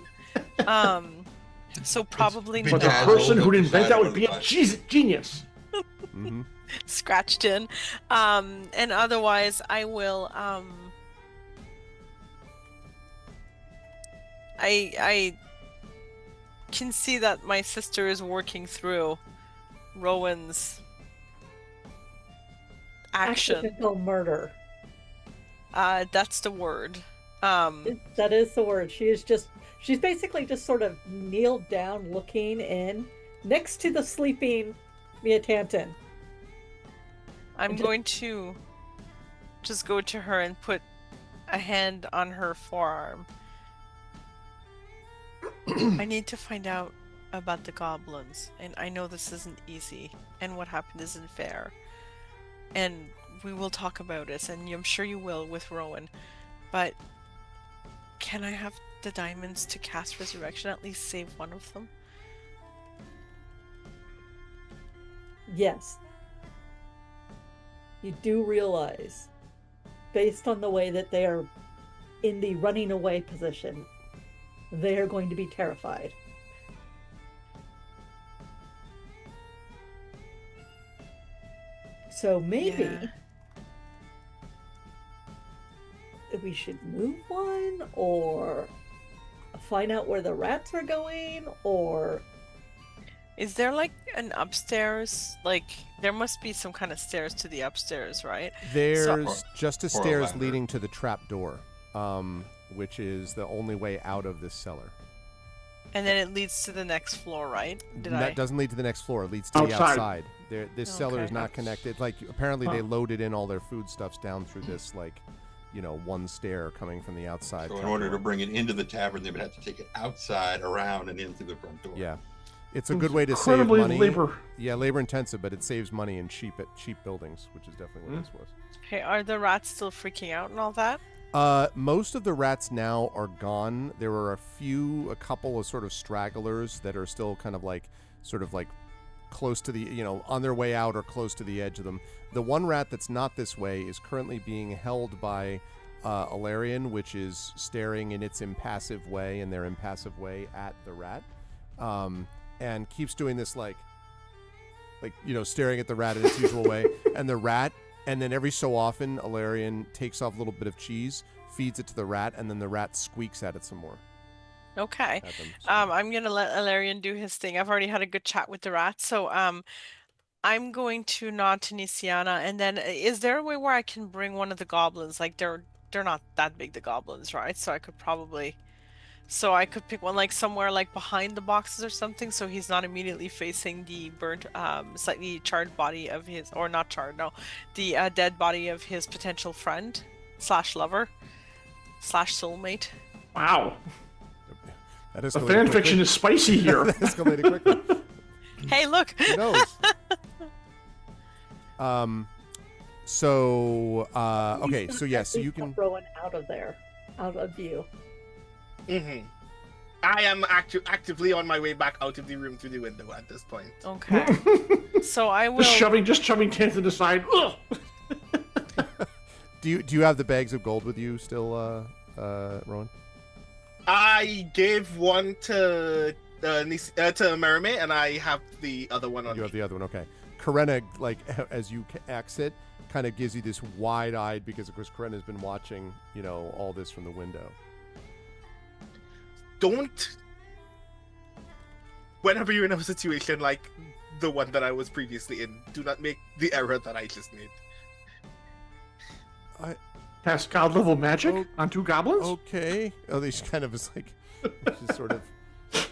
So probably But the not. person who'd invent that would be a genius. Mm-hmm. Scratched in. And otherwise I will I can see that my sister is working through Rowan's action. Accidental murder. That's the word. That is the word. She's basically just sort of kneeled down looking in next to the sleeping Mia Tanton. I'm going to just go to her and put a hand on her forearm. I need to find out about the goblins, and I know this isn't easy, and what happened isn't fair. And we will talk about it, and I'm sure you will with Rowan. But can I have the diamonds to cast resurrection, at least save one of them? Yes. You do realize, based on the way that they are in the running away position, they are going to be terrified. So maybe we should move one, or find out where the rats are going, or... Is there like an upstairs? Like, there must be some kind of stairs to the upstairs, right? There's just a or a stairs ladder. leading to the trap door, which is the only way out of this cellar. And then it leads to the next floor, right? That doesn't lead to the next floor. It leads to the Outside. outside. This cellar is Okay. not connected. Like, apparently they Huh. loaded in all their foodstuffs down through this, like, one stair coming from the outside. So in trap order to door. bring it into the tavern, they would have to take it outside, around, and in through the front door. Yeah. It's a good way to save Incredibly money. labor. Yeah, labor intensive, but it saves money in cheap buildings, which is definitely what this was. Hey, are the rats still freaking out and all that? Most of the rats now are gone. There are a couple of sort of stragglers that are still kind of like, close to the, on their way out or close to the edge of them. The one rat that's not this way is currently being held by Alarian, which is staring in its impassive way, at the rat, and keeps doing this staring at the rat in its usual way, and the rat. And then every so often, Alarian takes off a little bit of cheese, feeds it to the rat, and then the rat squeaks at it some more. Okay. At them. I'm gonna let Alarian do his thing. I've already had a good chat with the rats, so I'm going to nod to Nisiana, and then is there a way where I can bring one of the goblins? Like they're not that big, the goblins, right? So I could pick one like somewhere like behind the boxes or something, so he's not immediately facing the burnt, slightly charred body of his, or not charred, no, the dead body of his potential friend / lover / soulmate. Wow. That The escalated fan quickly. fiction is spicy here. That escalated quickly. Hey, look. Who knows? Okay, so yes, so you can. Rowan out of there, out of view. Mm-hmm. I am actively on my way back out of the room through the window at this point. Okay. So I will. just shoving Tan to the side. Ugh. Do you have the bags of gold with you still, Rowan? I gave one to Merime, and I have the other one on You me. have the other one, okay. Karena, as you exit, kind of gives you this wide-eyed, because of course Karena's been watching, all this from the window. Don't, whenever you're in a situation like the one that I was previously in, do not make the error that I just made. Cast god level magic Oh. on 2 goblins? Okay. Oh, she kind of is like,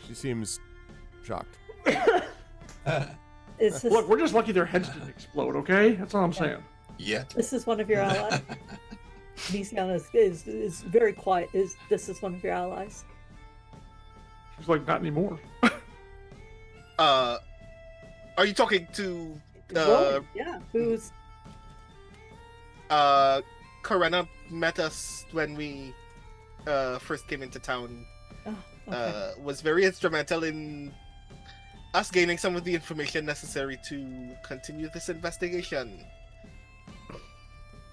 she seems shocked. Is this, Look, we're just lucky their heads didn't explode, okay? That's all I'm saying. Yet. this is one of your allies? Nisiana is very quiet. This is one of your allies? She's like, not anymore. Are you talking to Rowan, yeah, who's... Karena met us when we first came into town. Oh, okay. Was very instrumental in us gaining some of the information necessary to continue this investigation.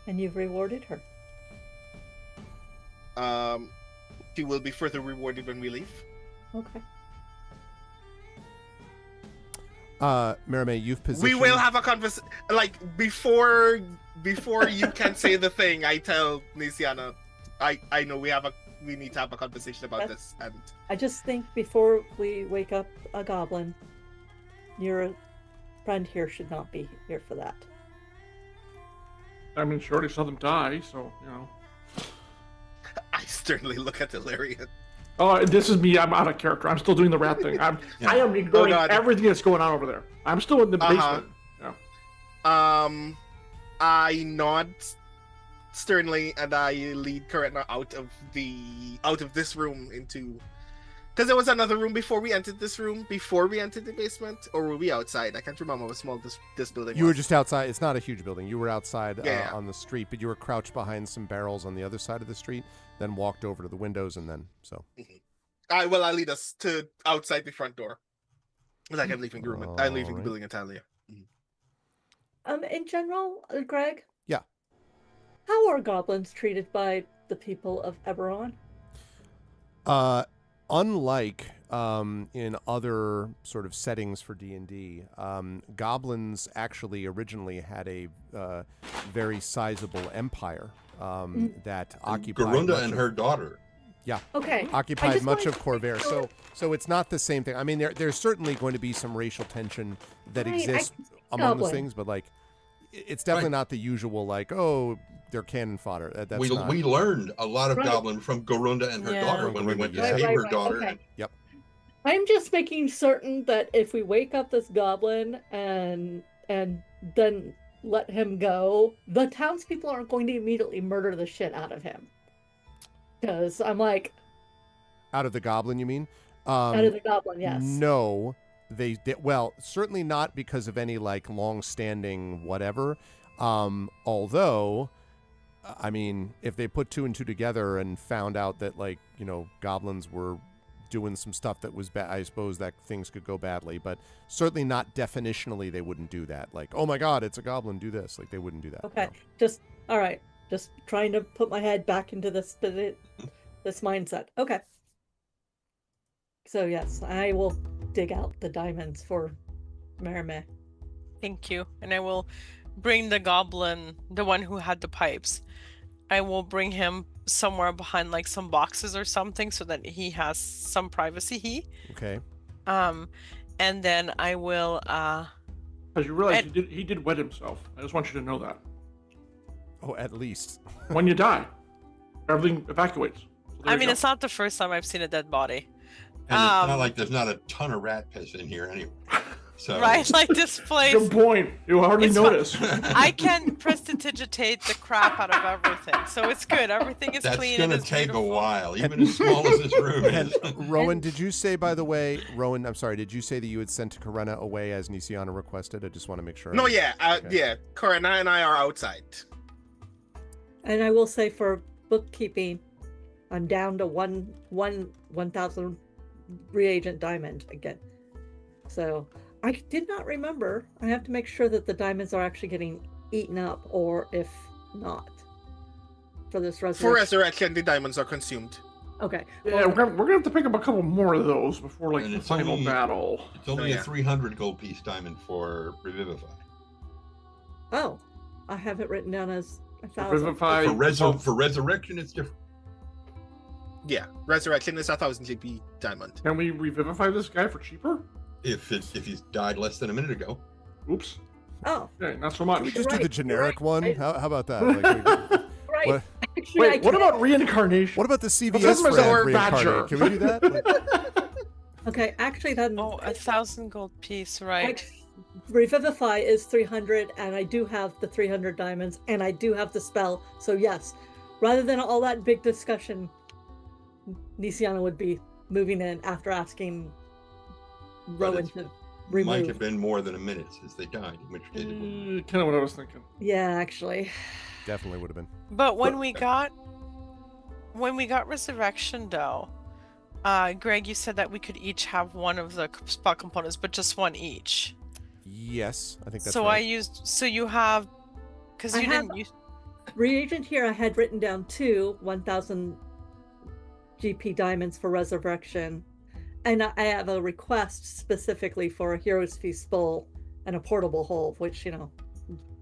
And you've rewarded her. She will be further rewarded when we leave. Okay. Merime, you've positioned... We will have a conversation. Like before you can say the thing, I tell Nisiana, I know we need to have a conversation about this. And I just think before we wake up a goblin, your friend here should not be here for that. I mean, she already saw them die, so, I sternly look at Ilarian. Oh, this is me. I'm out of character. I'm still doing the rat thing. I am ignoring God. everything that's going on over there. I'm still in the basement. Yeah. I nod sternly and I lead Karina out of this room into, because there was another room before we entered this room, before we entered the basement, or were we outside? I can't remember how small this building was. You were just outside. It's not a huge building. You were outside Yeah. on the street, but you were crouched behind some barrels on the other side of the street, then walked over to the windows, and then so. I lead us to outside the front door. Like I'm leaving the room. I'm leaving the building entirely. In general, Greg? Yeah. How are goblins treated by the people of Eberron? Unlike in other sort of settings for D&D, goblins actually originally had a very sizable empire that occupied Garunda and her daughter. Yeah. Okay. Occupied much of Corvair. So it's not the same thing. I mean, there's certainly going to be some racial tension that Right, exists among those things, but like, it's definitely not the usual like, oh, they're cannon fodder. That's We not. learned a lot of Right. goblin from Garunda and her Yeah. daughter when we went to Right, save her right, daughter. okay. Yep. I'm just making certain that if we wake up this goblin and then let him go, the townspeople aren't going to immediately murder the shit out of him. Because I'm like, Out of the goblin, you mean? out of the goblin, yes. No, they well, certainly not because of any like long-standing whatever. Although, I mean, if they put two and two together and found out that like, you know, goblins were doing some stuff that was bad, I suppose that things could go badly, but certainly not definitionally they wouldn't do that. Like, oh my God, it's a goblin, do this. Like they wouldn't do that. Okay, no. just all right. Just trying to put my head back into this mindset. Okay. So yes, I will dig out the diamonds for Merime. Thank you. And I will bring the goblin, the one who had the pipes. I will bring him somewhere behind like some boxes or something so that he has some privacy. Okay. And then I will Because you realize he did wet himself. I just want you to know that. Oh, at least. When you die, everything evacuates. So there I you mean, go. it's not the first time I've seen a dead body. And it's not like there's not a ton of rat piss in here anyway. So Right? Like this place. Good point. You hardly It's notice. I can prestidigitate the crap out of everything. So it's good. Everything is that's clean. gonna and it's take beautiful. a while, even as small as this room And is. Rowan, did you say, by the way, I'm sorry, did you say that you had sent Karena away as Nisiana requested? I just want to make sure. No, yeah, Okay. yeah. Karina and I are outside. And I will say for bookkeeping, I'm down to 1,000 reagent diamond again. So I did not remember. I have to make sure that the diamonds are actually getting eaten up, or if not, for this For resurrection. resurrection, the diamonds are consumed. Okay. Yeah, we're gonna have to pick up a couple more of those before like And the it's final only- battle. It's only Oh, yeah. a 300 gold piece diamond for Revivify. Oh, I have it written down as 1,000. Revivify. For resurrection, it's different. Yeah, resurrection is 1,000 GP diamond. Can we revivify this guy for cheaper? If he's died less than a minute ago. Oops. Oh, Okay, not so Can we much. just do the Right, generic right, one? right. How about that? Like, right. What- Actually, Wait, what about reincarnation? what about the CVS That's my brand Zor reincarnate? Badger. Can we do that? Like, Okay, actually, then Oh, 1,000 gold piece, right? Revivify is 300, and I do have the 300 diamonds, and I do have the spell. So yes, rather than all that big discussion, Nisiana would be moving in after asking Rowan it's- to Might have remove. been more than a minute since they died, in which case it would Kind of what I was thinking. Yeah, actually. definitely would have been. But when we got resurrection though, Greg, you said that we could each have one of the spot components, but just one each. Yes, I think that's So I right. used. So you have, because I you have- didn't use. Reagent here, I had written down 1,000 GP diamonds for resurrection, and I have a request specifically for a Hero's Feast bowl and a portable hole, which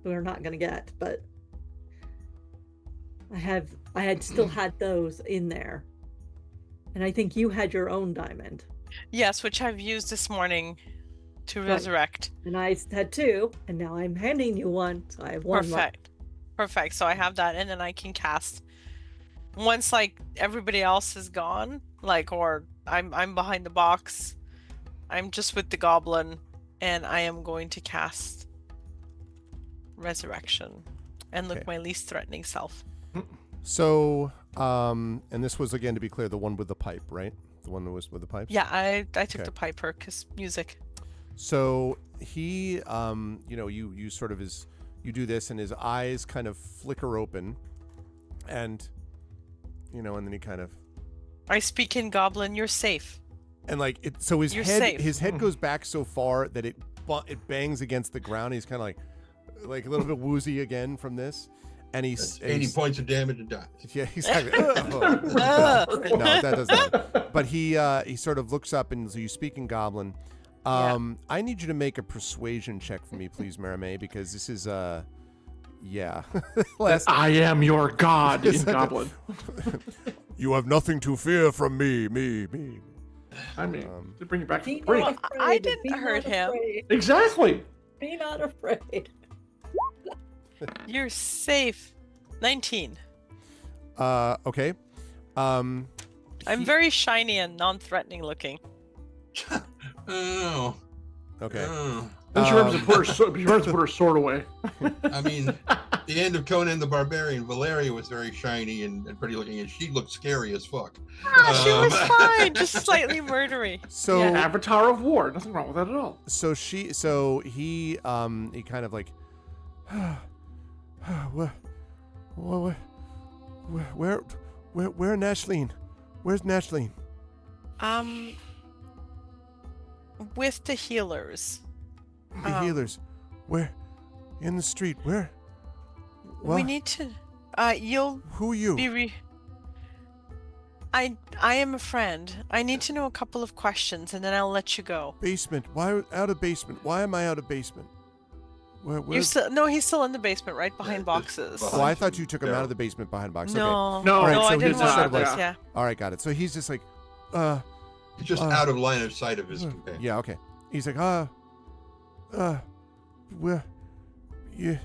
we're not going to get, but I had still had those in there, and I think you had your own diamond, Yes, which I've used this morning to Right. resurrect. and I had two, and now I'm handing you one, so I have one left. Perfect. So I have that, and then I can cast once like everybody else is gone, like, or I'm behind the box. I'm just with the goblin, and I am going to cast resurrection. and look Okay. my least threatening self. So, and this was, again, to be clear, the one with the pipe, right? The one that was with the pipes? Yeah, I took Okay. the piper because music. So he, you sort of you do this, and his eyes kind of flicker open, and, and then he kind of, I speak in Goblin. You're safe. and like it. So his You're head, safe. his head goes back so far that it bangs against the ground. He's kind of like a little bit woozy again from this, and That's 80 points of damage and dies. Yeah, exactly. No, that doesn't. But he sort of looks up, and so you speak in Goblin. I need you to make a persuasion check for me, please, Maramé, because this is yeah. I am your god in Goblin. You have nothing to fear from me. I mean, to bring it back to Be the break. not I afraid, didn't be not hurt him. afraid, Exactly. Be not afraid. You're safe. 19. Okay. I'm very shiny and non-threatening looking. Oh. Okay. Oh. Then she remembers to put her sword away. I mean, the end of Conan the Barbarian, Valeria was very shiny and pretty looking, and she looked scary as fuck. She was fine, just slightly murdery. So Yeah. Avatar of War. Nothing wrong with that at all. So he kind of like, where Nashleen? Where's Nashleen? With the healers. The healers. Where? In the street. Where? What? We need to. You'll Who are you? be. I am a friend. I need to know a couple of questions, and then I'll let you go. Basement. Why out of basement? Why am I out of basement? You're Where's... still no. He's still in the basement, right behind Yeah, boxes. behind- Oh, I thought you took him Yeah. out of the basement behind boxes. Okay. No, No, All right, no, so I he's didn't just want sort of this. like- Yeah. All right, got it. So he's just like, He's just out of line of sight of his companion. yeah, okay. He's like, where? Yeah.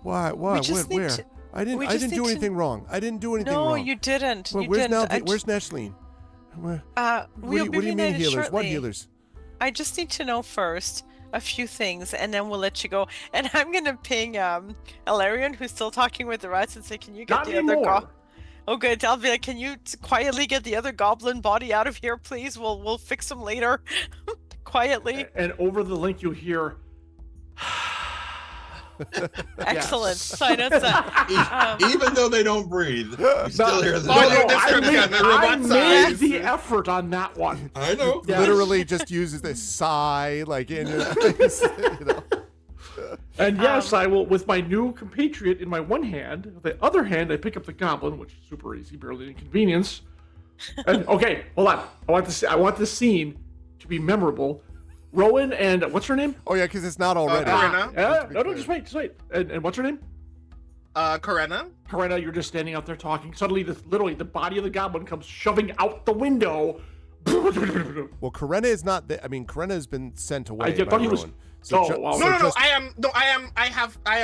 Why? We just need Where? to- I didn't. we I just didn't need do to- anything wrong. I didn't do anything No, wrong. you didn't. Well, You where's didn't. Now? Where's Nashleen? Where? We'll be What do you mean reunited healers? What shortly. healers? I just need to know first a few things, and then we'll let you go. And I'm gonna ping Eberron, who's still talking with the rats, and say, "Can you get Not the other anymore. Oh, good. I'll be like, "Can you quietly get the other goblin body out of here, please? We'll fix him later." Quietly. And over the link, you hear. Excellent. Yes. So I know it's that. Even though they don't breathe, you still hear the Oh, no, sound. this I could be on the robot made size. the effort on that one. I know. Yeah. Literally just uses this sigh, like in, you know. And yes, I will, with my new compatriot in my one hand. With the other hand, I pick up the goblin, which is super easy, barely an inconvenience. And okay, hold on. I want the scene to be memorable. Rowan and what's her name? Oh yeah, because it's not already. Corinna. Yeah, no, just wait. And what's her name? Corinna. Corinna, you're just standing out there talking. Suddenly, literally, the body of the goblin comes shoving out the window. Well, Corinna is not. Corinna has been sent away. I by thought he was- Rowan. Oh, wow. No, just- I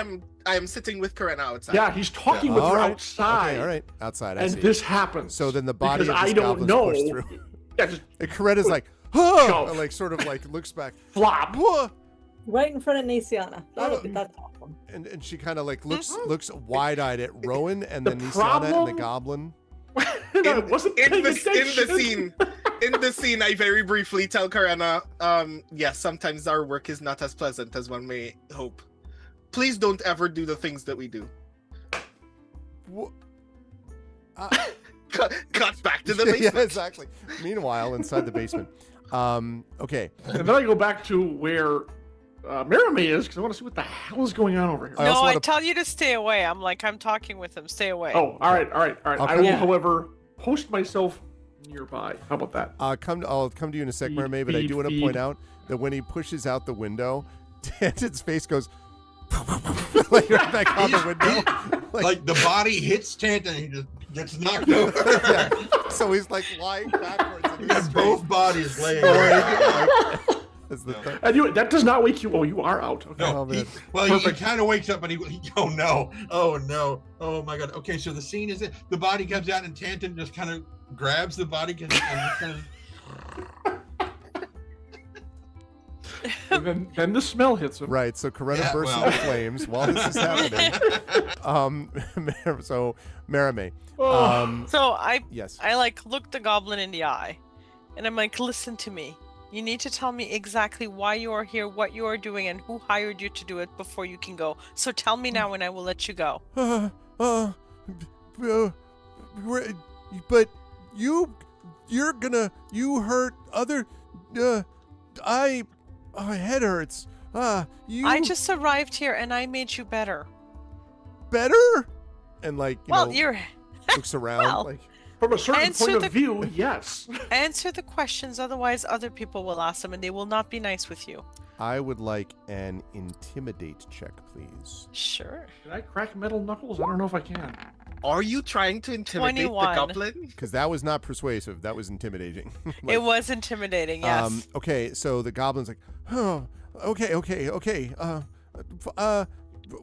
am sitting with Corinna outside. Yeah, he's talking with All her right. outside. Okay, all right, outside. I And see. this happens. So then the body because of this I don't goblin's know. pushed through. Yeah, just And Corinna's like, oh, Shove. and like sort of like looks back, flop. whoa, Right in front of Nisiana. That's awesome. and she kind of like looks wide-eyed at Rowan and The then Nisiana and the problem- goblin. No, I wasn't in paying the attention. scene, I very briefly tell Corinna, yes, sometimes our work is not as pleasant as one may hope. Please don't ever do the things that we do. Wha- Cut back to the yeah, basement. exactly. Meanwhile, inside the basement. Okay. And then I go back to where Maramé is because I want to see what the hell is going on over here. I No, also I wanna- tell you to stay away. I'm talking with him. Stay away. Oh, all right. I'll I will, come- however, post myself nearby. How about that? I'll come to you in a sec, Feed, Mermaid, but I do want to point feed. out that when he pushes out the window, Tanton's face goes like right back on the window. Like the body hits Tanton and he just gets knocked over. Yeah. So he's like lying backwards. We In got his both bodies laying Or there. That's the thing. And that does not wake you. Oh, you are out. Okay. No, Oh, man. he Perfect. kind of wakes up and he oh no, oh my god. Okay, so the scene is the body comes out and Tanton just kind of grabs the body and just kind of And then the smell hits him. Right, so Coretta Yeah, bursts well. into flames while this is happening. So Marame. Oh. So I Yes. like look the goblin in the eye, and I'm like, listen to me. You need to tell me exactly why you are here, what you are doing, and who hired you to do it before you can go. So tell me now, and I will let you go. But you hurt other. My head hurts. I just arrived here, and I made you better. better, and You're looks around Well, like. From a certain Answer point the- of view, yes. answer the questions, otherwise other people will ask them, and they will not be nice with you. I would like an intimidate check, please. Sure. Can I crack metal knuckles? I don't know if I can. Are you trying to intimidate 21. the goblin? Because that was not persuasive. That was intimidating. It was intimidating, yes. Okay, so the goblin's like, oh, okay.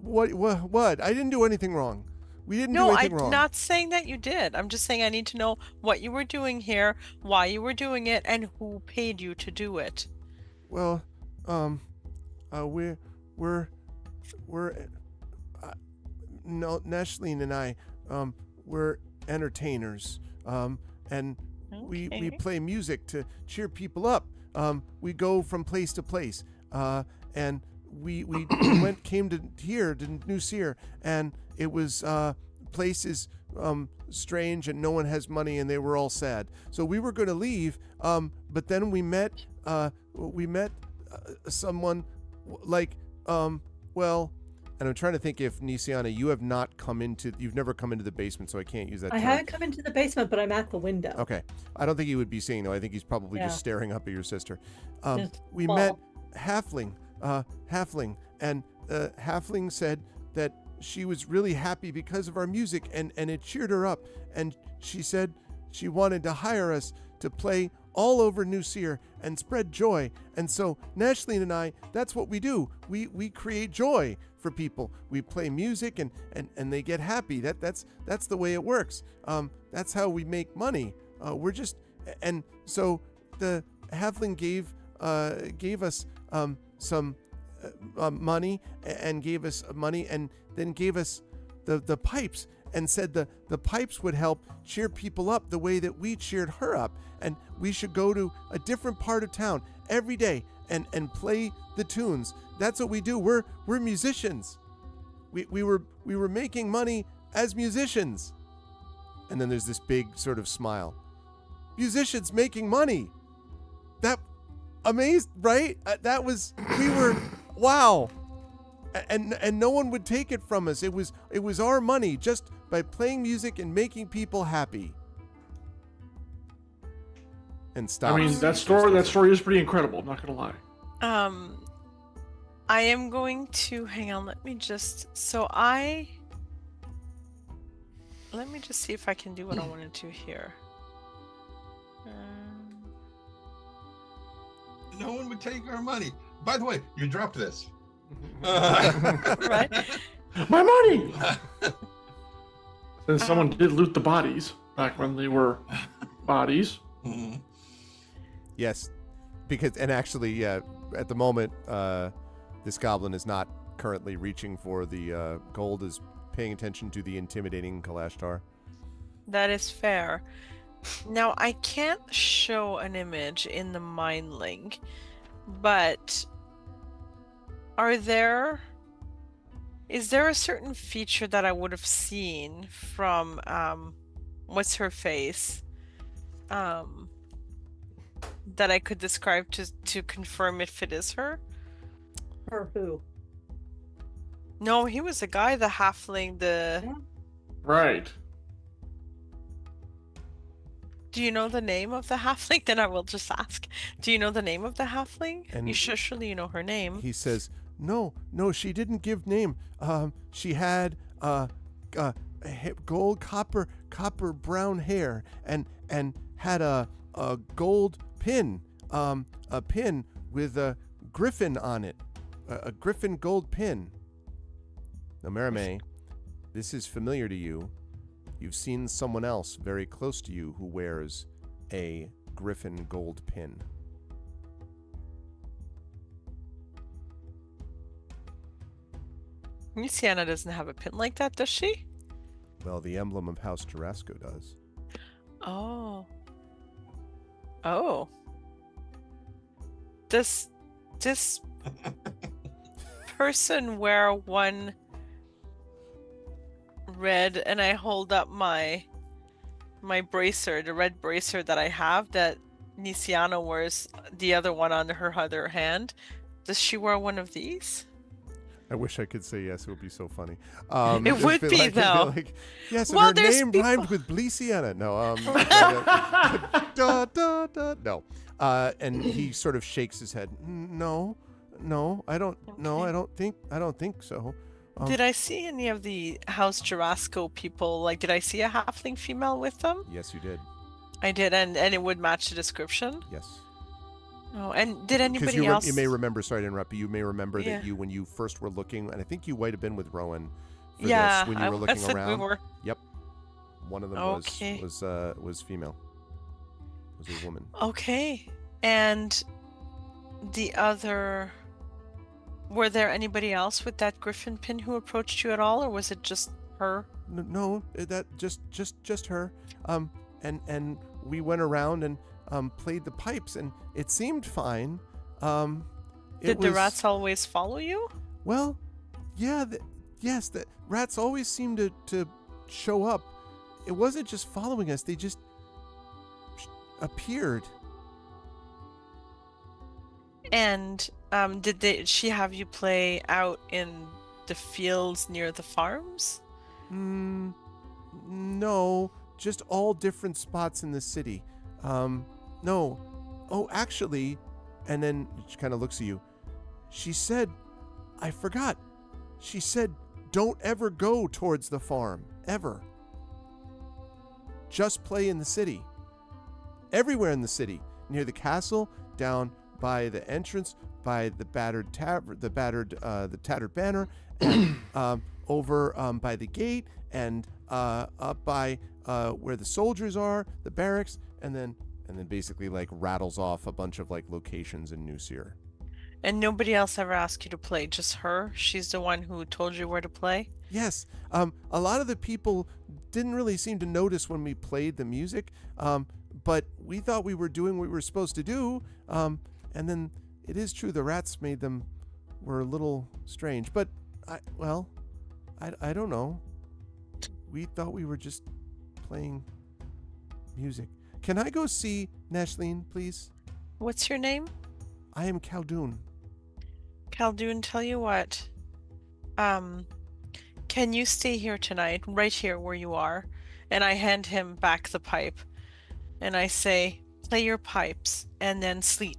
What? I didn't do anything wrong. We didn't do No, anything I'm wrong. not saying that you did. I'm just saying I need to know what you were doing here, why you were doing it, and who paid you to do it. Well, we're no, Nashleen and I, we're entertainers, and we Okay. play music to cheer people up. We go from place to place, and we came to here to New Seer, and it was place is strange, and no one has money, and they were all sad. So we were going to leave, but then we met someone and I'm trying to think if Nisiana, you've never come into the basement, so I can't use that I term. haven't come into the basement, but I'm at the window. Okay. I don't think he would be seeing, though. I think he's probably Yeah. just staring up at your sister. Just We fall. met Halfling, and Halfling said that she was really happy because of our music, and it cheered her up. And she said she wanted to hire us to play all over New Seer and spread joy. And so Nashleen and I, that's what we do. We create joy for people. We play music and they get happy. That's the way it works. That's how we make money. And so the Halfling gave us some money and gave us money and then gave us the pipes and said the pipes would help cheer people up the way that we cheered her up, and we should go to a different part of town every day and play the tunes. That's what we do. We're musicians. We were making money as musicians. And then there's this big sort of smile. Musicians making money. That amazed, right? Wow. And no one would take it from us. It was our money just by playing music and making people happy. And stop. I mean, that story is pretty incredible. I'm not gonna lie. I am going to hang on. Let me just see if I can do what I wanted to here. No one would take our money. By the way, you dropped this. Right? My money! And someone did loot the bodies back when they were bodies. Mhm. Yes, and actually, at the moment, this goblin is not currently reaching for the gold, is paying attention to the intimidating Kalashtar. That is fair. Now, I can't show an image in the mind link, but is there a certain feature that I would have seen from what's her face that I could describe to confirm if it is her? Or who? No, he was a guy, the halfling, Right. Do you know the name of the halfling? Then I will just ask. Do you know the name of the halfling? And surely you know her name. He says, no, she didn't give name. She had gold, copper brown hair, and had a gold pin, a pin with a griffin on it, a griffin gold pin. Now, Marame, this is familiar to you. You've seen someone else very close to you who wears a griffin gold pin. Sienna doesn't have a pin like that, does she? Well, the emblem of House Jarasco does. Oh. Oh. Does this person wear one red, and I hold up my bracer, the red bracer that I have that Nisiana wears the other one on her other hand. Does she wear one of these? I wish I could say yes. It would be so funny. It just would be, it'd though. like, yes, Well, and her there's name people- rhymed with Blesiana. No, da, da, da, no. And he sort of shakes his head. No, I don't. No, Okay. I don't think so. Did I see any of the House Jarasco people? Like, did I see a halfling female with them? Yes, you did. I did, and it would match the description. Yes. Oh, and did anybody Because else? you may remember. Sorry to interrupt, but you may remember Yeah. that when you first were looking, and I think you might have been with Rowan for Yeah, this when you were I looking said around. we were. Yep. One of them Okay. was female. Was a woman. Okay, and the other. Were there anybody else with that griffin pin who approached you at all, or was it just her? No, that just her. And we went around and played the pipes, and it seemed fine. Did the rats always follow you? Well, yeah, yes, the rats always seemed to show up. It wasn't just following us; they just appeared. And did she have you play out in the fields near the farms? No, just all different spots in the city. No. Oh, actually, and then she kind of looks at you. She said, I forgot. She said, don't ever go towards the farm, ever. Just play in the city. Everywhere in the city, near the castle, down by the entrance, by the battered the tattered banner, and over by the gate, and up by where the soldiers are, the barracks, and then basically like rattles off a bunch of like locations in New Seer. And nobody else ever asked you to play, just her? She's the one who told you where to play? Yes. A lot of the people didn't really seem to notice when we played the music, but we thought we were doing what we were supposed to do. And then it is true the rats were a little strange. But, I don't know. We thought we were just playing music. Can I go see Nashleen, please? What's your name? I am Khaldun. Khaldun, tell you what. Can you stay here tonight, right here where you are? And I hand him back the pipe. And I say, play your pipes and then sleep.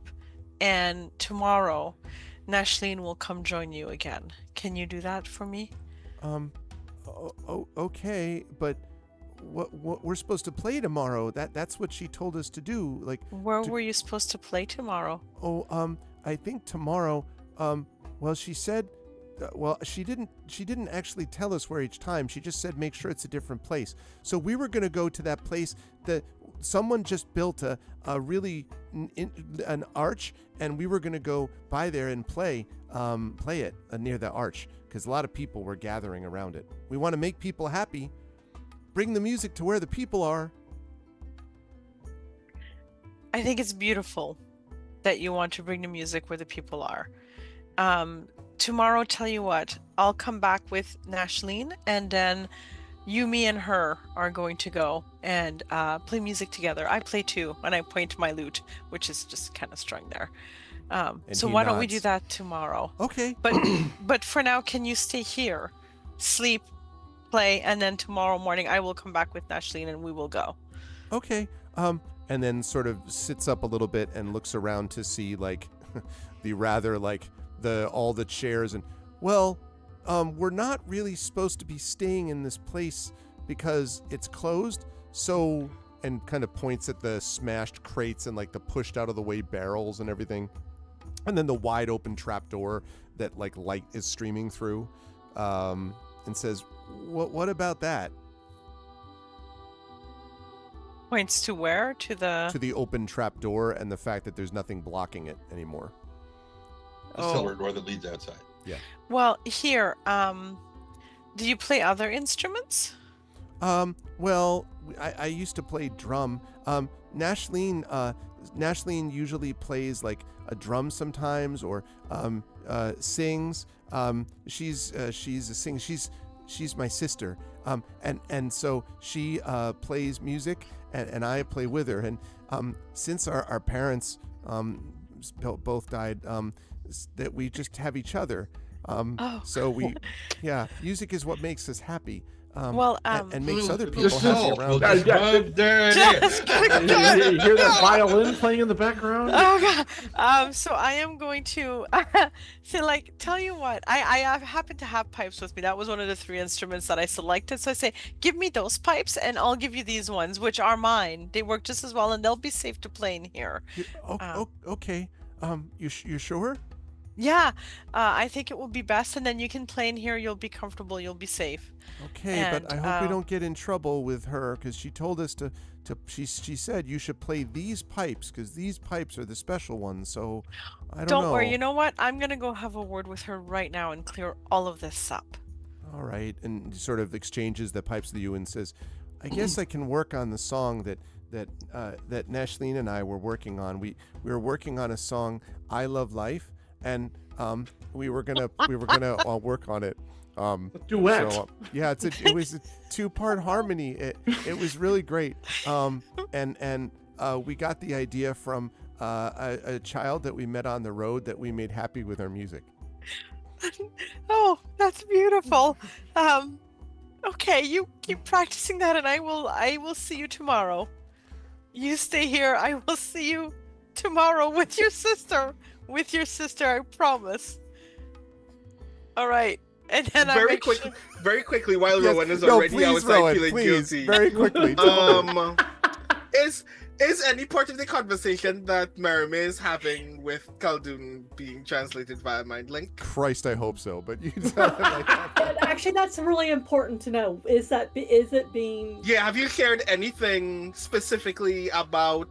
And tomorrow, Nashleen will come join you again. Can you do that for me? Okay, but what we're supposed to play tomorrow? That's what she told us to do. Like, Where were you supposed to play tomorrow? I think tomorrow. Well, she said. Well, she didn't actually tell us where each time. She just said make sure it's a different place. So we were gonna go to that place that someone just built a really an arch, and we were gonna go by there and play it near the arch because a lot of people were gathering around it. We want to make people happy. Bring the music to where the people are. I think it's beautiful that you want to bring the music where the people are. Tomorrow, tell you what, I'll come back with Nashleen, and then you, me, and her are going to go and play music together. I play too, and I point to my lute, which is just kind of strung there. So he why don't we nods. do that tomorrow? Okay. But for now, can you stay here, sleep, play, and then tomorrow morning I will come back with Nashleen and we will go. Okay. And then sort of sits up a little bit and looks around to see like the rather like all the chairs and we're not really supposed to be staying in this place because it's closed. So, and kind of points at the smashed crates and like the pushed out of the way barrels and everything. And then the wide open trapdoor that like light is streaming through, and says, what about that? Points to where? To the open trapdoor and the fact that there's nothing blocking it anymore. The cellar door that leads outside. Well, here, Do you play other instruments? Well, I used to play drum. Nashleen usually plays like a drum sometimes, or sings. She's a singer. She's my sister. And so she plays music, and I play with her. And since our parents both died, that we just have each other. So music is what makes us happy. And makes other people happy around us. You hear that violin playing in the background? Oh god. So I am going to tell you what. I happen to have pipes with me. That was one of the 3 instruments that I selected. So I say, give me those pipes, and I'll give you these ones, which are mine. They work just as well, and they'll be safe to play in here. Okay. You sure? Yeah. I think it will be best, and then you can play in here. You'll be comfortable. You'll be safe. Okay, but I hope we don't get in trouble with her, because she told us she said you should play these pipes, because these pipes are the special ones. So I don't know. Don't worry. You know what? I'm gonna go have a word with her right now and clear all of this up. All right, and sort of exchanges the pipes with you and says, I guess I can work on the song that Nashleen and I were working on. We were working on a song, I Love Life, and we were gonna work on it. Duet. So, yeah, it was a 2-part harmony. It was really great. And we got the idea from a child that we met on the road that we made happy with our music. Oh, that's beautiful. Okay, you keep practicing that, and I will see you tomorrow. You stay here. I will see you tomorrow with your sister. With your sister, I promise. All right. And then very quickly, while Rowan is already outside feeling guilty. Very quickly. Is any part of the conversation that Merime is having with Khaldun being translated via mind link? Christ, I hope so. But you tell him like that. Actually, that's really important to know. Is it being? Yeah. Have you shared anything specifically about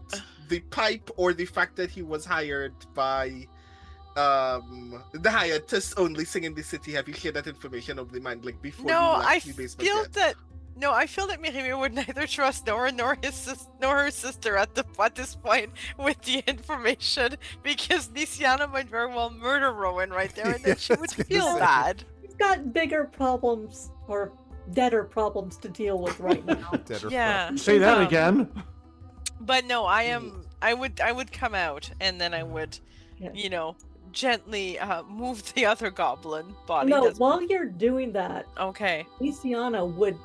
the pipe, or the fact that he was hired by the hired to only sing in the city? Have you shared that information of the mind link before? I feel that Merime would neither trust nor her sister at this point with the information, because Nisiana might very well murder Rowan right there, and then she would feel bad. He's got bigger problems, or deader problems to deal with right now. Yeah. Say that again. But no, I would come out, and then I would, gently move the other goblin body. No, while you're doing that, okay, Nisiana would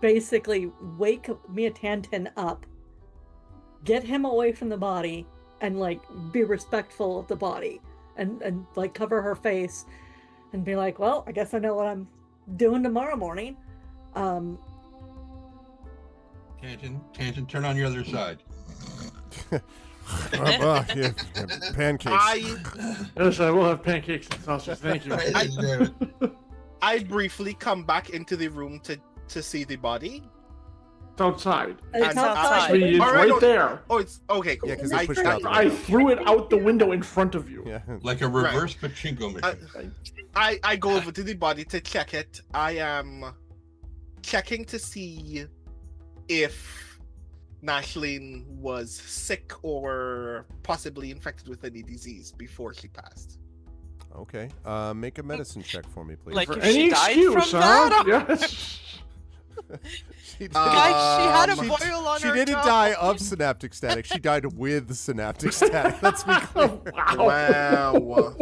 basically wake Mia Tantan up, get him away from the body, and like be respectful of the body, and like cover her face, and be like, well, I guess I know what I'm doing tomorrow morning. Tangent, turn on your other side. Pancakes. Yes, I will have pancakes and sausage. Thank you. I briefly come back into the room to see the body. It's outside. It's outside. It's right there. Oh, it's okay. Cool. Yeah, because they pushed out. I threw it out the window in front of you. Yeah. Like a reverse pachinko machine. I go over to the body to check it. I am checking to see if Nashleen was sick or possibly infected with any disease before she passed. Okay. Make a medicine check for me, please. Like For if any she died excuse, from huh? that? Yes. She did- Guys, she had a She- boil on She her didn't tongue. die of synaptic static. She died with synaptic static. Let's be clear. Wow.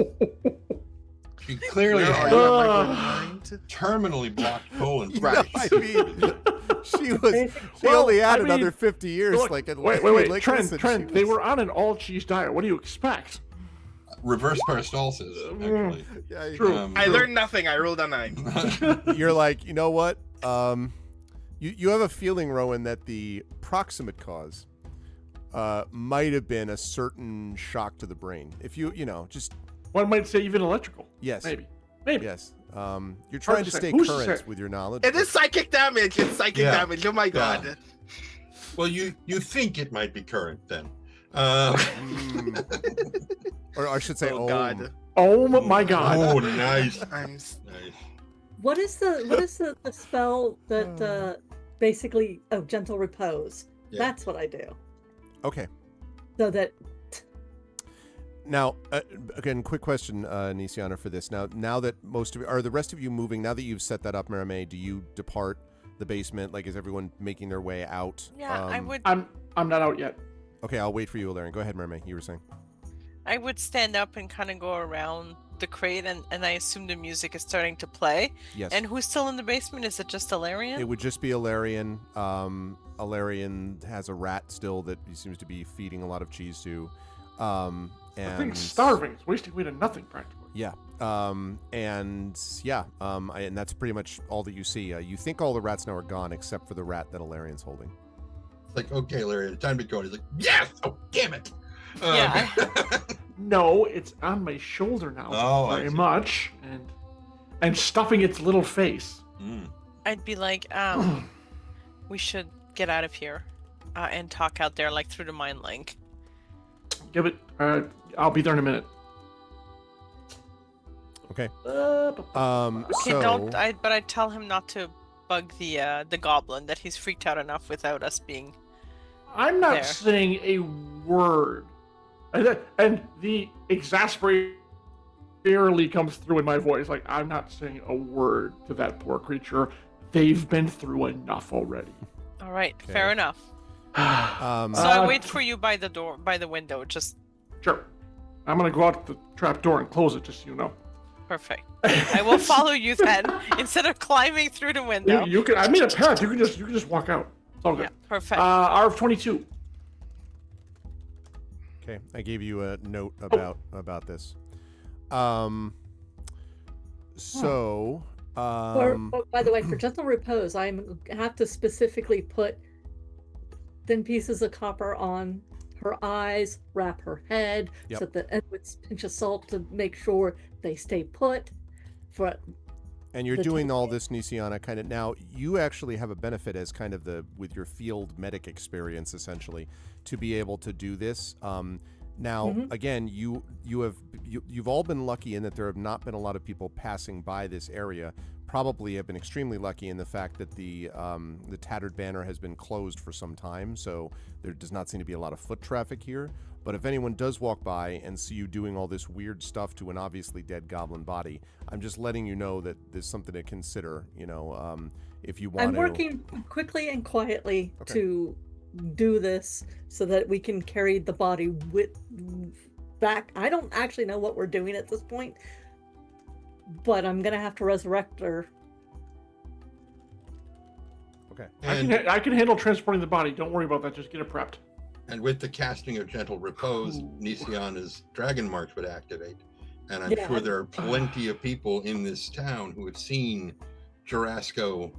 She clearly Where had are you, my mind? terminally blocked colon. Right. I mean, she Well, only had I mean, another 50 years. Look, like wait, Trent, they were on an all-cheese diet. What do you expect? Reverse peristalsis, actually. Yeah, True. I learned nothing. I rolled a 9. You're like, you know what? You have a feeling, Rowan, that the proximate cause might have been a certain shock to the brain. If you just One might say even electrical. yes, Maybe. yes. You're trying to to say. stay Who's to current say? with your knowledge. It is psychic damage. It's psychic Yeah. damage. Oh my god. Well, you think it might be current then. Or I should say, Oh god. Oh my god. Oh, nice. I'm Nice. What is the spell that basically gentle repose? Yeah. That's what I do. Okay. So that Now, again, quick question, Nisiana, for this. Now that are the rest of you moving? Now that you've set that up, Marame, do you depart the basement? Like, is everyone making their way out? Yeah, I would. I'm not out yet. Okay, I'll wait for you, Alarian. Go ahead, Marame. You were saying. I would stand up and kind of go around the crate, and I assume the music is starting to play. Yes. And who's still in the basement? Is it just Alarian? It would just be Alarian. Alarian has a rat still that he seems to be feeding a lot of cheese to. The And thing's starving. It's wasting away to nothing, practically. Yeah. And that's pretty much all that you see. You think all the rats now are gone except for the rat that Alarian's holding. It's like, okay, Larry, it's time to go. He's like, yes! Oh, damn it! Yeah. No, it's on my shoulder now. Oh, I very see. much, and stuffing its little face. I'd be like, we should get out of here and talk out there, like through the mine link. Give it. I'll be there in a minute. Okay. Okay, So but I tell him not to bug the goblin, that he's freaked out enough without us being. I'm not There. saying a word, and the exasperation barely comes through in my voice. Like, I'm not saying a word to that poor creature. They've been through enough already. All right, Okay. fair enough. So um, I wait for you by the window. Just Sure. I'm gonna go out the trap door and close it, just so you know. perfect. I will follow you then, instead of climbing through the window. You can. I made a path. You can just walk out. It's all good. Yeah, perfect. RF22. okay, I gave you a note Oh. about this. So by the way, for gentle repose, I have to specifically put thin pieces of copper on her eyes, wrap her head, Yep. so that and with a pinch of salt to make sure they stay put. and you're the doing all takeaway. this, Nisiana, kind of now. You actually have a benefit as kind of with your field medic experience, essentially, to be able to do this. Now, Mhm. again, you've all been lucky in that there have not been a lot of people passing by this area. Probably have been extremely lucky in the fact that the Tattered Banner has been closed for some time, so there does not seem to be a lot of foot traffic here. But if anyone does walk by and see you doing all this weird stuff to an obviously dead goblin body, I'm just letting you know that there's something to consider. If you want I'm to. working quickly and quietly Okay. to do this so that we can carry the body back. I don't actually know what we're doing at this point, but I'm gonna have to resurrect her. Okay. And, I can handle transporting the body. Don't worry about that. Just get it prepped. and with the casting of Gentle Repose, Ooh. Nisiana's Dragon Marks would activate. And I'm Yeah. sure there are plenty of people in this town who have seen Jurasco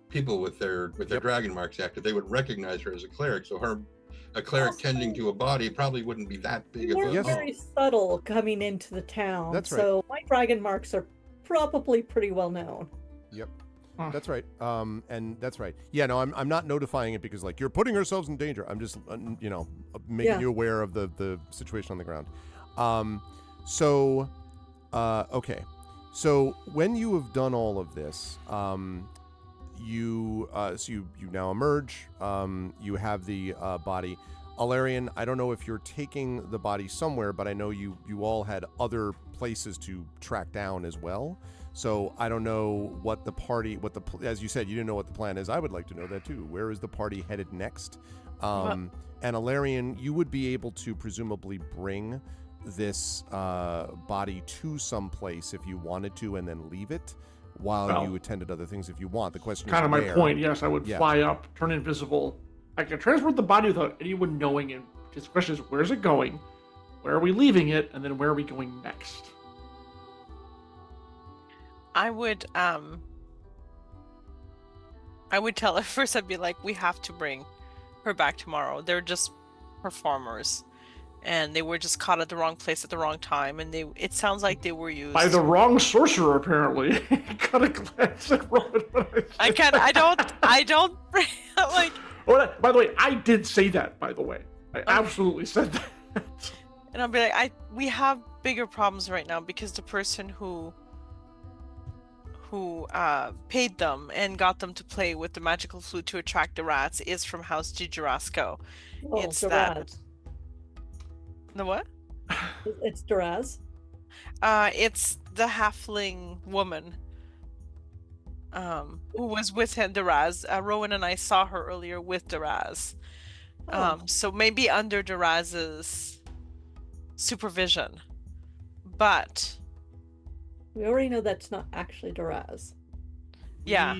people with their Yep. Dragon Marks active. They would recognize her as a cleric. So a cleric Also- tending to a body probably wouldn't be that big of We're a Yes. very subtle coming into the town, That's right. so my dragon marks are probably pretty well known. That's right. And that's right. Yeah, no, I'm not notifying it because like you're putting yourselves in danger. I'm just making Yeah. you aware of the situation on the ground. Okay. So when you have done all of this, you now emerge. You have the body. Alarian, I don't know if you're taking the body somewhere, but I know you all had other places to track down as well. So I don't know what the party, as you said, you didn't know what the plan is. I would like to know that too. Where is the party headed next? And Alarian, you would be able to presumably bring this body to some place if you wanted to, and then leave it while Well, you attended other things if you want. The question Kind is of my where. point. Yes, I would Yeah. fly up, turn invisible. I can transport the body without anyone knowing it. Just the question is, where's it going? Where are we leaving it? And then where are we going next? I would tell her first. I'd be like, we have to bring her back tomorrow. They're just performers, and they were just caught at the wrong place at the wrong time, and it sounds like they were used By the wrong sorcerer, apparently. Got a glance at Rowan when I said can't. that. I don't like. Oh, by the way, I did say that. By the way, I absolutely said that. And I'll be like, we have bigger problems right now because the person who who paid them and got them to play with the magical flute to attract the rats is from House Jurasco. Oh, It's Duraz. The what? It's Duraz. It's the halfling woman who was with him, Duraz. Rowan and I saw her earlier with Duraz. So maybe under Duraz's supervision. But We already know that's not actually Duraz. yeah.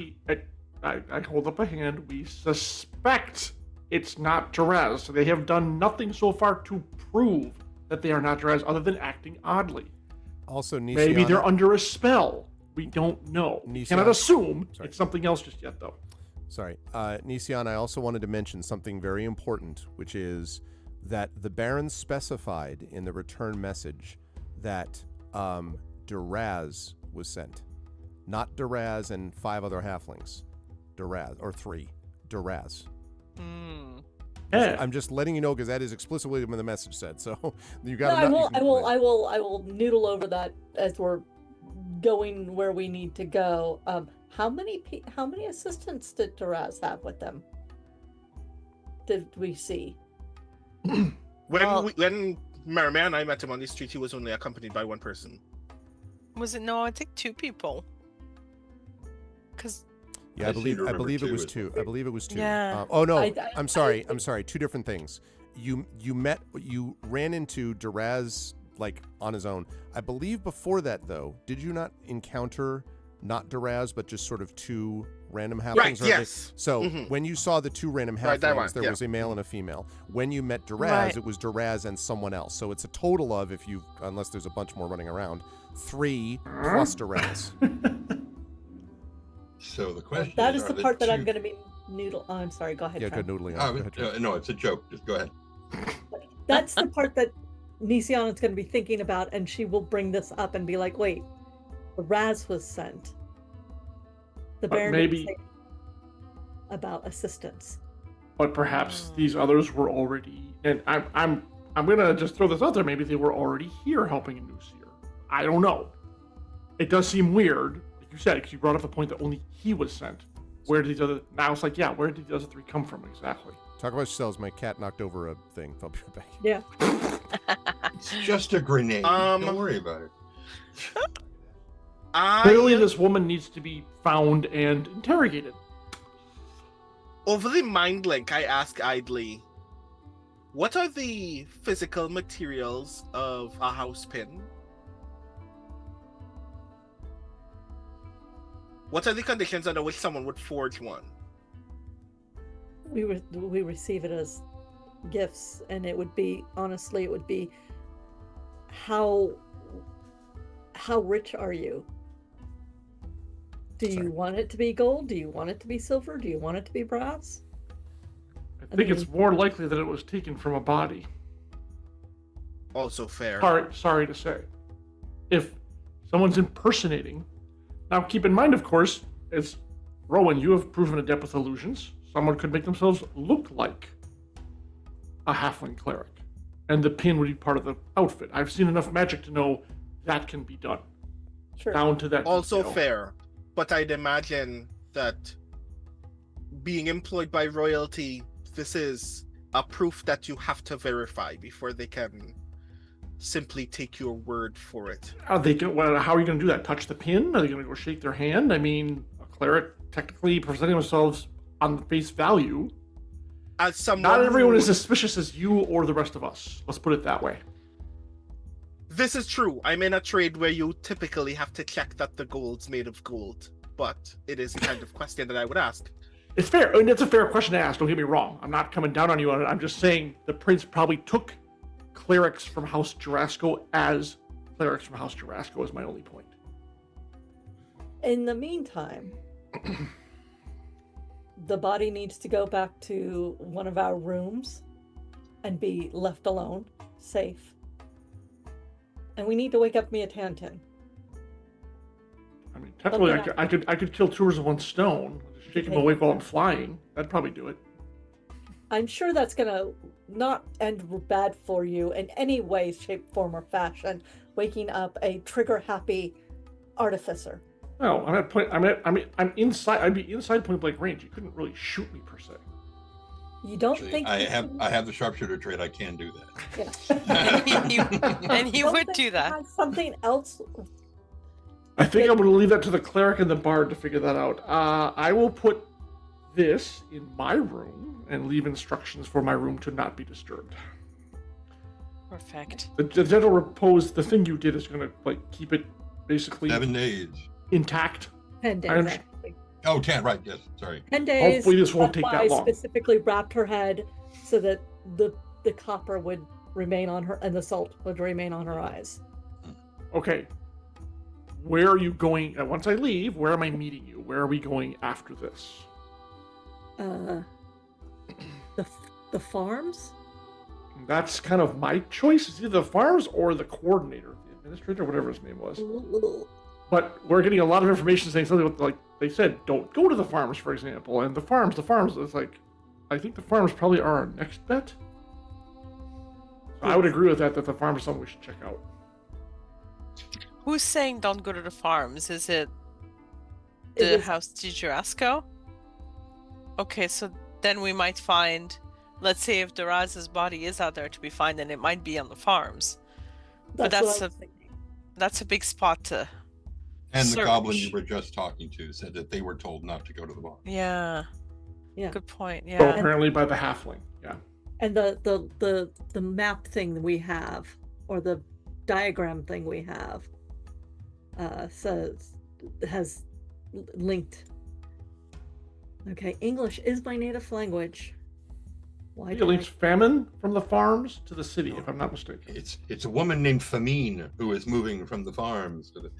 I hold up a hand. We suspect it's not Duraz. They have done nothing so far to prove that they are not Duraz other than acting oddly. Also, Nisiana, Maybe they're under a spell. We don't know. Cannot assume it's something else just yet, though. Sorry. Nisiana, I also wanted to mention something very important, which is that the Baron specified in the return message that Duraz was sent. Not Duraz and 5 other halflings. Duraz, or 3. Duraz. Yeah. I'm just letting you know because that is explicitly what the message said. So you got. I will noodle over that as we're going where we need to go. How many assistants did Duraz have with them? Did we see? When Merriman and I met him on the street, he was only accompanied by one person. Was it? No, I think 2 people. Because Yeah, I believe it was 2. I believe it was 2. Yeah. Oh no, I'm sorry. 2 different things. You ran into Duraz like on his own. I believe before that though, did you not encounter not Duraz but just sort of 2 random halflings? Right. Yes. So when you saw the 2 random halflings, there yeah. was a male and a female. When you met Duraz, Right. it was Duraz and someone else. So it's a total of, unless there's a bunch more running around, 3 plus Duraz. So the question That is the part that I'm going to be noodle. Oh, I'm sorry. Go ahead. Yeah, Trent. good noodling. Oh, Go ahead, Trent. no, it's a joke. Just go ahead. That's the part that Nisiana's going to be thinking about, and she will bring this up and be like, "Wait, the Raz was sent. The But Baron maybe- didn't say about assistance." But perhaps these others were already, and I'm gonna just throw this out there. Maybe they were already here helping Anusir. I don't know. It does seem weird, like you said, because you brought up the point that only he was sent. Where did these other? Now it's like, yeah, where did the other 3 come from exactly? Talk about yourselves. My cat knocked over a thing. I'll be right back. Yeah. It's just a grenade. Don't worry about it. Clearly, this woman needs to be found and interrogated. Over the mind link, I ask idly, what are the physical materials of a house pin? What are the conditions under which someone would forge one? We receive it as gifts, and it would be, honestly, it would be how rich are you? Do you want it to be gold? Do you want it to be silver? Do you want it to be brass? I think it's more likely that it was taken from a body. Also fair. Sorry to say. If someone's impersonating, now keep in mind, of course, as Rowan, you have proven adept with illusions. Someone could make themselves look like a halfling cleric, and the pin would be part of the outfit. I've seen enough magic to know that can be done. Sure. Down to that. Also detail. fair. But I'd imagine that being employed by royalty, this is a proof that you have to verify before they can simply take your word for it. How are you going to do that? Touch the pin? Are they going to go shake their hand? I mean, a cleric technically presenting themselves on the face value. As someone Not everyone who- is as suspicious as you or the rest of us. Let's put it that way. This is true. I'm in a trade where you typically have to check that the gold's made of gold, but it is the kind of question that I would ask. It's fair. I mean, it's a fair question to ask. Don't get me wrong. I'm not coming down on you on it. I'm just saying the prince probably took clerics from House Jurasco as clerics from House Jurasco is my only point. In the meantime, the body needs to go back to one of our rooms and be left alone, safe. And we need to wake up Mia Tantin. I mean, technically, Okay. I could kill 2 birds with 1 stone. Just shake him awake while I'm flying. That'd probably do it. I'm sure that's gonna not end bad for you in any way, shape, form, or fashion, waking up a trigger-happy artificer. No, I'm at point. I'm inside. I'd be inside point blank range. You couldn't really shoot me per se. You don't Actually, think I you have can- I have the sharpshooter trait. I can do Yeah. And he Don't would think do you that. have something else. I think I'm going to leave that to the cleric and the bard to figure that out. I will put this in my room and leave instructions for my room to not be disturbed. Perfect. The gentle repose, the thing you did is going to like keep it basically 7 days. intact. 10 days. I understand. Actually. Oh, 10, right, yes, sorry. 10 days. Hopefully this won't That's take why that I long. specifically wrapped her head so that the copper would remain on her and the salt would remain on her eyes. Okay. Where are you going? Once I leave, where am I meeting you? Where are we going after this? The farms? That's kind of my choice. It's either the farms or the coordinator, the administrator, whatever his name was. But we're getting a lot of information saying something like they said, don't go to the farms, for example. And the farms, it's like, I think the farms probably are our next bet. So I would agree with that the farms is something we should check out. Who's saying don't go to the farms? Is it It the was- House Di Jurasco? Okay, so then we might find, let's say if Duraz's body is out there to be found, then it might be on the farms. But what I that's was thinking. That's a big spot to. And the goblin Search. you were just talking to said that they were told not to go to the bar. Yeah. Yeah. Good point. So Yeah. apparently by the halfling, yeah. And the map thing we have, or the diagram thing we have, has linked. Okay, English is my native language. Why It do links famine from the farms to the city, if I'm not mistaken. It's a woman named Famine who is moving from the farms to the.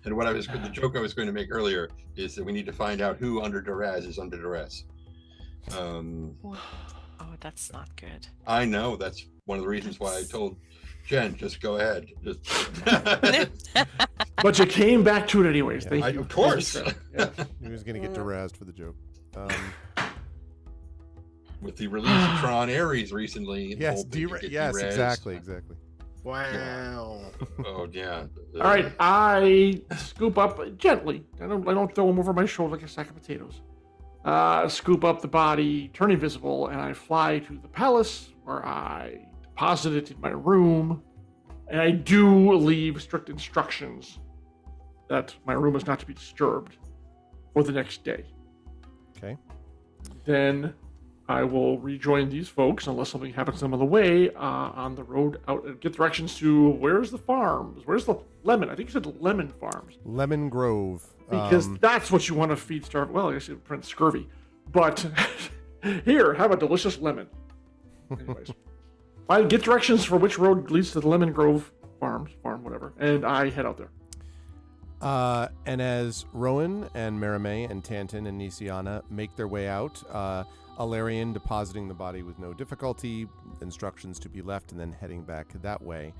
And the joke I was going to make earlier is that we need to find out who under Duraz is under duress. Oh, that's not good. I know that's one of the reasons why I told Jen, just go ahead. Just But you came back to it anyways. Yeah. Thank I- you. of course. Yeah. He was going to get derazzed for the joke. With the release of Tron Ares recently. the Yes, whole thing could get yes, derazzed. exactly. Wow. Oh yeah. All right, I scoop up gently. I don't throw him over my shoulder like a sack of potatoes. Scoop up the body, turn invisible, and I fly to the palace where I deposit it in my room. And I do leave strict instructions that my room is not to be disturbed for the next day. Okay. Then I will rejoin these folks unless something happens to them on the way on the road out and get directions to where's the farms? Where's the lemon? I think you said lemon farms. Lemon Grove. Because that's what you want to feed starve. Well, I guess it prevents scurvy. But here, have a delicious lemon. Anyways. I get directions for which road leads to the Lemon Grove farm, whatever. And I head out there. And as Rowan and Maramé and Tantin and Nisiana make their way out, Alarian depositing the body with no difficulty, instructions to be left, and then heading back that way.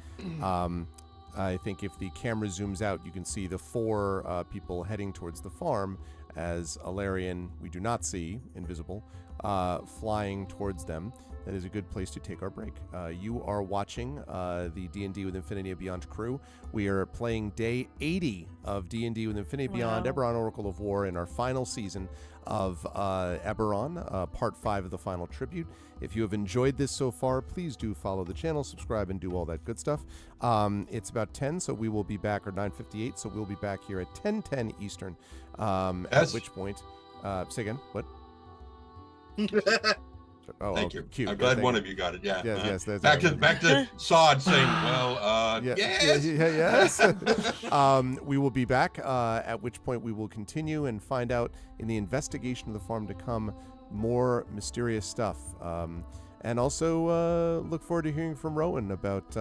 I think if the camera zooms out, you can see the 4 people heading towards the farm as Alarian, we do not see, invisible, flying towards them. That is a good place to take our break. You are watching the D&D with Infinity Beyond crew. We are playing day 80 of D&D with Infinity Beyond, Wow. Eberron Oracle of War, in our final season of Eberron, part 5 of the final tribute. If you have enjoyed this so far, please do follow the channel, subscribe, and do all that good stuff. It's about 10, so we will be back, or 9:58, so we'll be back here at 10:10 Eastern. At Yes. which point, say again, what? Oh, Thank okay, you. cute. I'm Yeah, glad thank one you. of you got it. Yeah. Yes, that's back to Sod saying, well, yes. yes. We will be back, at which point we will continue and find out in the investigation of the farm to come more mysterious stuff. And also look forward to hearing from Rowan about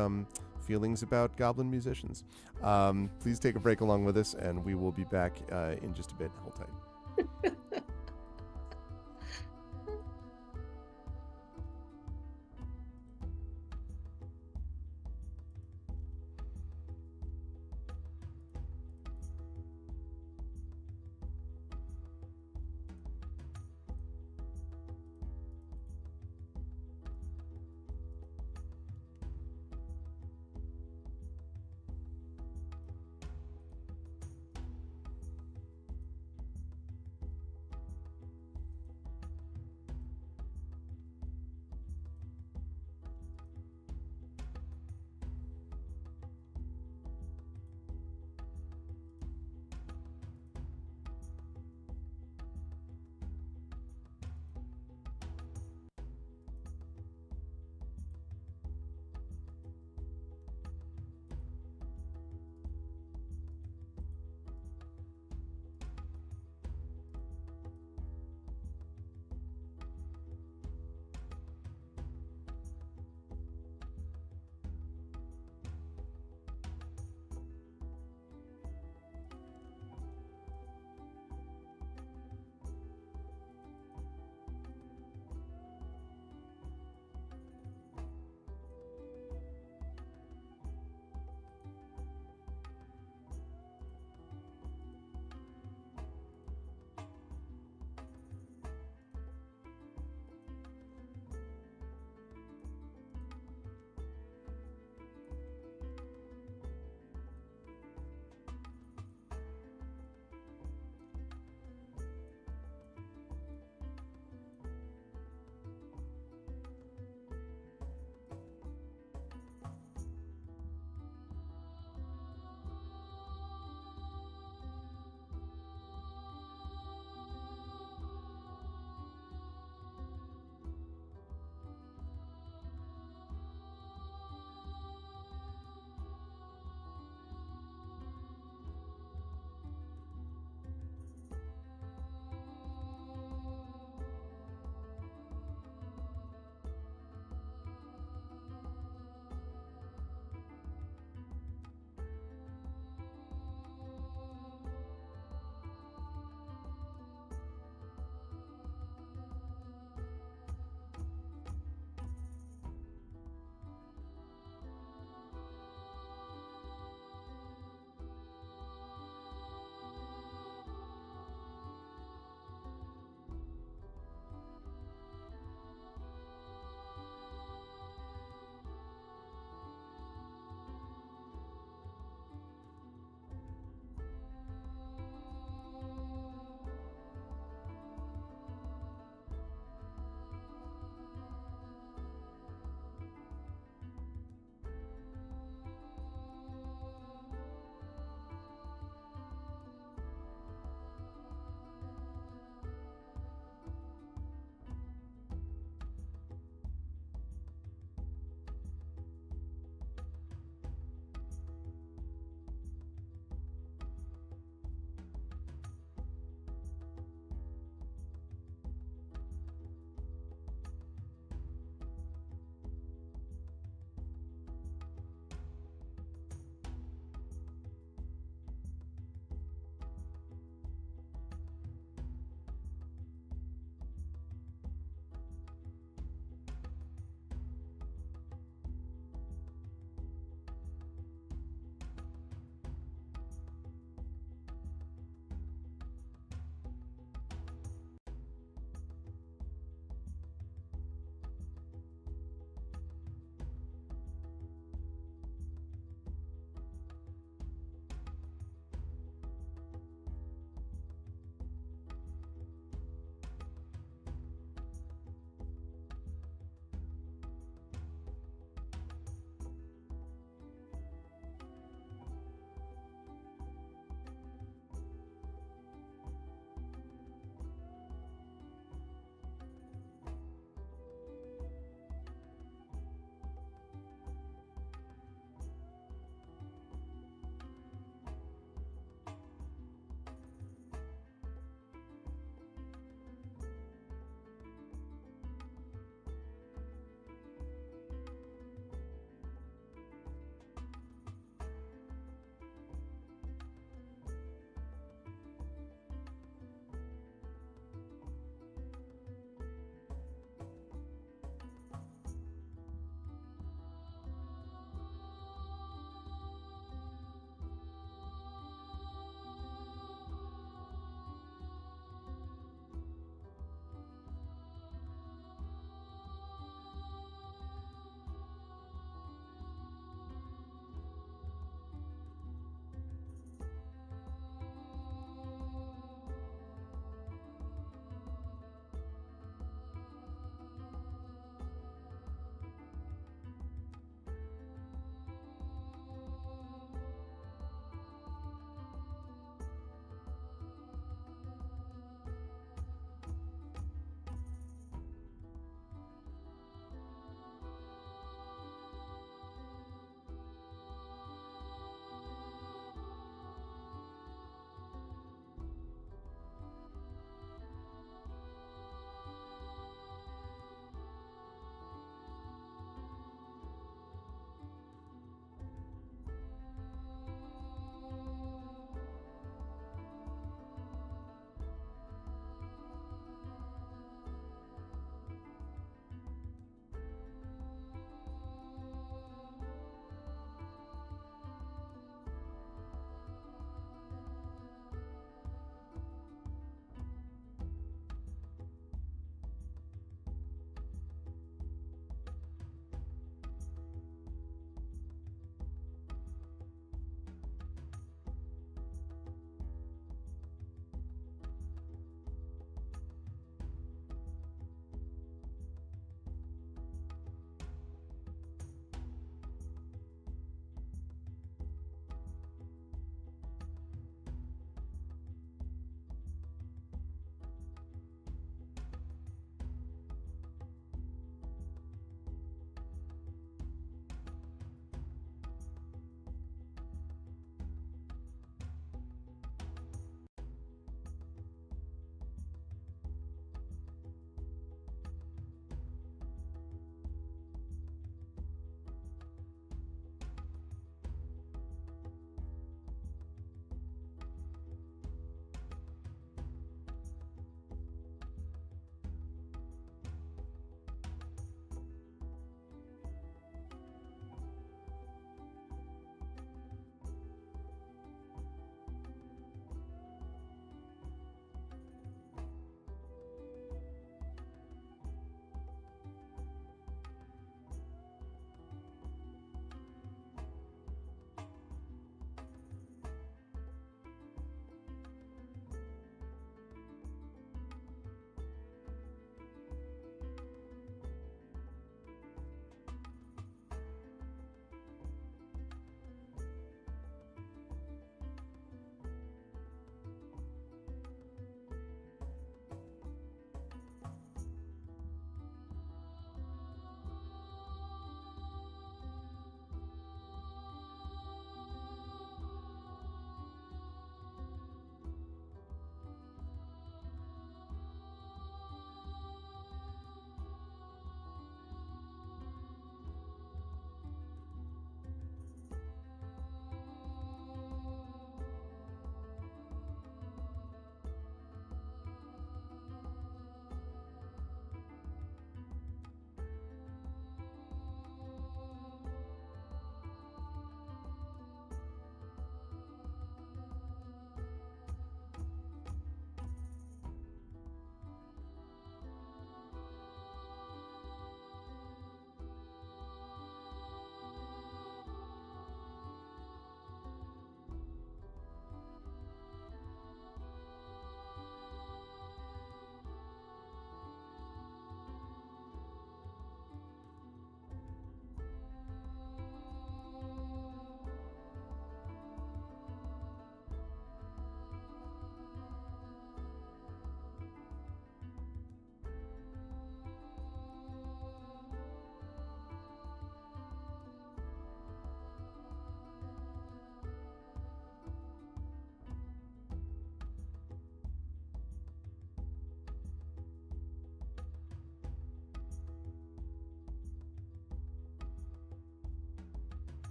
feelings about goblin musicians. Please take a break along with us, and we will be back in just a bit. Hold tight.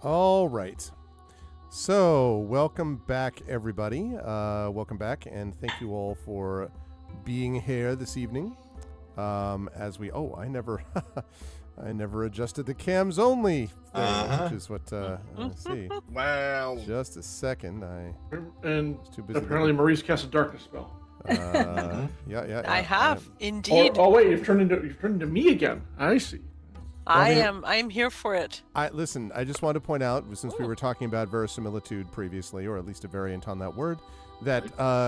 All right. So, welcome back, everybody. Welcome back, and thank you all for being here this evening. As we, I never, I never adjusted the cams only thing, which is what. Let's see. Wow. Just a second. And was too busy. apparently Marie's cast a darkness spell. Yeah. I have indeed. Oh wait, you've turned into me again. I see. I'm here for it. Listen, I just wanted to point out, since we were talking about verisimilitude previously, or at least a variant on that word, that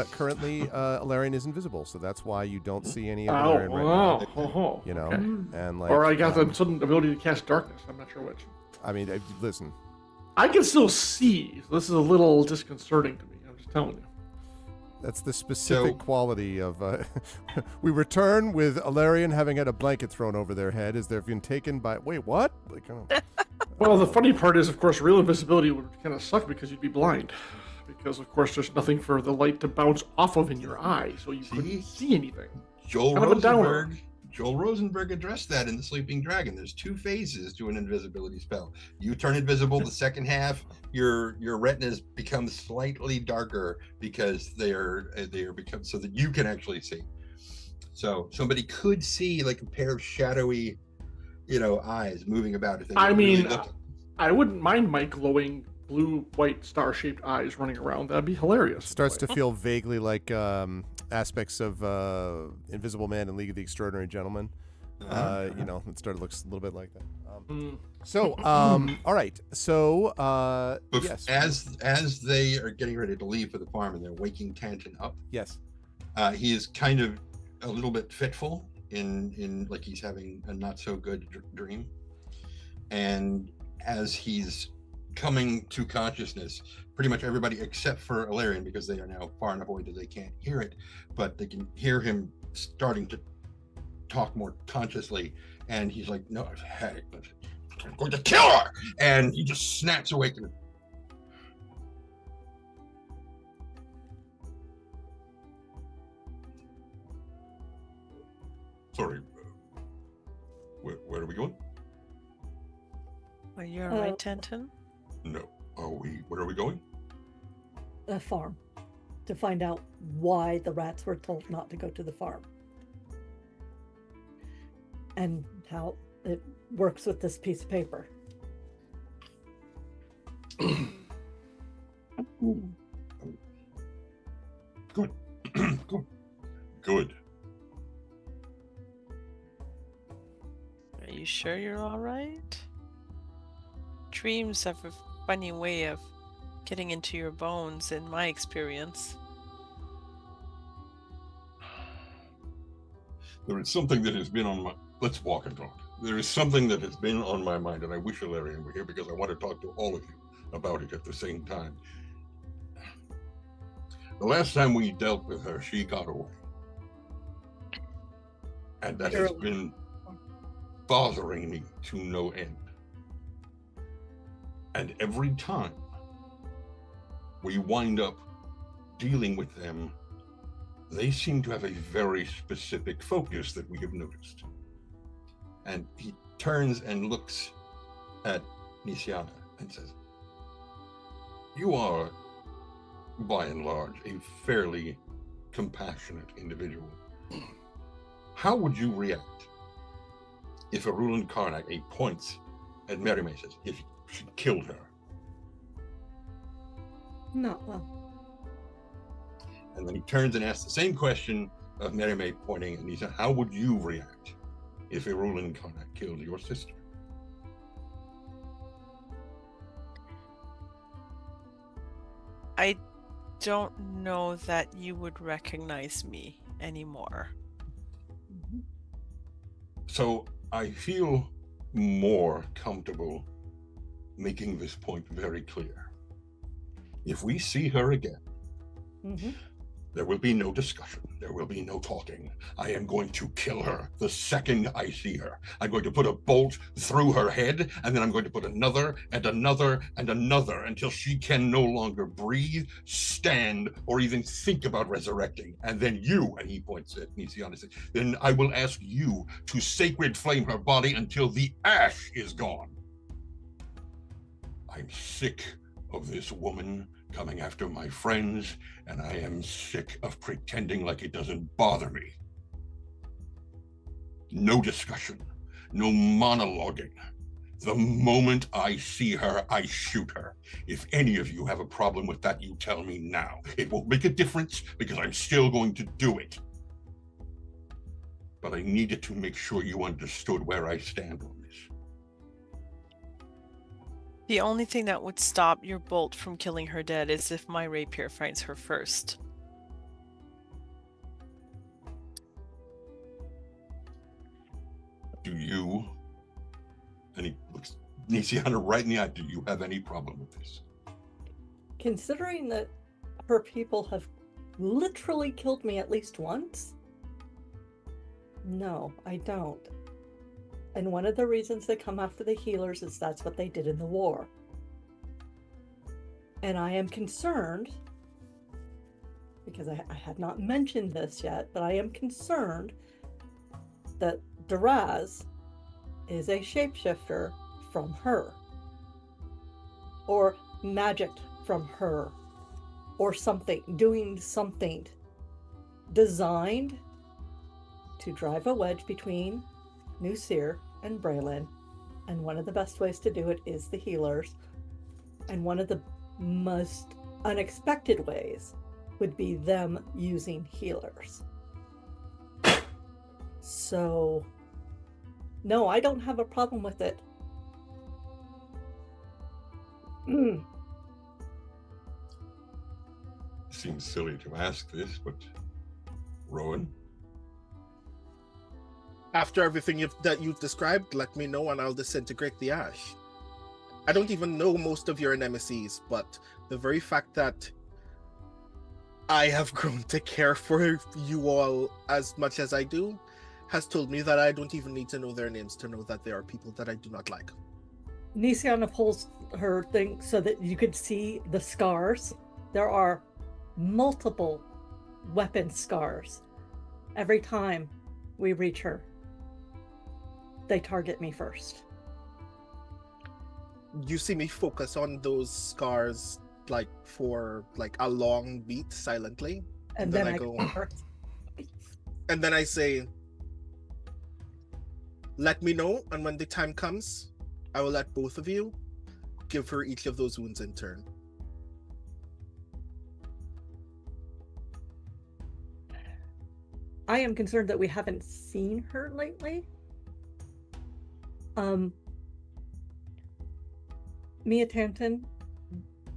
currently Alarian is invisible, so that's why you don't see any of Alarian right now. You know, okay. and like, or I got the sudden ability to cast darkness. I'm not sure which. I mean, listen. I can still see. So this is a little disconcerting to me. I'm just telling you. That's the specific quality of. We return with Alarian having had a blanket thrown over their head as they've been taken by. Wait, what? Like, well, the funny part is, of course, real invisibility would kind of suck because you'd be blind. Because, of course, there's nothing for the light to bounce off of in your eye, so you couldn't see anything. Joel Rosenberg addressed that in The Sleeping Dragon. There's 2 phases to an invisibility spell. You turn invisible, the second half, your retinas become slightly darker because they are become so that you can actually see. So somebody could see like a pair of shadowy, eyes moving about. If they really I wouldn't mind my glowing blue, white, star-shaped eyes running around. That'd be hilarious. Starts to feel vaguely like aspects of Invisible Man and League of the Extraordinary Gentlemen. It looks a little bit like that. So, all right. So, yes. As they are getting ready to leave for the farm and they're waking Tanton up. Yes. He is kind of a little bit fitful in like he's having a not so good dream. And as he's coming to consciousness, pretty much everybody except for Alarian, because they are now far enough away that they can't hear it, but they can hear him starting to talk more consciously, and he's like, no, hey, I'm going to kill her, and he just snaps awake. Sorry, where are we going? Are you all right, Tanton? No. Where are we going? The farm. To find out why the rats were told not to go to the farm. And how it works with this piece of paper. Good. Good. Are you sure you're all right? Dreams have a funny way of getting into your bones, in my experience. There is something that has been on my... Let's walk and talk. There is something that has been on my mind, and I wish Alarian were here because I want to talk to all of you about it at the same time. The last time we dealt with her, she got away. And that has been bothering me to no end. And every time we wind up dealing with them, they seem to have a very specific focus that we have noticed. And he turns and looks at Nisiana and says, you are, by and large, a fairly compassionate individual. How would you react if Eberron Karnak points at Merime, says, if she killed her? Not well. And then he turns and asks the same question of Merime pointing, and he said, how would you react if Eberron Karnak killed your sister? I don't know that you would recognize me anymore. So I feel more comfortable making this point very clear. If we see her again, there will be no discussion. There will be no talking. I am going to kill her the second I see her. I'm going to put a bolt through her head, and then I'm going to put another and another and another until she can no longer breathe, stand, or even think about resurrecting. And then you, and he points at Nisiana, then I will ask you to sacred flame her body until the ash is gone. I'm sick of this woman coming after my friends, and I am sick of pretending like it doesn't bother me. No discussion, no monologuing. The moment I see her, I shoot her. If any of you have a problem with that, you tell me now. It won't make a difference because I'm still going to do it. But I needed to make sure you understood where I stand on this. The only thing that would stop your bolt from killing her dead is if my rapier finds her first. Do you, and he looks Nisiana right in the eye, do you have any problem with this? Considering that her people have literally killed me at least once, no, I don't. And one of the reasons they come after the healers is that's what they did in the war. And I am concerned, because I have not mentioned this yet, but I am concerned that Duraz is a shapeshifter from her, or magicked from her, or something, doing something designed to drive a wedge between Nusir and Braylon. And one of the best ways to do it is the healers. And one of the most unexpected ways would be them using healers. So, no, I don't have a problem with it. Seems silly to ask this, but Rowan? After everything that you've described, let me know and I'll disintegrate the ash. I don't even know most of your nemesis, but the very fact that I have grown to care for you all as much as I do has told me that I don't even need to know their names to know that they are people that I do not like. Nisiana pulls her thing so that you could see the scars. There are multiple weapon scars. Every time we reach her, they target me first. You see me focus on those scars like for like a long beat silently. And then I go, and then I say, let me know, and when the time comes, I will let both of you give her each of those wounds in turn. I am concerned that we haven't seen her lately. Mia Tanton,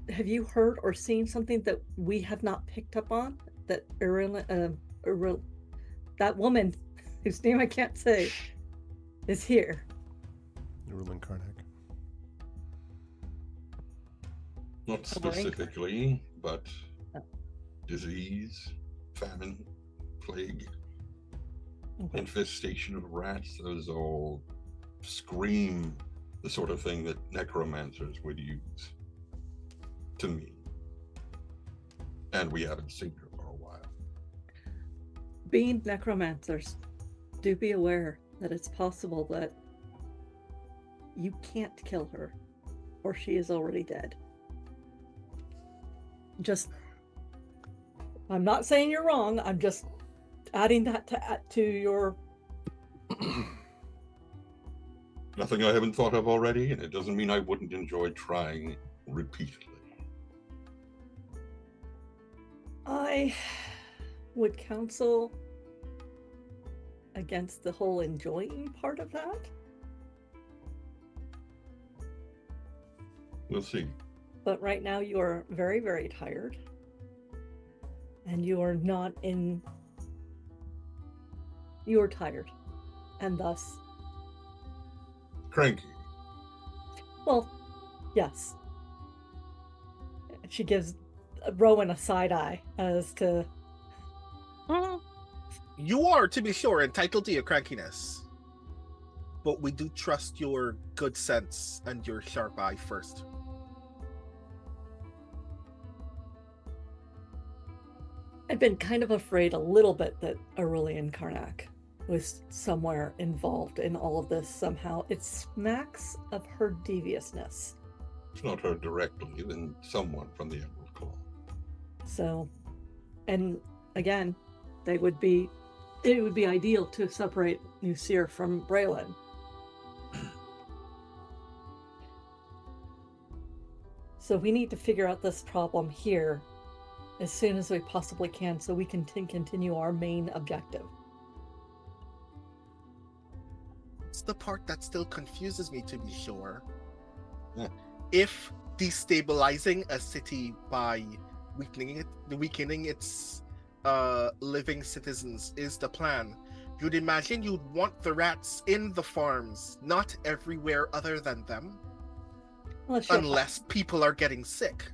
have you heard or seen something that we have not picked up on? That that woman whose name I can't say is here. Eberron Karnak. Not specifically, but disease, famine, plague, infestation of rats, those all scream the sort of thing that necromancers would use to me. And we haven't seen her for a while. Being necromancers, do be aware that it's possible that you can't kill her, or she is already dead. Just, I'm not saying you're wrong, I'm just adding that to your... Nothing I haven't thought of already, and it doesn't mean I wouldn't enjoy trying repeatedly. I would counsel against the whole enjoying part of that. We'll see. But right now you are very, very tired. And you are not in... You are tired. And thus... Cranky. Well, yes. She gives Rowan a side eye as to... You are, to be sure, entitled to your crankiness. But we do trust your good sense and your sharp eye first. I've been kind of afraid a little bit that Eberron Karnak was somewhere involved in all of this somehow. It smacks of her deviousness. If not her directly, then someone from the Emerald Claw. So, and again, it would be ideal to separate Nusir from Braylon. So we need to figure out this problem here as soon as we possibly can so we can continue our main objective. It's the part that still confuses me, to be sure. Yeah. If destabilizing a city by weakening its living citizens is the plan, you'd imagine you'd want the rats in the farms, not everywhere other than them, unless people are getting sick.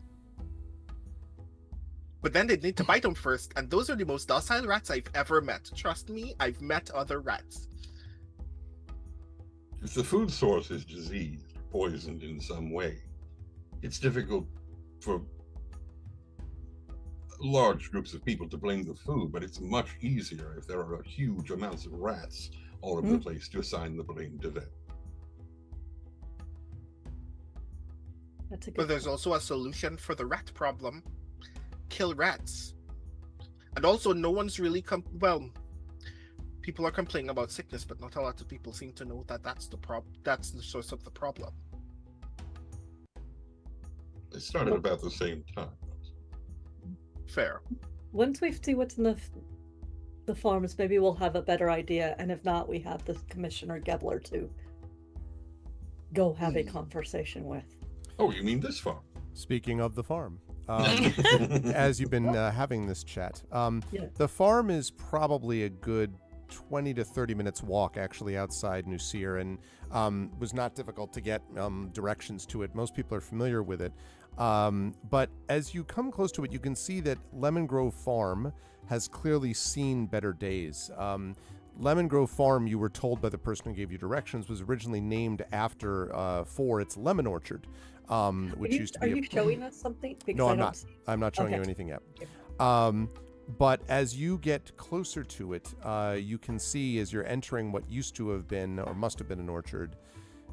But then they'd need to bite them first, and those are the most docile rats I've ever met. Trust me, I've met other rats. If the food source is diseased, poisoned in some way, it's difficult for large groups of people to blame the food, but it's much easier if there are huge amounts of rats all over the place to assign the blame to them. That's a good But there's point. also a solution for the rat problem. Kill rats. And also, no one's really people are complaining about sickness, but not a lot of people seem to know that that's the source of the problem. They started about the same time. Fair. Once we see what's in the farms, maybe we'll have a better idea, and if not, we have the Commissioner Gebler to go have a conversation with. Oh, you mean this farm? Speaking of the farm, as you've been having this chat, Yeah. the farm is probably a good 20 to 30 minutes walk actually outside Nusir, and was not difficult to get directions to it. Most people are familiar with it. But as you come close to it, you can see that Lemon Grove Farm has clearly seen better days. Lemon Grove Farm, you were told by the person who gave you directions, was originally named after for its lemon orchard, which used to be. Are you showing us something? Because No, I I'm don't not. see- I'm not showing you Okay. anything yet. Okay. But as you get closer to it, you can see as you're entering what used to have been, or must have been, an orchard.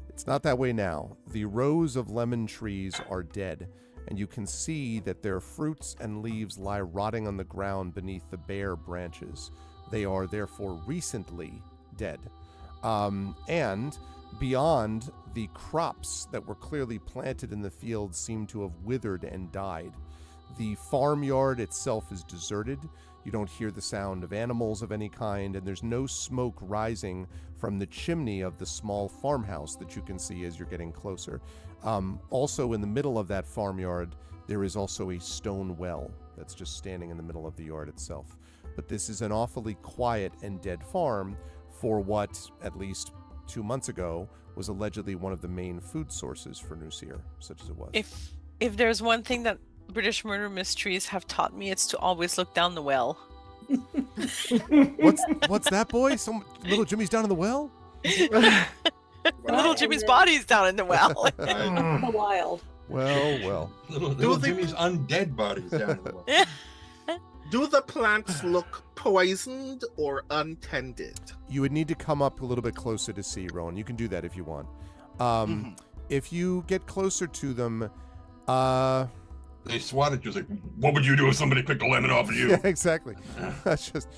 It's not that way now. The rows of lemon trees are dead, and you can see that their fruits and leaves lie rotting on the ground beneath the bare branches. They are therefore recently dead. And beyond, the crops that were clearly planted in the field seem to have withered and died. The farmyard itself is deserted. You don't hear the sound of animals of any kind, and there's no smoke rising from the chimney of the small farmhouse that you can see as you're getting closer. Also in the middle of that farmyard, there is also a stone well that's just standing in the middle of the yard itself. But this is an awfully quiet and dead farm for what, at least 2 months ago, was allegedly one of the main food sources for Nusir, such as it was. If there's one thing that British murder mysteries have taught me, it's to always look down the well. What's that, boy? Some little Jimmy's down in the well? Little Jimmy's body's down in the well. In the wild. Well. Little Jimmy's undead body's down in the well. Do the plants look poisoned or untended? You would need to come up a little bit closer to see, Rowan. You can do that if you want. If you get closer to them, They swat at you. It's like, what would you do if somebody picked a lemon off of you? yeah, exactly. That's just,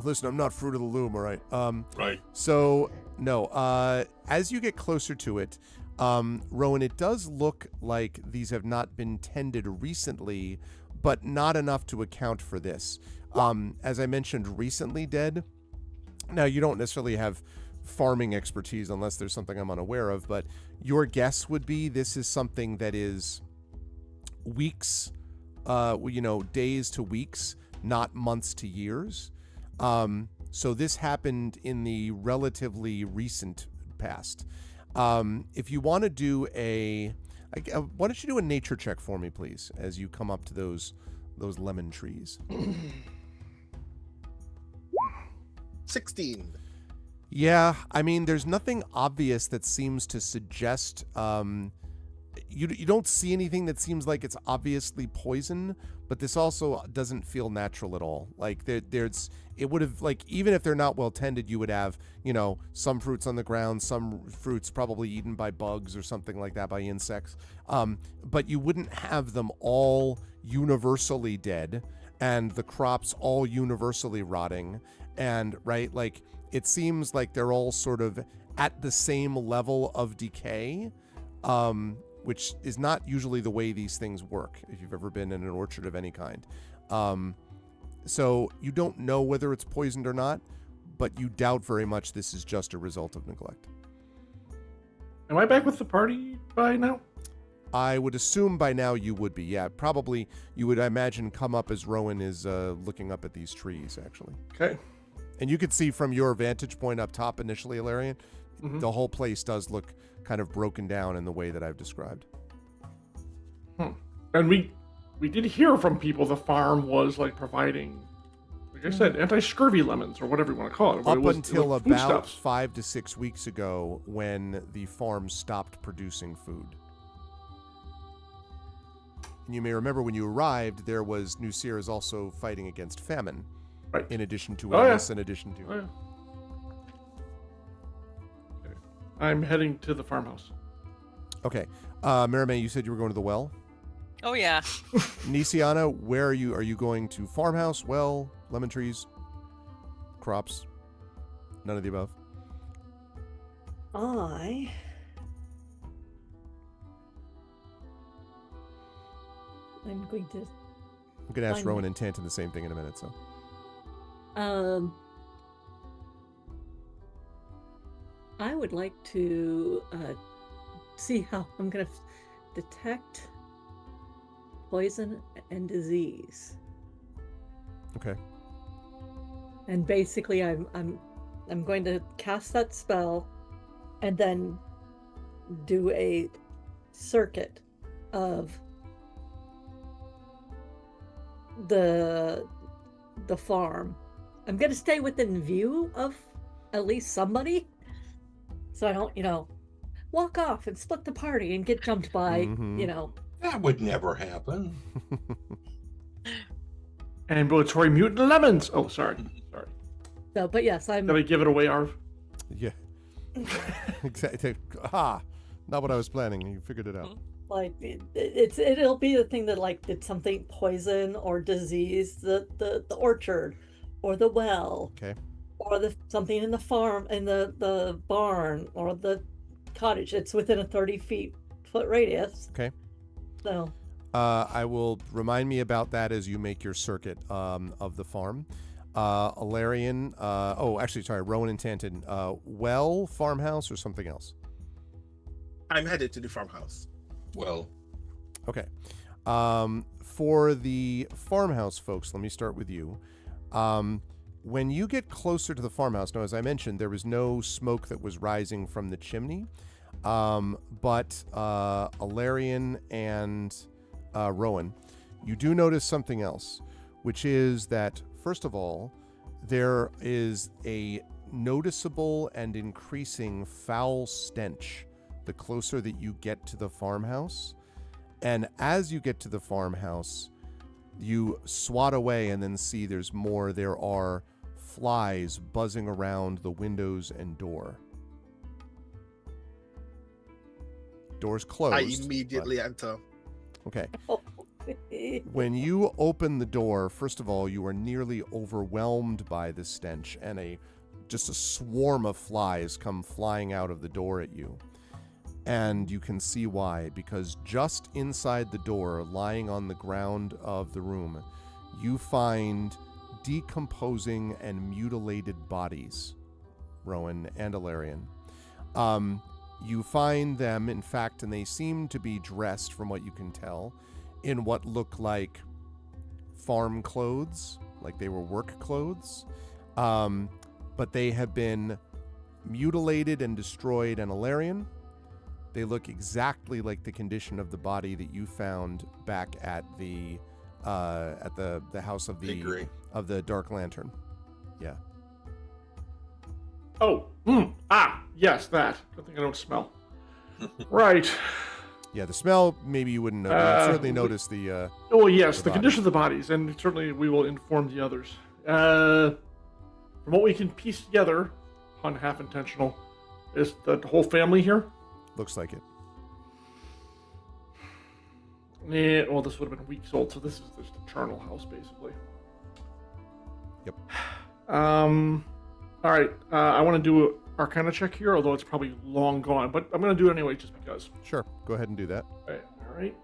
listen, I'm not fruit of the loom, all right? Right. So, no, as you get closer to it, Rowan, it does look like these have not been tended recently, but not enough to account for this. As I mentioned, recently dead. Now, you don't necessarily have farming expertise unless there's something I'm unaware of, but your guess would be this is something that is weeks, days to weeks, not months to years. So this happened in the relatively recent past. If you want to do why don't you do a nature check for me, please, as you come up to those lemon trees. 16. Yeah, I mean, there's nothing obvious that seems to suggest you don't see anything that seems like it's obviously poison, but this also doesn't feel natural at all. Like it would have, like, even if they're not well tended, you would have, some fruits on the ground, some fruits probably eaten by bugs or something like that, by insects. But you wouldn't have them all universally dead and the crops all universally rotting. And right, like, it seems like they're all sort of at the same level of decay, which is not usually the way these things work if you've ever been in an orchard of any kind. So you don't know whether it's poisoned or not, but you doubt very much this is just a result of neglect. Am I back with the party by now? I would assume by now you would be. Yeah, probably you would, I imagine, come up as Rowan is looking up at these trees, actually. Okay. And you could see from your vantage point up top initially, Ilarion, the whole place does look kind of broken down in the way that I've described. And we did hear from people the farm was like providing, like I said, anti-scurvy lemons or whatever you want to call it. Up until about foodstuffs. 5 to 6 weeks ago, when the farm stopped producing food. And you may remember when you arrived, there was Nusir is also fighting against famine. Right. In addition to illness, in addition to... Oh, yeah. Okay. I'm heading to the farmhouse. Okay. Marimay, you said you were going to the well? Oh yeah. Nisiana, where are you? Are you going to farmhouse, well, lemon trees, crops? None of the above? I'm going to... I'm going to ask Rowan and Tanton the same thing in a minute, so... I would like to see how I'm going to detect poison and disease. Okay. And basically, I'm going to cast that spell, and then do a circuit of the farm. I'm going to stay within view of at least somebody, so I don't, walk off and split the party and get jumped by, That would never happen. Ambulatory mutant lemons. Oh, sorry. So, but yes, I'm... Did I give it away, Arv? Yeah. Exactly. Not what I was planning. You figured it out. Like, it'll be the thing that, like, did something poison or disease the orchard or the well. Okay. Or something in the farm, in the barn, or the cottage. It's within a 30-foot radius. Okay. So. I will remind me about that as you make your circuit of the farm. Ilarion, Rowan and Tanton, well, farmhouse, or something else? I'm headed to the farmhouse. Well. Okay. For the farmhouse folks, let me start with you. When you get closer to the farmhouse, now, as I mentioned, there was no smoke that was rising from the chimney, but Ilarion and Rowan, you do notice something else, which is that, first of all, there is a noticeable and increasing foul stench the closer that you get to the farmhouse. And as you get to the farmhouse, you swat away and then see there's more. There are flies buzzing around the windows and door. Door's closed. I immediately enter. Okay. When you open the door, first of all, you are nearly overwhelmed by the stench, and just a swarm of flies come flying out of the door at you. And you can see why, because just inside the door, lying on the ground of the room, you find decomposing and mutilated bodies, Rowan and Ilarion. You find them, in fact, and they seem to be dressed, from what you can tell, in what look like farm clothes, like they were work clothes. But they have been mutilated and destroyed. And Ilarion, they look exactly like the condition of the body that you found back at the house of the Dark Lantern. Yeah. Oh, yes, that. Good thing I don't smell. Right. Yeah, the smell, maybe you wouldn't know. You'd certainly notice the... Oh, yes, the body. condition of the bodies, and certainly we will inform the others. From what we can piece together, pun half intentional, is the whole family here? Looks like it. Yeah, well, this would have been weeks old, so this is just a charnel house, basically. Yep. All right, I want to do an Arcana check here, although it's probably long gone, but I'm going to do it anyway just because. Sure, go ahead and do that. All right.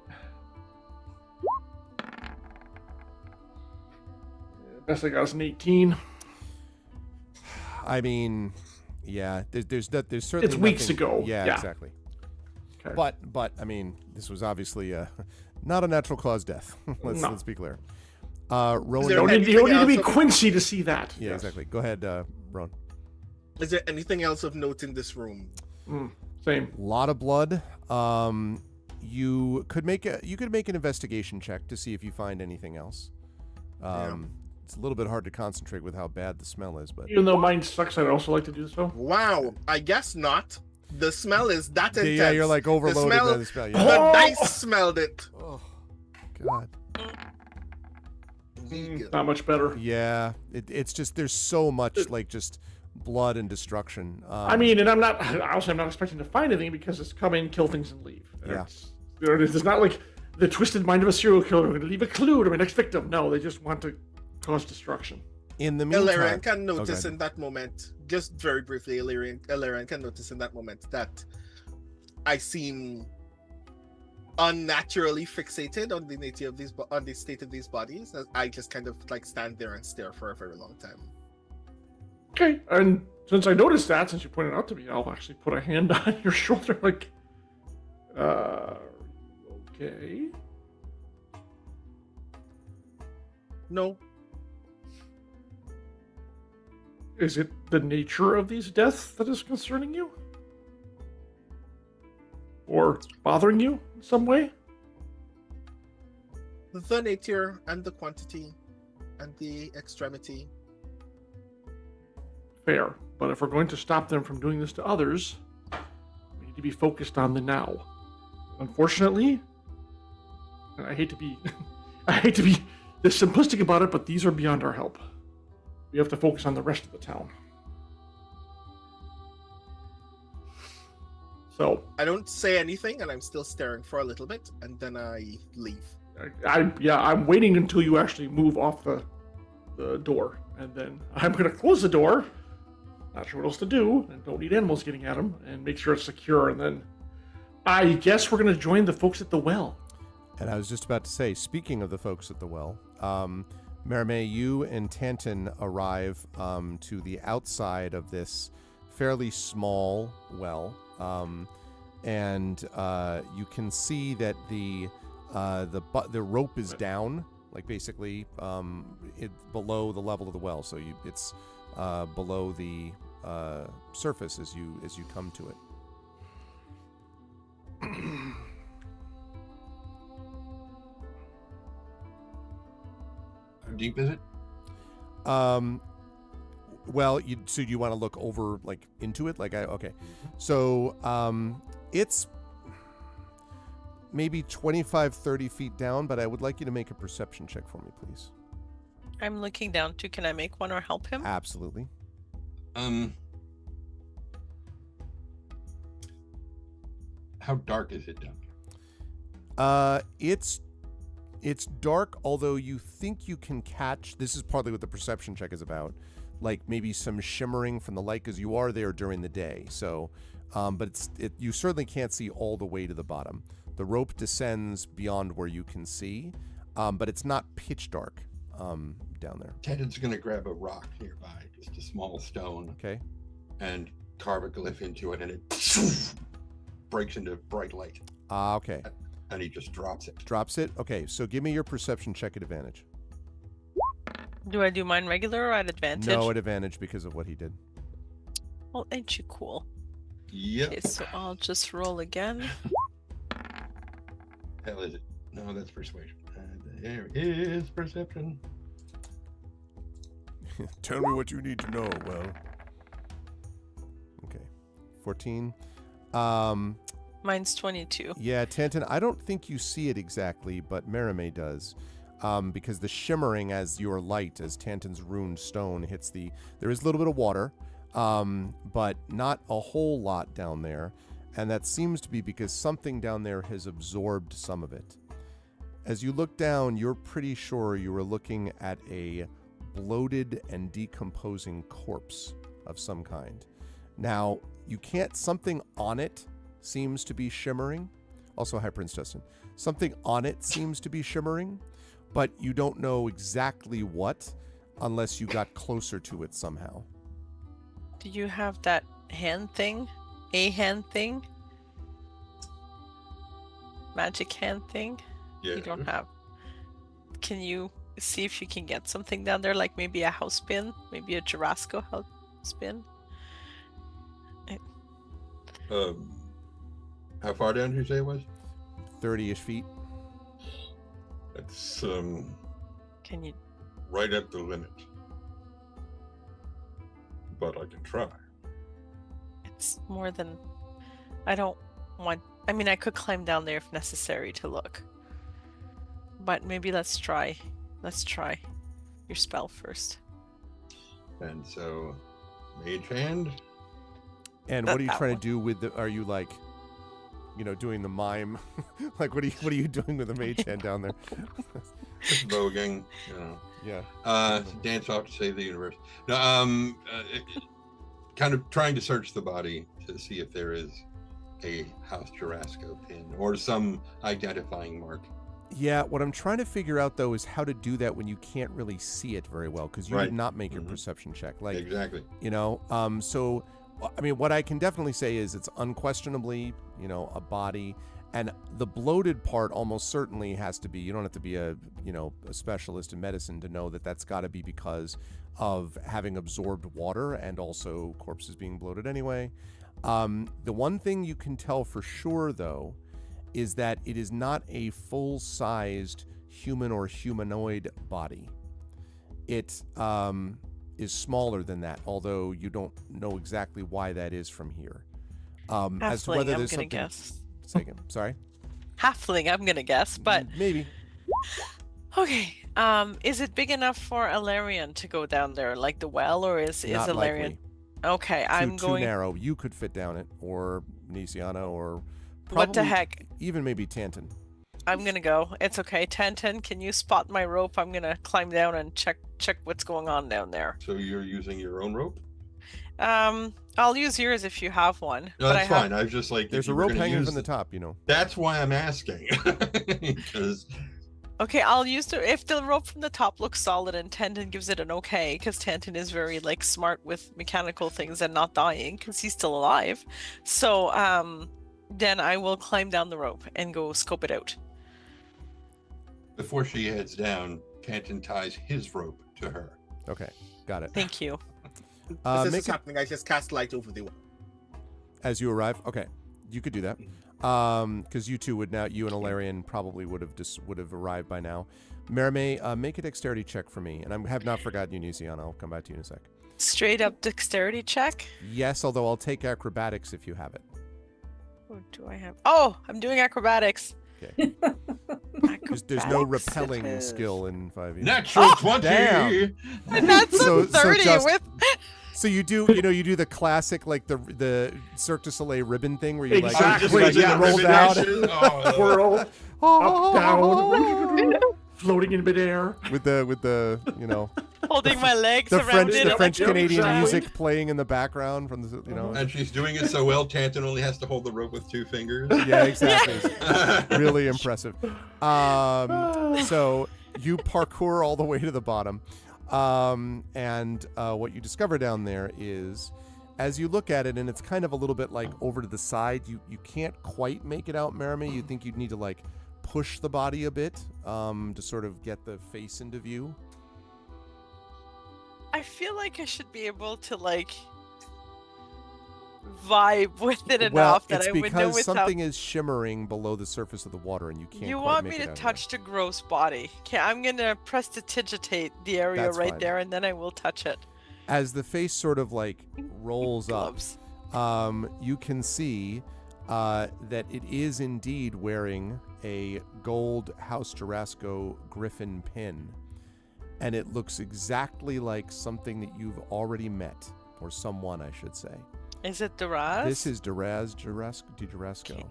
Best I got is an 18. I mean, yeah, there's certainly It's weeks nothing- ago. Yeah, Yeah. exactly. Okay. But I mean, this was obviously not a natural cause death. No. Let's be clear. Rowan, Is there You don't need to anything be else? Quincy to see that. yeah, exactly. Go ahead, Rowan. Is there anything else of note in this room? Same. Lot of blood. You could make an investigation check to see if you find anything else. It's a little bit hard to concentrate with how bad the smell is, but Even though mine sucks, I'd also like to do so. Wow, I guess not. The smell is that intense. yeah, you're like overloaded smell- by the smell. The Yeah. dice smelled it. Oh, God. Not much better. Yeah, it's just there's so much like just blood and destruction. I mean, and I'm not expecting to find anything because it's come in, kill things, and leave. And Yeah. It's not like the twisted mind of a serial killer. We're going to leave a clue to my next victim. No, they just want to cause destruction. in the meantime, Illyrian can notice ahead. in that moment, just very briefly, Illyrian can notice in that moment that I seem unnaturally fixated on the nature of on the state of these bodies. I just kind of like stand there and stare for a very long time. Okay, and since I noticed that, since you pointed it out to me, I'll actually put a hand on your shoulder, like, okay. No, Is it the nature of these deaths that is concerning you? Or bothering you in some way? the nature and the quantity and the extremity. Fair. But if we're going to stop them from doing this to others, we need to be focused on the now. Unfortunately, and I hate to be this simplistic about it, but these are beyond our help. We have to focus on the rest of the town. So I don't say anything, and I'm still staring for a little bit, and then I leave. I'm waiting until you actually move off the door, and then I'm going to close the door. Not sure what else to do, and don't need animals getting at them, and make sure it's secure, and then I guess we're going to join the folks at the well. And I was just about to say, speaking of the folks at the well, Marimé, you and Tanton arrive to the outside of this fairly small well, and you can see that the rope is down, like basically below the level of the well. So it's below the surface as you come to it. How deep is it? Well, so you want to look over, like, into it? Okay. So, it's maybe 25, 30 feet down, but I would like you to make a perception check for me, please. I'm looking down too. Can I make one or help him? Absolutely. How dark is it down here? It's dark, although you think you can catch, this is partly what the perception check is about, like maybe some shimmering from the light, because you are there during the day. So, but you certainly can't see all the way to the bottom. The rope descends beyond where you can see, but it's not pitch dark down there. Ted's going to grab a rock nearby, just a small stone, Okay. and carve a glyph into it, and it breaks into bright light, Okay. and he just drops it. Drops it? Okay, so give me your perception check at advantage. Do I do mine regular or at advantage? No, at advantage because of what he did. Well, ain't you cool? Yep. Okay, so I'll just roll again. Hell is it? No, that's persuasion. There is perception. Tell me what you need to know. Well, okay, 14. Mine Mine's 22. Yeah, Tantan, I don't think you see it exactly, but Merime does. Because the shimmering as your light, as Tantan's runed stone hits there is a little bit of water, but not a whole lot down there. And that seems to be because something down there has absorbed some of it. As you look down, you're pretty sure you are looking at a bloated and decomposing corpse of some kind. Now, something on it seems to be shimmering. Also, hi, Prince Justin. Something on it seems to be shimmering, but you don't know exactly what unless you got closer to it somehow. Do you have that hand thing? A hand thing? Magic hand thing? Yeah. You don't have. Can you see if you can get something down there, like maybe a house spin? Maybe a Jurasco house spin? How far down did you say it was? 30-ish feet. That's Can you? right at the limit. But I can try. It's more than. I don't want. I mean, I could climb down there if necessary to look. But maybe let's try. Let's try your spell first. And so, mage hand. And Not what are you that trying one. to do with are you like, doing the mime? Like, what are you doing with the mage hand down there? Just voguing, Yeah. Dance off to save the universe. No, kind of trying to search the body to see if there is a House Jurasco pin or some identifying mark. Yeah, what I'm trying to figure out, though, is how to do that when you can't really see it very well, because you Right. did not make your Mhm. perception check. Like, Exactly. So, I mean, what I can definitely say is it's unquestionably, a body. And the bloated part almost certainly has to be, you don't have to be a specialist in medicine to know that that's got to be because of having absorbed water and also corpses being bloated anyway. The one thing you can tell for sure, though, is that it is not a full-sized human or humanoid body. It is smaller than that, although you don't know exactly why that is from here. As to Halfling, whether I'm there's gonna something. guess. Say again. Sorry. Halfling, I'm gonna guess, but Maybe. okay. Is it big enough for Alarion to go down there, like the well, or is Not Alarion? likely. Okay, I'm Too going. narrow. You could fit down it, or Nisiana, or What the probably heck? even maybe Tantan. I'm gonna go. It's okay. Tantan, can you spot my rope? I'm gonna climb down and check what's going on down there. So you're using your own rope? I'll use yours if you have one. No, but that's I have. fine. I was just like, if There's you a were rope gonna hanging use from the it- top, That's why I'm asking. Because Okay, I'll use if the rope from the top looks solid and Tantan gives it an okay, because Tantan is very smart with mechanical things and not dying because he's still alive. So then I will climb down the rope and go scope it out. before she heads down, Tantan ties his rope to her. Okay, got it. Thank you. As this Make is it happening, I just cast light over the wall. as you arrive. Okay, you could do that. Because you two would now, you and Alarion probably would have arrived by now. Merime, make a dexterity check for me, and I have not forgotten you, Nisiana. I'll come back to you in a sec. Straight up dexterity check. Yes, although I'll take acrobatics if you have it. What do I have? Oh, I'm doing acrobatics. Okay. There's no Acrobatics it repelling is. skill in 5e. Natural 20! damn. And that's So- a so 30 just- with. So you do, you do the classic, like the Cirque du Soleil ribbon thing where you Exactly, like, yeah, roll ribbon down action. Oh, Twirl, up, down, floating in midair. with the Holding my legs the around French it. Canadian exactly. music playing in the background from the And she's doing it so well, Tantan only has to hold the rope with 2 fingers. yeah, exactly. Really impressive. So you parkour all the way to the bottom. And what you discover down there is, as you look at it, and it's kind of a little bit like over to the side, you can't quite make it out, Merime. You think you'd need to push the body a bit to sort of get the face into view. I feel like I should be able to vibe with it enough that it's I would know because without. something is shimmering below the surface of the water, and you can't. You quite want make me it to out touch the gross body? Okay, I'm gonna prestidigitate the area That's right fine. there, and then I will touch it. As the face sort of rolls up, Gloves. you can see that it is indeed wearing a gold House Jarasco Griffin pin. And it looks exactly like something that you've already met, or someone, I should say. Is it Duraz? This is Duraz Jarasco. Okay.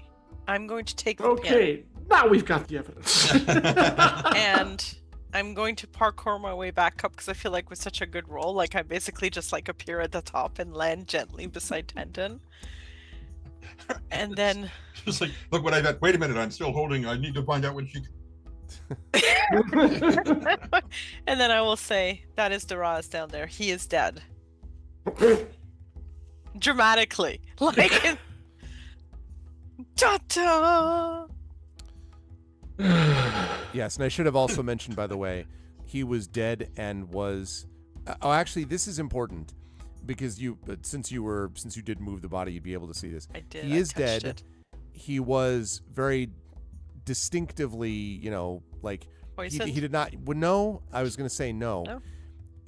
I'm going to take the Okay, now we've got the evidence. pin, and I'm going to parkour my way back up because I feel like with such a good roll, like I basically just like appear at the top and land gently beside Tendon. And then Just like, look what I got. Wait a minute, I'm still holding. I need to find out what she. and then I will say, that is Duraz down there. He is dead. Dramatically. Like ta-ta! Yes, and I should have also mentioned, by the way, he was dead and was. Oh, actually, this is important because since you did move the body, you'd be able to see this. I did. He is dead. It. He was very distinctively, like Poisoned? he did not. Well, no, I was going to say no. No?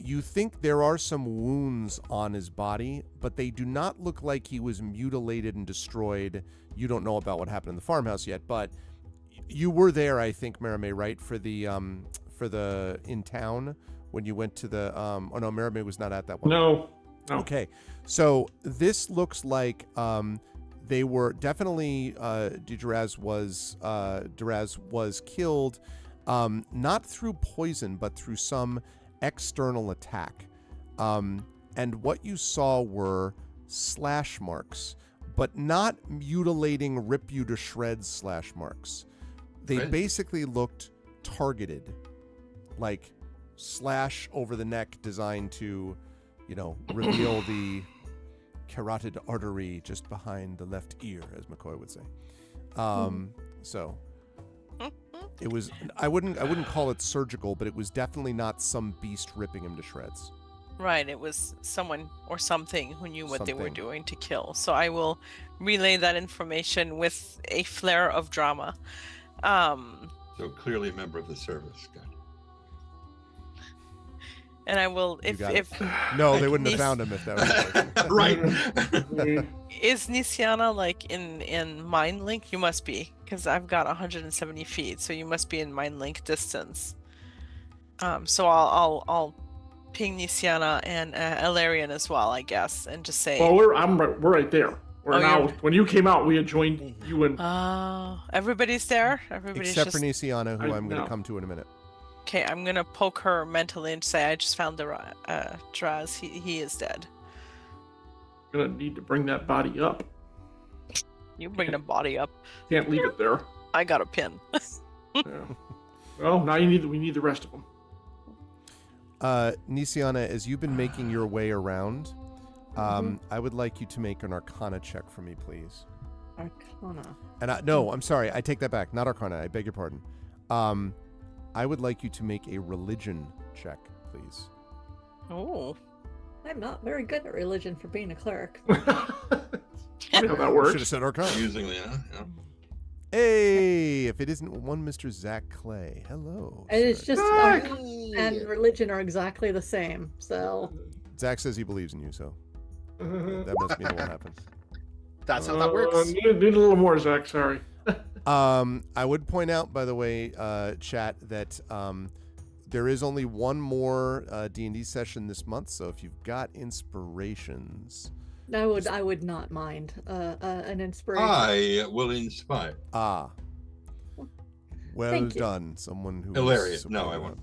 You think there are some wounds on his body, but they do not look like he was mutilated and destroyed. You don't know about what happened in the farmhouse yet, but you were there, I think, Marimé, right, for the in town when you went to the oh no, Marimé was not at that one. No. Okay, so this looks like they were definitely Duraz was killed, not through poison, but through some external attack. And what you saw were slash marks, but not mutilating, rip you to shreds slash marks. They Right. basically looked targeted, like slash over the neck designed to, reveal the carotid artery just behind the left ear, as McCoy would say. So it was. I wouldn't call it surgical, but it was definitely not some beast ripping him to shreds. Right, it was someone or something who knew what they were Something. doing to kill. So I will relay that information with a flair of drama. So clearly a member of the service. Good. And I will, You if got it. if No, they wouldn't have Nis- found him if that was the case. Right. is Nisiana like in mind link? You must be, because I've got 170 feet, so you must be in mind link distance. So I'll ping Nisiana and Ilarion as well, I guess, and just say. Well, we're right there. Oh, Now, you're- when you came out, we had joined you and. Everybody's there. Everybody's Except just for Nisiana, who I I'm going to know. come to in a minute. okay. I'm gonna poke her mentally and say I just found the Draz. He is dead. Gonna need to bring that body up. You bring the body up. Can't leave it there. I got a pin. Yeah. Well, now we need the rest of them. Nisiana, as you've been making your way around, I would like you to make an Arcana check for me, please. Arcana. And I'm sorry, I take that back. Not Arcana, I beg your pardon. I would like you to make a religion check, please. Oh. I'm not very good at religion for being a cleric. Funny how that Should works. have said Arcana. Amusingly, huh? Yeah. Hey, if it isn't one Mr. Zach Clay. Hello. And it's sir. just Zach! and religion are exactly the same. So Zach says he believes in you, so that must mean it won't happen. That's how that works. Need a little more, Zach. Sorry. I would point out, by the way, chat, that there is only one more D&D session this month, so if you've got inspirations... I would not mind an inspiration. I will inspire. Well Thank you. done. Someone who... Hilarious. No, I won't.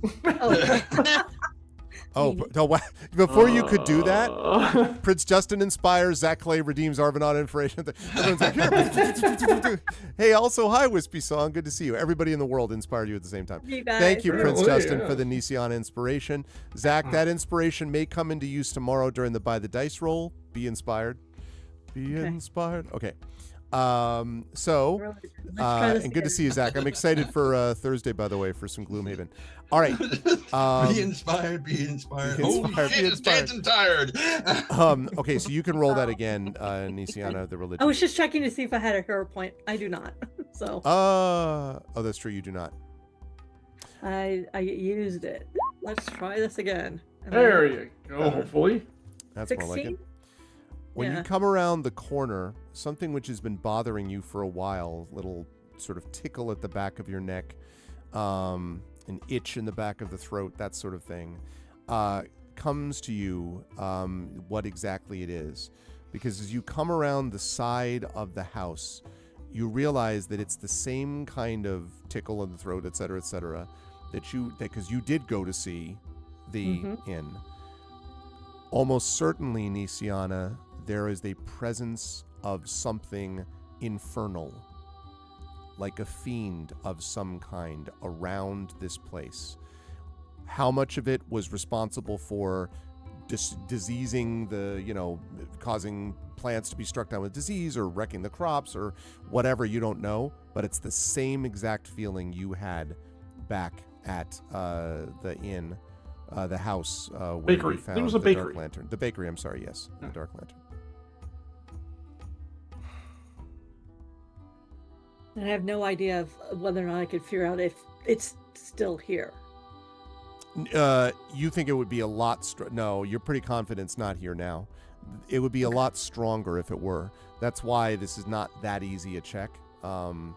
Before you could do that, Prince Justin inspires, Zach Clay redeems Arvanaut inspiration. Everyone's like, "Here." Hey, also, hi, Wispy Song. Good to see you. Everybody in the world inspired you at the same time. You guys. Thank you, Prince Oh, Justin, yeah. for the Nisiana inspiration. Zach, that inspiration may come into use tomorrow during the By the Dice roll. Be inspired. Be Okay. inspired. Okay. So, Let's try this and good to again. see you, Zach. I'm excited for Thursday, by the way, for some Gloomhaven. All right. Be inspired. Be inspired. be Holy inspired, shit, be it's dead and tired. Okay, so you can roll that again, Nisiana, the religion. I was just checking to see if I had a hero point. I do not. So Oh, that's true. You do not. I used it. Let's try this again. And There you go. Hopefully. That's more like it. When you Yeah. come around the corner, something which has been bothering you for a while, little sort of tickle at the back of your neck, an itch in the back of the throat, that sort of thing, comes to you what exactly it is. Because as you come around the side of the house, you realize that it's the same kind of tickle in the throat, et cetera, because you did go to see the inn. Almost certainly, Nisiana, there is a presence of something infernal, like a fiend of some kind, around this place. How much of it was responsible for diseasing causing plants to be struck down with disease or wrecking the crops or whatever, you don't know, but it's the same exact feeling you had back at the inn, the house where Bakery. you I think it found was a the bakery. Dark Lantern. The bakery, I'm sorry, yes, Yeah. the Dark Lantern. And I have no idea of whether or not I could figure out if it's still here. You think it would be a lot no, you're pretty confident it's not here now. It would be a lot stronger if it were. That's why this is not that easy a check. And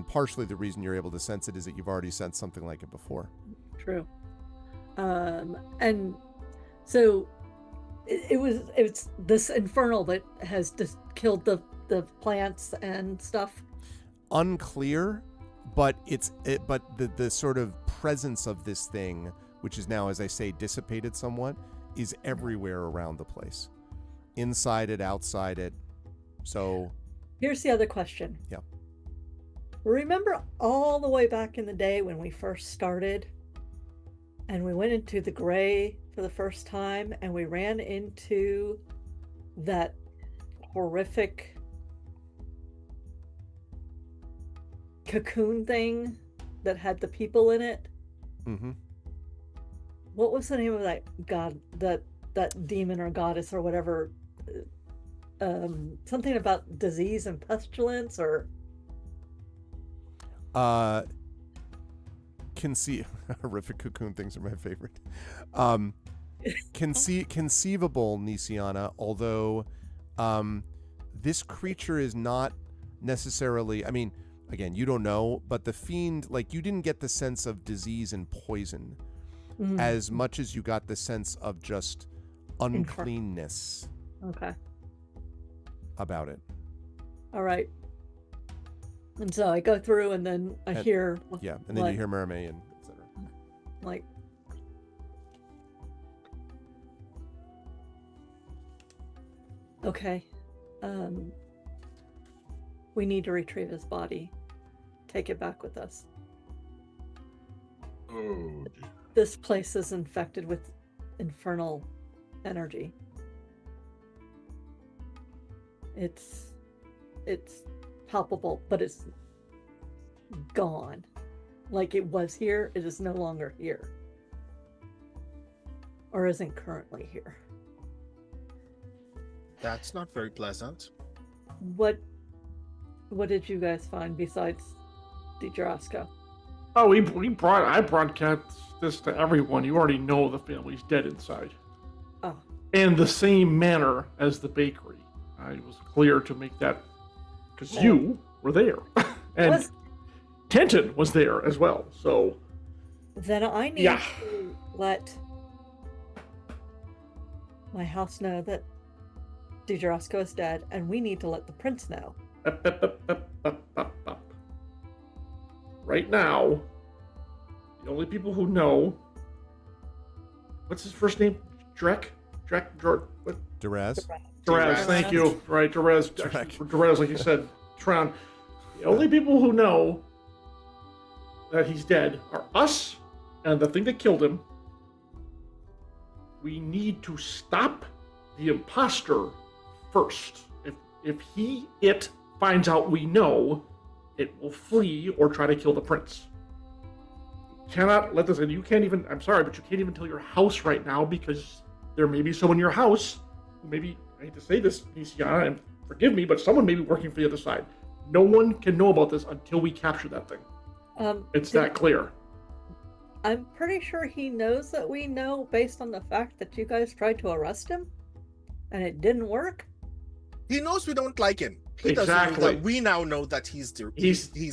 partially the reason you're able to sense it is that you've already sensed something like it before. True. And so it's this infernal that has just killed the plants and stuff. Unclear, but but the sort of presence of this thing, which is now, as I say, dissipated somewhat, is everywhere around the place. Inside it, outside it. So Here's the other question. Yeah. Remember all the way back in the day when we first started and we went into the gray for the first time and we ran into that horrific cocoon thing that had the people in it? Mm-hmm. What was the name of that god, that demon or goddess or whatever? Something about disease and pestilence, or horrific cocoon things are my favorite. Conceivable, Nisiana, although this creature is not necessarily, I mean, again, you don't know, but the fiend, like, you didn't get the sense of disease and poison as much as you got the sense of just uncleanness okay, about it. all right. And so I go through, and then I hear, Yeah, and then like, you hear Mermaid and etc. like, okay, we need to retrieve his body, take it back with us. Oh, dear. This place is infected with infernal energy. It's palpable, but it's gone. Like it was here, it is no longer here. Or isn't currently here. That's not very pleasant. What did you guys find besides DiGirasco? Oh, I broadcast this to everyone. You already know the family's dead inside. Oh. In the same manner as the bakery. I was clear to make that, because you were there. And Tenton was there as well, so... Then I need Yeah. to let my house know that DiGirasco is dead, and we need to let the prince know. Up. Right now, the only people who know... What's his first name? Drek, what? Duraz? Duraz, thank you. Right, Duraz. Duraz, like you said, Tron. The only people who know that he's dead are us and the thing that killed him. We need to stop the imposter first. If it finds out we know, it will flee or try to kill the prince. You cannot let this, and you can't even, I'm sorry, but you can't even tell your house right now because there may be someone in your house who maybe, I hate to say this, Nisiana, and forgive me, but someone may be working for the other side. No one can know about this until we capture that thing. It's that clear. I'm pretty sure he knows that we know based on the fact that you guys tried to arrest him and it didn't work. He knows we don't like him. He doesn't know Exactly. that we now know that he's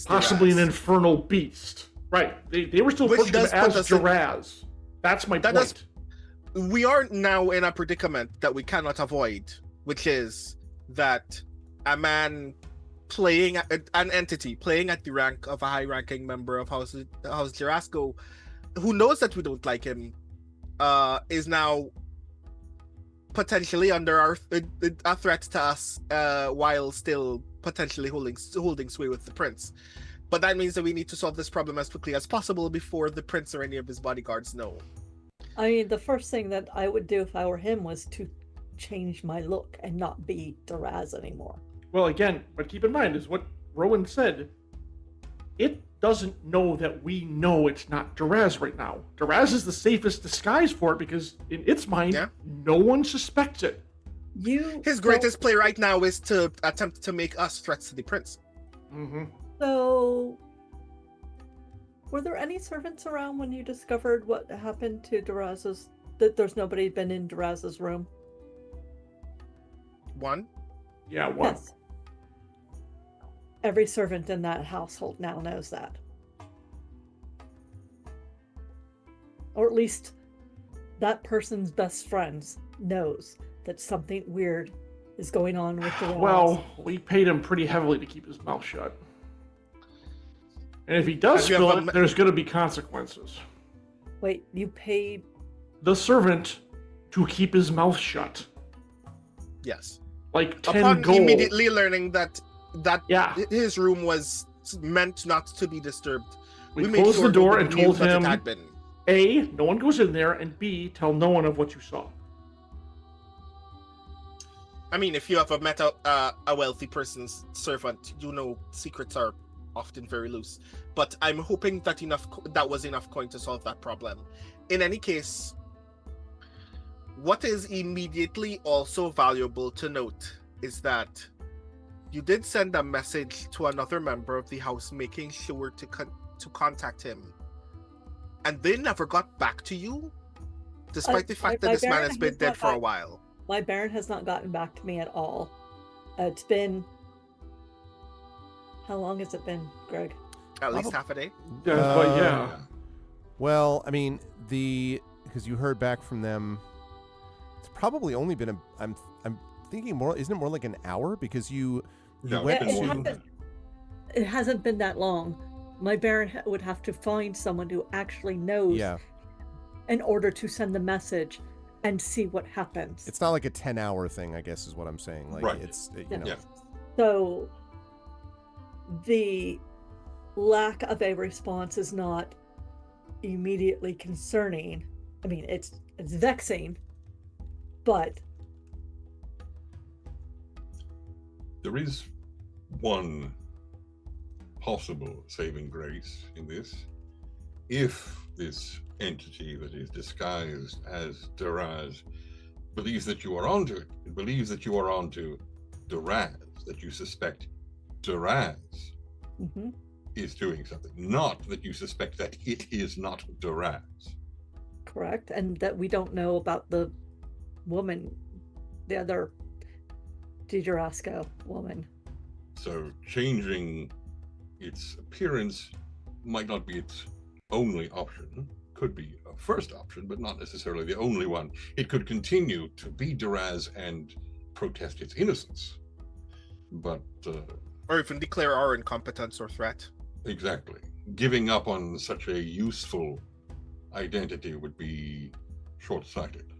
possibly an Duraz. infernal beast. Right. They were still Which pushing him does put as us in- Duraz. That's my That point. does- We are now in a predicament that we cannot avoid, which is that a man playing an entity playing at the rank of a high-ranking member of House Jarasco, who knows that we don't like him, is now potentially under a threat to us, while still potentially holding sway with the prince. But that means that we need to solve this problem as quickly as possible before the prince or any of his bodyguards know. I mean, the first thing that I would do if I were him was to change my look and not be Duraz anymore. Well, again, but keep in mind is what Rowan said. It doesn't know that we know it's not Duraz right now. Duraz is the safest disguise for it because in its mind, no one suspects it. His greatest play right now is to attempt to make us threats to the prince. Mm-hmm. So, were there any servants around when you discovered what happened to Duraz's? That there's nobody been in Duraz's room? One? Yeah, one. Yes. Every servant in that household now knows that. Or at least that person's best friends knows that something weird is going on with Duraz. Well, we paid him pretty heavily to keep his mouth shut. And if he does spill it, there's going to be consequences. Wait, you paid the servant to keep his mouth shut? Yes. Like 10 Upon gold. Immediately learning that his room was meant not to be disturbed. We made closed sure the door nobody and knew told that it him, had been. A, no one goes in there, and B, tell no one of what you saw. I mean, if you have met a wealthy person's servant, you know secrets are often very loose. But I'm hoping that that was enough coin to solve that problem. In any case, what is immediately also valuable to note is that you did send a message to another member of the house making sure to contact him. And they never got back to you, despite the fact that this man has been dead for a while. My Baron has not gotten back to me at all. It's been... How long has it been, Greg? At least half a day? Yeah. Well, I mean, because you heard back from them, it's probably only been I'm thinking more, isn't it more like an hour? Because you went to... It hasn't been that long. My Baron would have to find someone who actually knows in order to send the message and see what happens. It's not like a 10-hour thing, I guess, is what I'm saying. Like, right. It's, you know. So the lack of a response is not immediately concerning. I mean, it's vexing, but there is one possible saving grace in this. If this entity that is disguised as Duraz believes that you are onto it, it believes that you are onto Duraz, that you suspect Duraz is doing something, not that you suspect that it is not Duraz. Correct, and that we don't know about the woman, the other Jarasco woman. So changing its appearance might not be its only option. Could be a first option, but not necessarily the only one. It could continue to be Duraz and protest its innocence. But or even declare our incompetence or threat. Exactly. Giving up on such a useful identity would be short-sighted.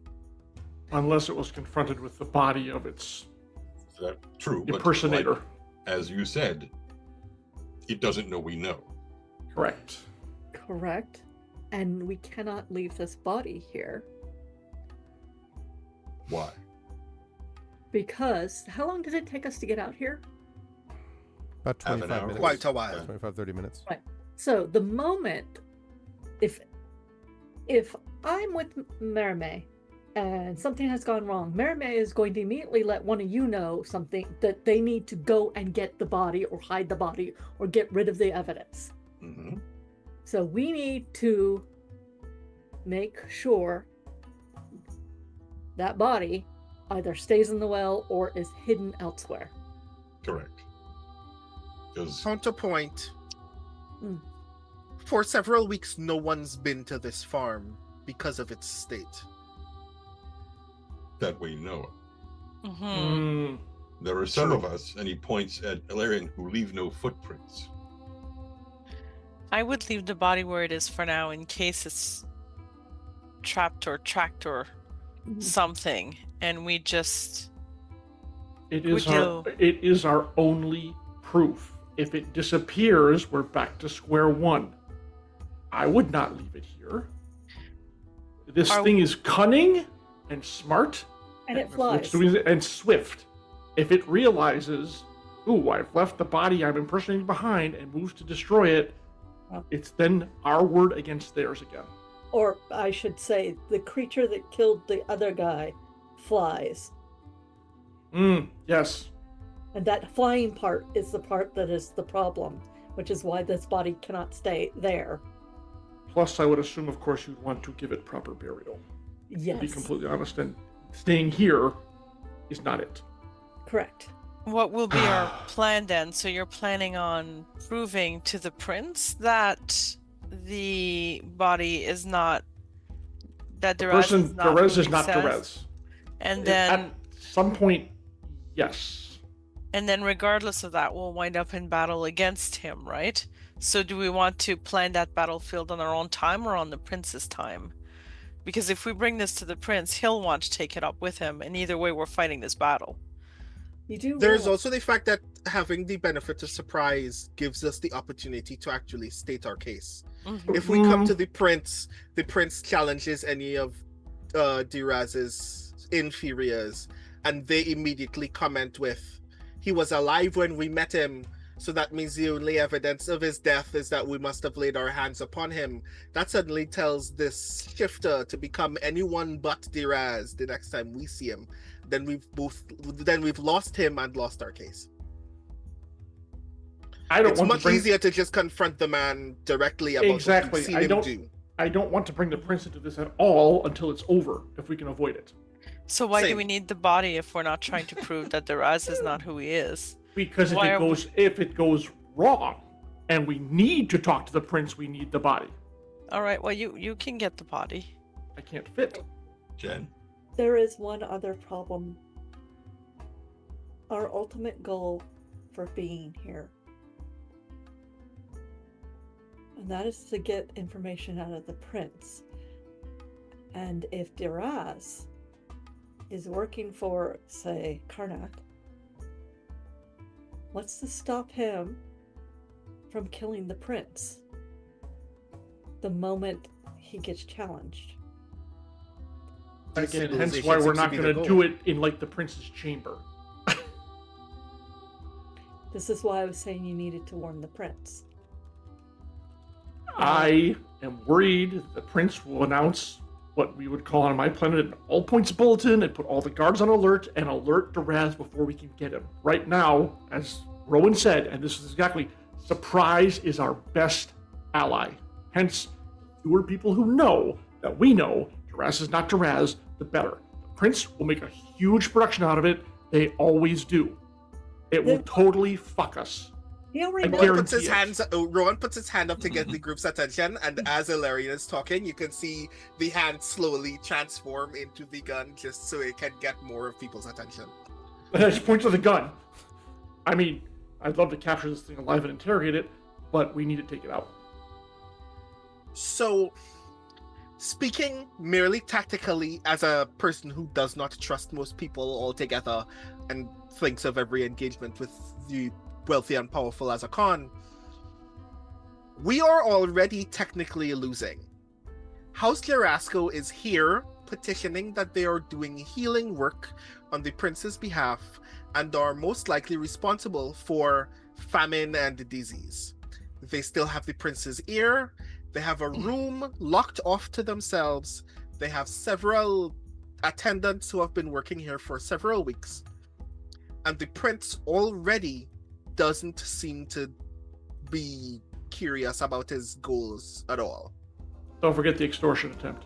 Unless it was confronted with the body of its true impersonator. But as you said, it doesn't know we know. Correct. And we cannot leave this body here. Why? Because how long did it take us to get out here? About 25 minutes. Quite a while. 25, 30 minutes. Right. So the moment, if I'm with Merime and something has gone wrong, Merime is going to immediately let one of you know something, that they need to go and get the body or hide the body or get rid of the evidence. Mm-hmm. So we need to make sure that body either stays in the well or is hidden elsewhere. Correct. Because Counterpoint. Hmm. For several weeks, no one's been to this farm because of its state. that we know of. Mm-hmm. There are some of us, and he points at Ilarion, who leave no footprints. I would leave the body where it is for now in case it's trapped or tracked or something, and we just It is our only proof. If it disappears, we're back to square one. I would not leave it here. This thing is cunning and smart, And it flies. and swift. If it realizes, ooh, I've left the body I'm impersonating behind, and moves to destroy it, it's then our word against theirs again. Or I should say, the creature that killed the other guy flies. Yes. And that flying part is the part that is the problem, which is why this body cannot stay there. Plus, I would assume, of course, you'd want to give it proper burial. Yes. To be completely honest, and staying here is not it. Correct. What will be our plan then? So you're planning on proving to the prince that the body is not, that Derez is not Derez who is he not says? Derez. And then At some point, yes. And then regardless of that, we'll wind up in battle against him, right? So do we want to plan that battlefield on our own time or on the prince's time? Because if we bring this to the prince, he'll want to take it up with him, and either way we're fighting this battle. You do. There's also the fact that having the benefit of surprise gives us the opportunity to actually state our case. Mhm. If we come to the prince challenges any of Deraz's inferiors, and they immediately comment with, he was alive when we met him, so that means the only evidence of his death is that we must have laid our hands upon him. That suddenly tells this shifter to become anyone but Deraz the next time we see him. Then we've lost him and lost our case. It's much easier to just confront the man directly about what we've seen him do. I don't want to bring the prince into this at all until it's over, if we can avoid it. So why do we need the body if we're not trying to prove that Deraz is not who he is? Because if it goes wrong, and we need to talk to the prince, we need the body. All right, well, you can get the body. I can't fit. Jen? There is one other problem. Our ultimate goal for being here. And that is to get information out of the prince. And if Deraz is working for, say, Karnak, what's to stop him from killing the prince the moment he gets challenged? Again, hence why we're not going to do it in, like, the prince's chamber. This is why I was saying you needed to warn the prince. I am worried the prince will announce what we would call on my planet an all points bulletin and put all the guards on alert and alert Deraz before we can get him. Right now, as Rowan said, and this is exactly, surprise is our best ally. Hence, fewer people who know that we know Deraz is not Deraz, the better. The prince will make a huge production out of it. They always do. It will totally fuck us. Rowan puts his hand up to get the group's attention, and as Ilarion is talking, you can see the hand slowly transform into the gun just so it can get more of people's attention. And I just point to the gun. I mean, I'd love to capture this thing alive and interrogate it, but we need to take it out. So, speaking merely tactically as a person who does not trust most people altogether and thinks of every engagement with the wealthy and powerful as a con, we are already technically losing. House Jarasco is here petitioning that they are doing healing work on the prince's behalf and are most likely responsible for famine and disease. They still have the prince's ear. They have a room locked off to themselves. They have several attendants who have been working here for several weeks. And the prince already doesn't seem to be curious about his goals at all. Don't forget the extortion attempt.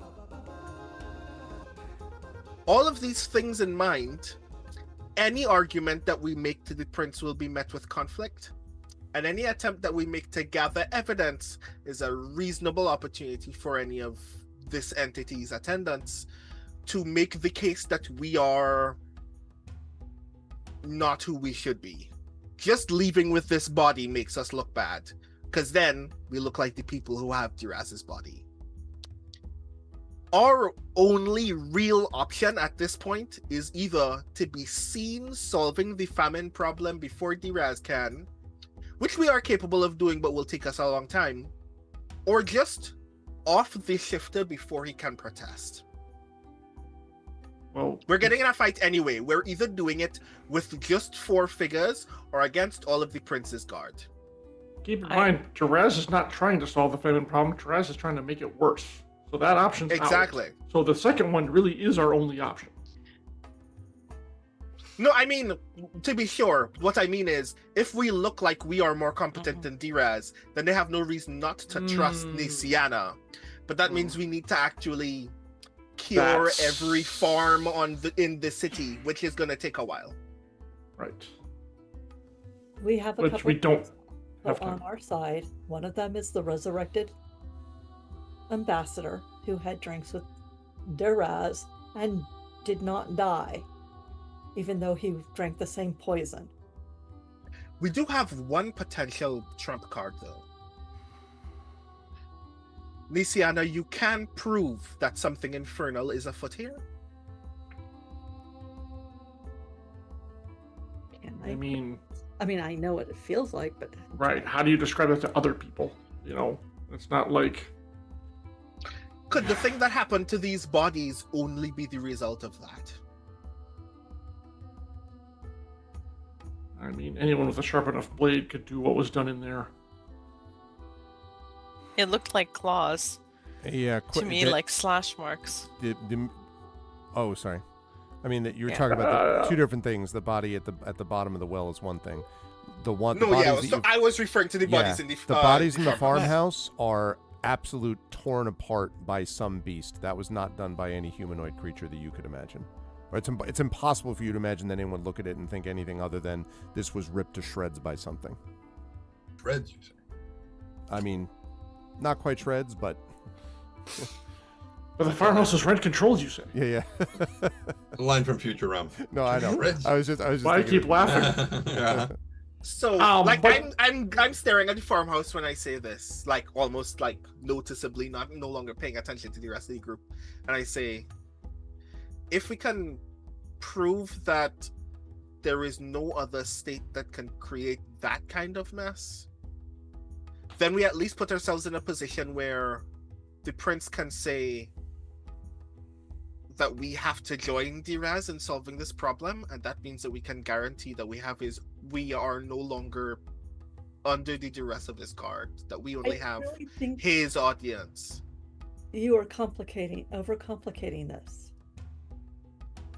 all of these things in mind, any argument that we make to the prince will be met with conflict, and any attempt that we make to gather evidence is a reasonable opportunity for any of this entity's attendants to make the case that we are not who we should be. Just leaving with this body makes us look bad, because then we look like the people who have Diraz's body. Our only real option at this point is either to be seen solving the famine problem before Diraz can, which we are capable of doing but will take us a long time, or just off the shifter before he can protest. Well, We're getting in a fight anyway. We're either doing it with just 4 figures or against all of the prince's guard. keep in mind, Therese is not trying to solve the famine problem. Therese is trying to make it worse. So that option's out. Exactly. So the second one really is our only option. No, I mean, to be sure, what I mean is, if we look like we are more competent than Diraz, then they have no reason not to trust Nisiana. But that means we need to actually cure every farm in the city, which is going to take a while. Right. We have a Which couple we don't people have time. on our side. One of them is the resurrected ambassador who had drinks with Diraz and did not die, even though he drank the same poison. We do have one potential trump card, though. Nisiana, you can prove that something infernal is afoot here. I mean, I know what it feels like, but right. How do you describe it to other people? You know, it's not like... Could the thing that happened to these bodies only be the result of that? I mean, anyone with a sharp enough blade could do what was done in there. It looked like claws Yeah. to me, like slash marks. Oh, sorry. I mean, that you were talking about the 2 different things. The body at the bottom of the well is one thing. The bodies I was referring to the bodies in the bodies in the farmhouse are absolute torn apart by some beast. That was not done by any humanoid creature that you could imagine. Or it's impossible for you to imagine that anyone would look at it and think anything other than this was ripped to shreds by something. Shreds, you say? I mean, not quite shreds, but But the farmhouse is rent controlled, you say? yeah. The line from Futurama. No, I know. Shreds. I was just. Why I keep laughing? Yeah. So, but- I'm staring at the farmhouse when I say this, like almost like noticeably, no longer paying attention to the rest of the group, and I say, if we can prove that there is no other state that can create that kind of mess, then we at least put ourselves in a position where the prince can say that we have to join Diraz in solving this problem, and that means that we can guarantee that we are no longer under the duress of his guard, that we only have really think his audience. you are overcomplicating this.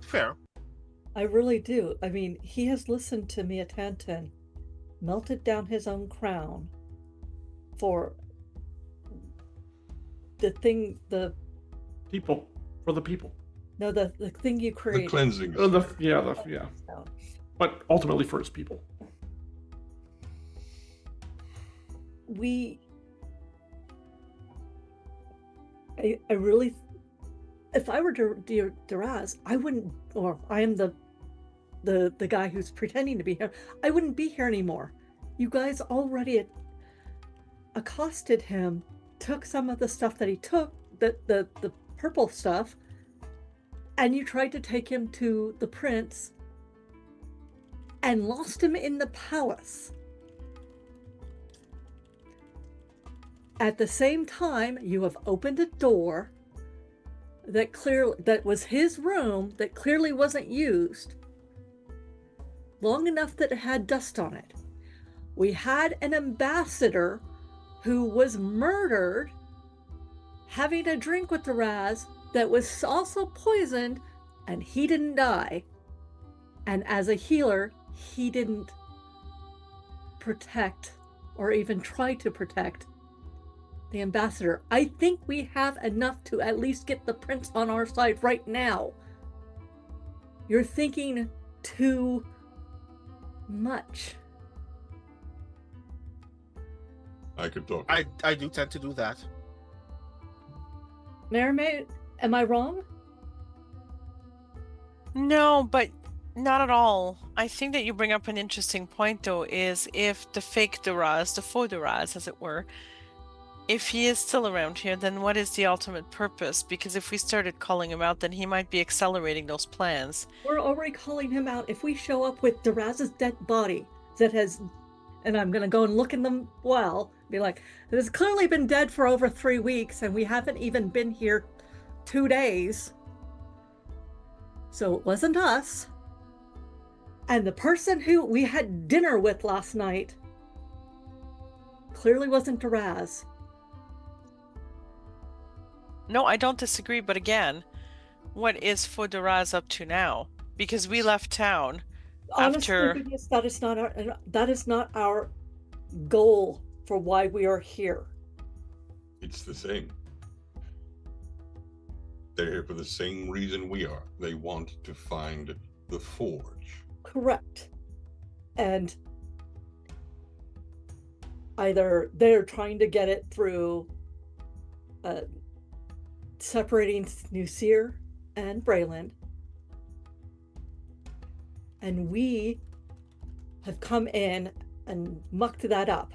Fair. I really do. I mean, he has listened to Mia Tantan, melted down his own crown for the People. For the people. no, the thing you The created. cleansing. Yeah. So, But ultimately for his people. I really, if I were Diraz, I wouldn't, or I am the guy who's pretending to be here, I wouldn't be here anymore. You guys already accosted him, took some of the stuff that he took, the purple stuff, and you tried to take him to the prince and lost him in the palace. At the same time, you have opened a door that was his room that clearly wasn't used long enough that it had dust on it. We had an ambassador who was murdered having a drink with the Raz that was also poisoned, and he didn't die. And as a healer, he didn't protect or even try to protect the ambassador. I think we have enough to at least get the prince on our side right now. You're thinking too much. I could talk. I do tend to do that. Mermaid, am I wrong? No, but not at all. I think that you bring up an interesting point, though, is if the fake Duras, the faux Duras, as it were, if he is still around here, then what is the ultimate purpose? Because if we started calling him out, then he might be accelerating those plans. We're already calling him out. If we show up with Duraz's dead body that has, and I'm going to go and look in them well, be like, it has clearly been dead for over 3 weeks, and we haven't even been here 2 days. So it wasn't us. And the person who we had dinner with last night clearly wasn't Duraz. No, I don't disagree, but again, what is Duras up to now? Because we left town after... Honestly, because that is not our goal for why we are here. It's the same. They're here for the same reason we are. They want to find the forge. Correct. And either they're trying to get it through separating Nuseer and Brayland, and we have come in and mucked that up.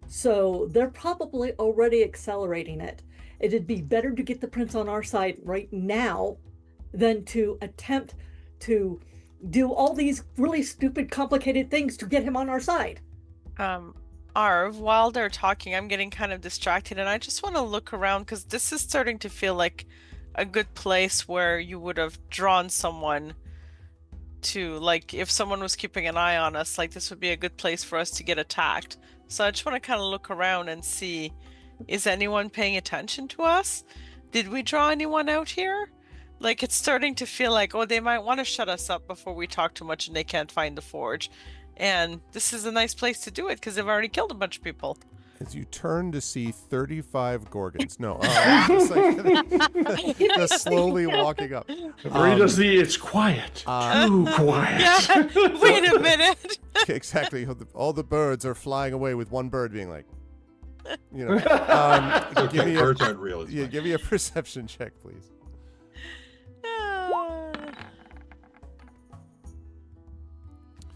So they're probably already accelerating it. It'd be better to get the prince on our side right now than to attempt to do all these really stupid, complicated things to get him on our side. Arv, while they're talking, I'm getting kind of distracted, and I just want to look around because this is starting to feel like a good place where you would have drawn someone to, like, if someone was keeping an eye on us, like, this would be a good place for us to get attacked. So I just want to kind of look around and see, is anyone paying attention to us? Did we draw anyone out here? Like, it's starting to feel like, oh, they might want to shut us up before we talk too much and they can't find the forge. And this is a nice place to do it because they've already killed a bunch of people. As you turn to see 35 Gorgons. No, just, like, just slowly walking up. Rita, see, it's quiet. Too quiet. Yeah, wait a minute. Exactly. All the birds are flying away with one bird being like, you know. Give me Birds aren't real. It's fine. give me a perception check, please.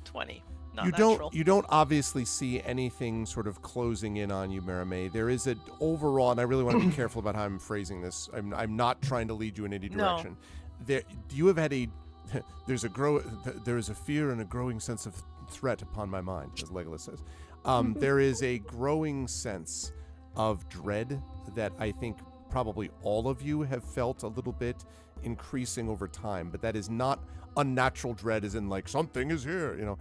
20. Not natural. You don't obviously see anything sort of closing in on you, Maramay. There is an overall, and I really want to be careful about how I'm phrasing this. I'm not trying to lead you in any direction. No. You have had there is a fear and a growing sense of threat upon my mind, as Legolas says. There is a growing sense of dread that I think probably all of you have felt a little bit increasing over time, but that is not unnatural dread as in like something is here, you know.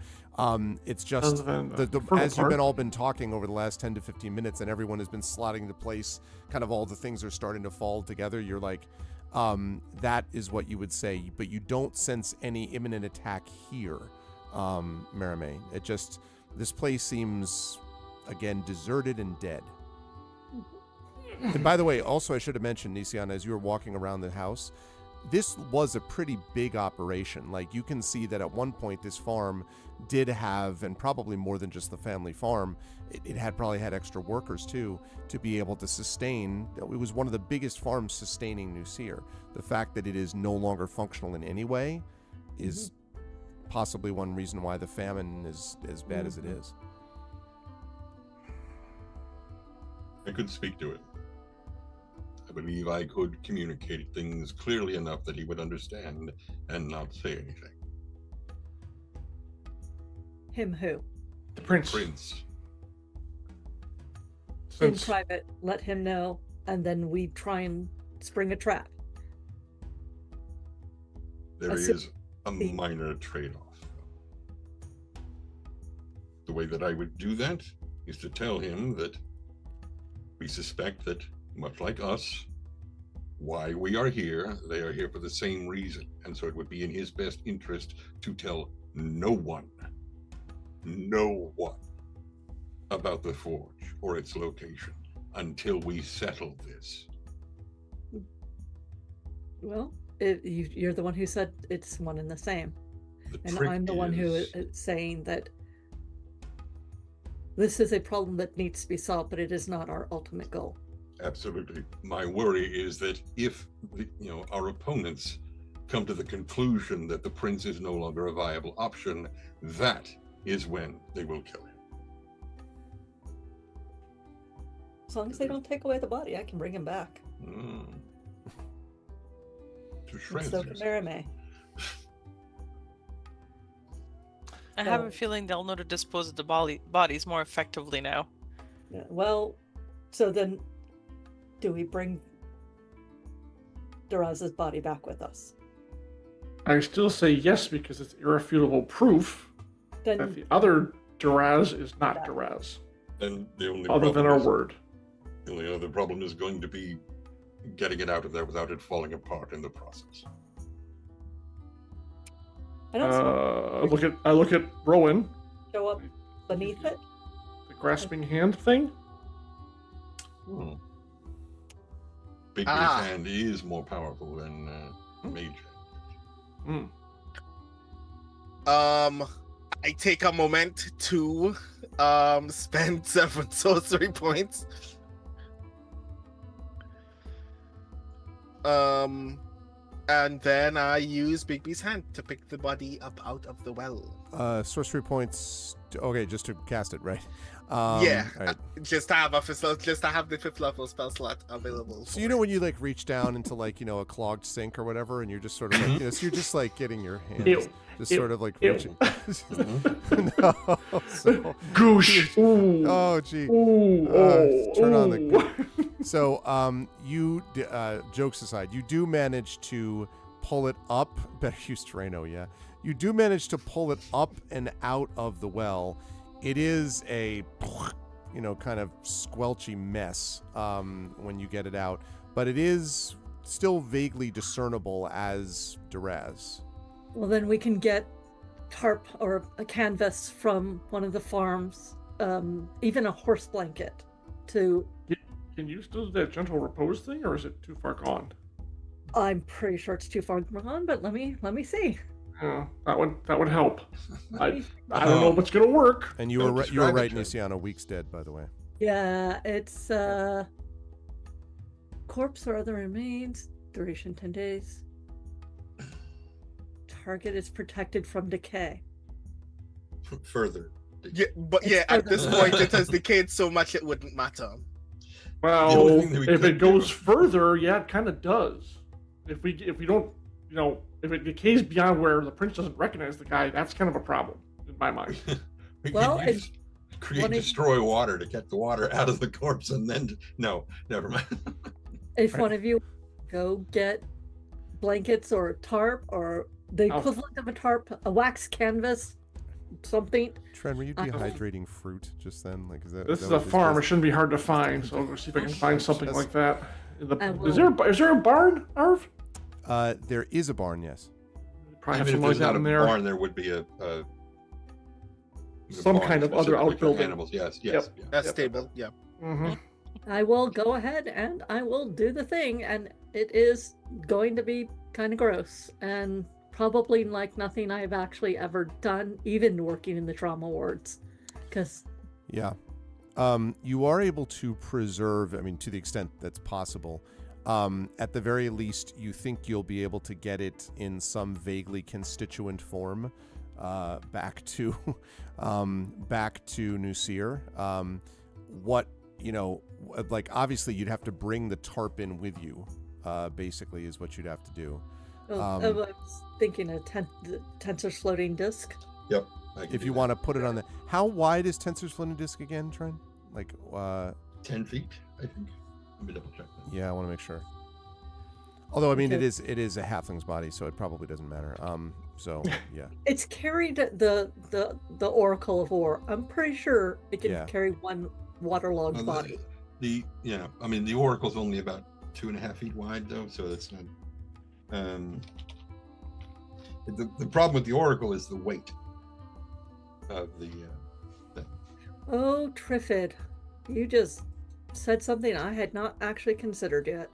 It's just as you've all been talking over the last 10 to 15 minutes and everyone has been slotting into place, kind of all the things are starting to fall together. You're like, that is what you would say, but you don't sense any imminent attack here, Maramay. This place seems, again, deserted and dead. And by the way, also I should have mentioned, Nisian, as you were walking around the house, this was a pretty big operation. Like, you can see that at one point this farm did have, and probably more than just the family farm, it had probably had extra workers too, to be able to sustain. It was one of the biggest farms sustaining Nuseer. The fact that it is no longer functional in any way is possibly one reason why the famine is as bad as it is. I could speak to it. I believe I could communicate things clearly enough that he would understand and not say anything. Him who? The prince. Prince. In private, let him know, and then we try and spring a trap. There is a minor trade-off. The way that I would do that is to tell him that we suspect that, much like us, why we are here, they are here for the same reason. And so it would be in his best interest to tell no one about the forge or its location until we settle this. Well, you're the one who said it's one and the same. The And trick I'm the one who is- is saying that this is a problem that needs to be solved, but it is not our ultimate goal. Absolutely. My worry is that if our opponents come to the conclusion that the prince is no longer a viable option, that is when they will kill him. As long as they don't take away the body, I can bring him back. Mm. To And shreds. so can Merime. I have a So- feeling they'll know to dispose of the bodies more effectively now. Yeah, well, so then do we bring Duraz's body back with us? I still say yes because it's irrefutable proof that Then the other Duraz is not Yeah. Duraz, And the only other than problem our is- word. The only other problem is going to be getting it out of there without it falling apart in the process. I don't I look at Rowan, show up beneath it. the grasping hand thing. Hmm. Big Ah. Man's hand is more powerful than Mage Hand. Hmm. I take a moment to spend 7 sorcery points. And then I use Bigby's hand to pick the body up out of the well. Sorcery points. Okay, just to cast it, right? Yeah. all right. Just to have the 5th level spell slot available. So you know when you like reach down into like a clogged sink or whatever, and you're just sort of like so you're just like getting your hands Ew. just Ew. sort of like Ew. reaching. No, so, Goosh. Ooh. oh gee. Ooh. Turn on the ooh. So jokes aside, you do manage to pull it up. Better use Terreno, yeah. You do manage to pull it up and out of the well. It is a kind of squelchy mess when you get it out, but it is still vaguely discernible as Duraz. Well, then we can get tarp or a canvas from one of the farms, even a horse blanket to. Can you still do that gentle repose thing, or is it too far gone? I'm pretty sure it's too far gone, but let me see. Yeah, that would help. Let me- I don't know if it's gonna work. And you Don't were describe it, right, Jen. Nisiana. Week's dead, by the way. Yeah, it's corpse or other remains. Duration 10 days. Target is protected from decay. Further. Yeah, but It's yeah, at further- this point it has decayed so much it wouldn't matter. The Well, only thing that we if could it goes do- further, yeah, it kind of does. If we don't, if it decays beyond where the prince doesn't recognize the guy, that's kind of a problem in my mind. We Well, could use create one of- destroy water to get the water out of the corpse, and then no, never mind. If Right. one of you go get blankets or a tarp or the I'll- equivalent of a tarp, a wax canvas, something. Trent, were you Uh, dehydrating fruit just then? Like, is that? This that is a what farm; it is? shouldn't be hard to find. So we'll see if I can find something That's- like that. I Is there a barn, Arv? There is a barn, yes. Probably have Even some if like there's that not a in there. barn, there would be a Some barn kind of other specifically for outbuilding. Animals, yes, yes. Yep. yeah. That's Yep. stable, yeah. Mm-hmm. I will go ahead and I will do the thing, and it is going to be kind of gross and probably like nothing I've actually ever done, even working in the trauma wards. Because Yeah. You are able to preserve, I mean, to the extent that's possible. At the very least, you think you'll be able to get it in some vaguely constituent form back to Nusir. Like obviously you'd have to bring the tarp in with you, basically is what you'd have to do. I was thinking a Tensor's floating disc. Yep. I can If do you that. want to put it on the... How wide is Tensor's floating disc again, Trent? Like, 10 feet, I think. Let me double check that. yeah, I want to make sure. Although, I mean, Okay. it is a halfling's body, so it probably doesn't matter. So, yeah. It's carried the Oracle of War. I'm pretty sure it can Yeah. carry one waterlogged Well, body. the Oracle's only about 2.5 feet wide, though, so that's not. The problem with the Oracle is the weight of the. Oh, Triffid, you just said something I had not actually considered yet.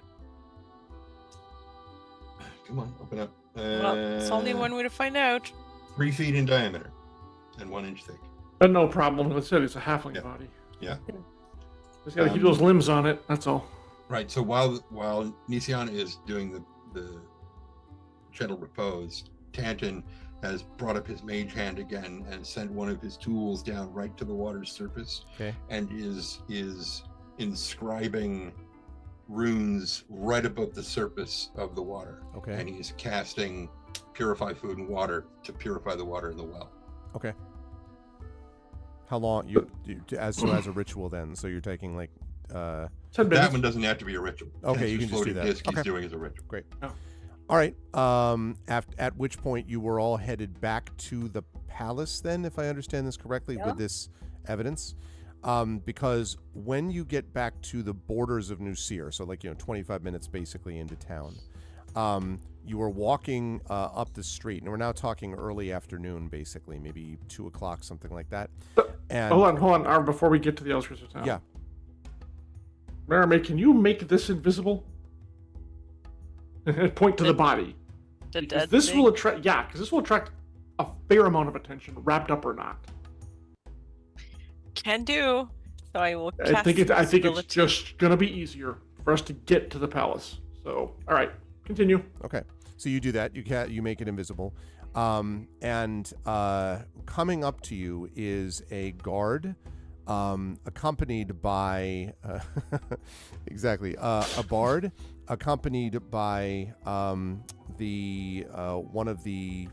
Come on, open up. Well, it's only one way to find out. 3 feet in diameter and 1 inch thick. But no problem. Let's say it's a halfling Yeah. body. Yeah. Just gotta keep those limbs on it. That's all. Right. So while Nisiana is doing the gentle repose, Tanton has brought up his mage hand again and sent one of his tools down right to the water's surface. Okay. And is inscribing runes right above the surface of the water. Okay. And he's casting purify food and water to purify the water in the well. Okay. How long you as a ritual then? So you're taking like 10 That minutes. one doesn't have to be a ritual. Okay, you His can just do floating that. disc Okay. he's doing as a ritual. Great. Oh. All right. At which point you were all headed back to the palace then, if I understand this correctly, Yeah. with this evidence. Because when you get back to the borders of New Seer, so like 25 minutes basically into town, you were walking up the street, and we're now talking early afternoon, basically, maybe 2 o'clock, something like that. And Hold on. Before we get to the outskirts of town. yeah, Merrimack, can you make this invisible? Point to the body. The Because dead this thing. will attract. Yeah, because this will attract a fair amount of attention, wrapped up or not. Can do. So I will cast I think it's invisibility. just gonna be easier for us to get to the palace. So, all right, continue. okay. So you do that. You make it invisible, and coming up to you is a guard, accompanied by exactly a bard, accompanied by the one of the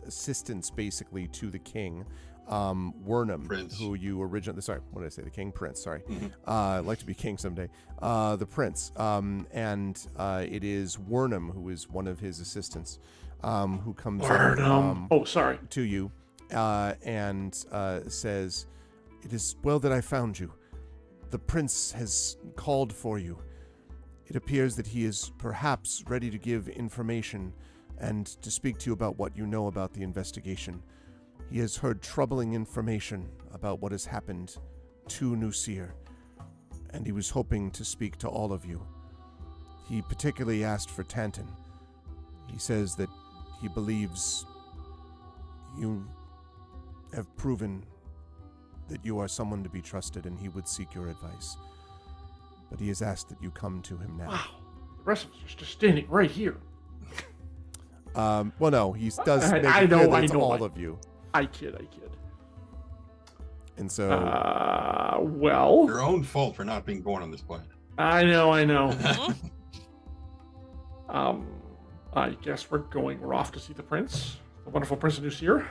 assistants, basically, to the king, Wernham, Prince. who you originally. Sorry, what did I say? The king, prince. Sorry, Mhm. I'd like to be king someday. The prince, and it is Wernham, who is one of his assistants, who comes up, Oh, sorry. to you and says, "It is well that I found you. The prince has called for you. It appears that he is perhaps ready to give information and to speak to you about what you know about the investigation. He has heard troubling information about what has happened to Nusir, and he was hoping to speak to all of you. He particularly asked for Tanton. He says that he believes you have proven that you are someone to be trusted, and he would seek your advice. But he has asked that you come to him now." Wow. The rest of us are just standing right here. Well, no, he does I- make I it know, clear that I it's know, all I- of you. I kid. And so, Well, Your own fault for not being born on this planet. I know. Mhm. I guess we're off to see the prince, the wonderful Prince of Nusir.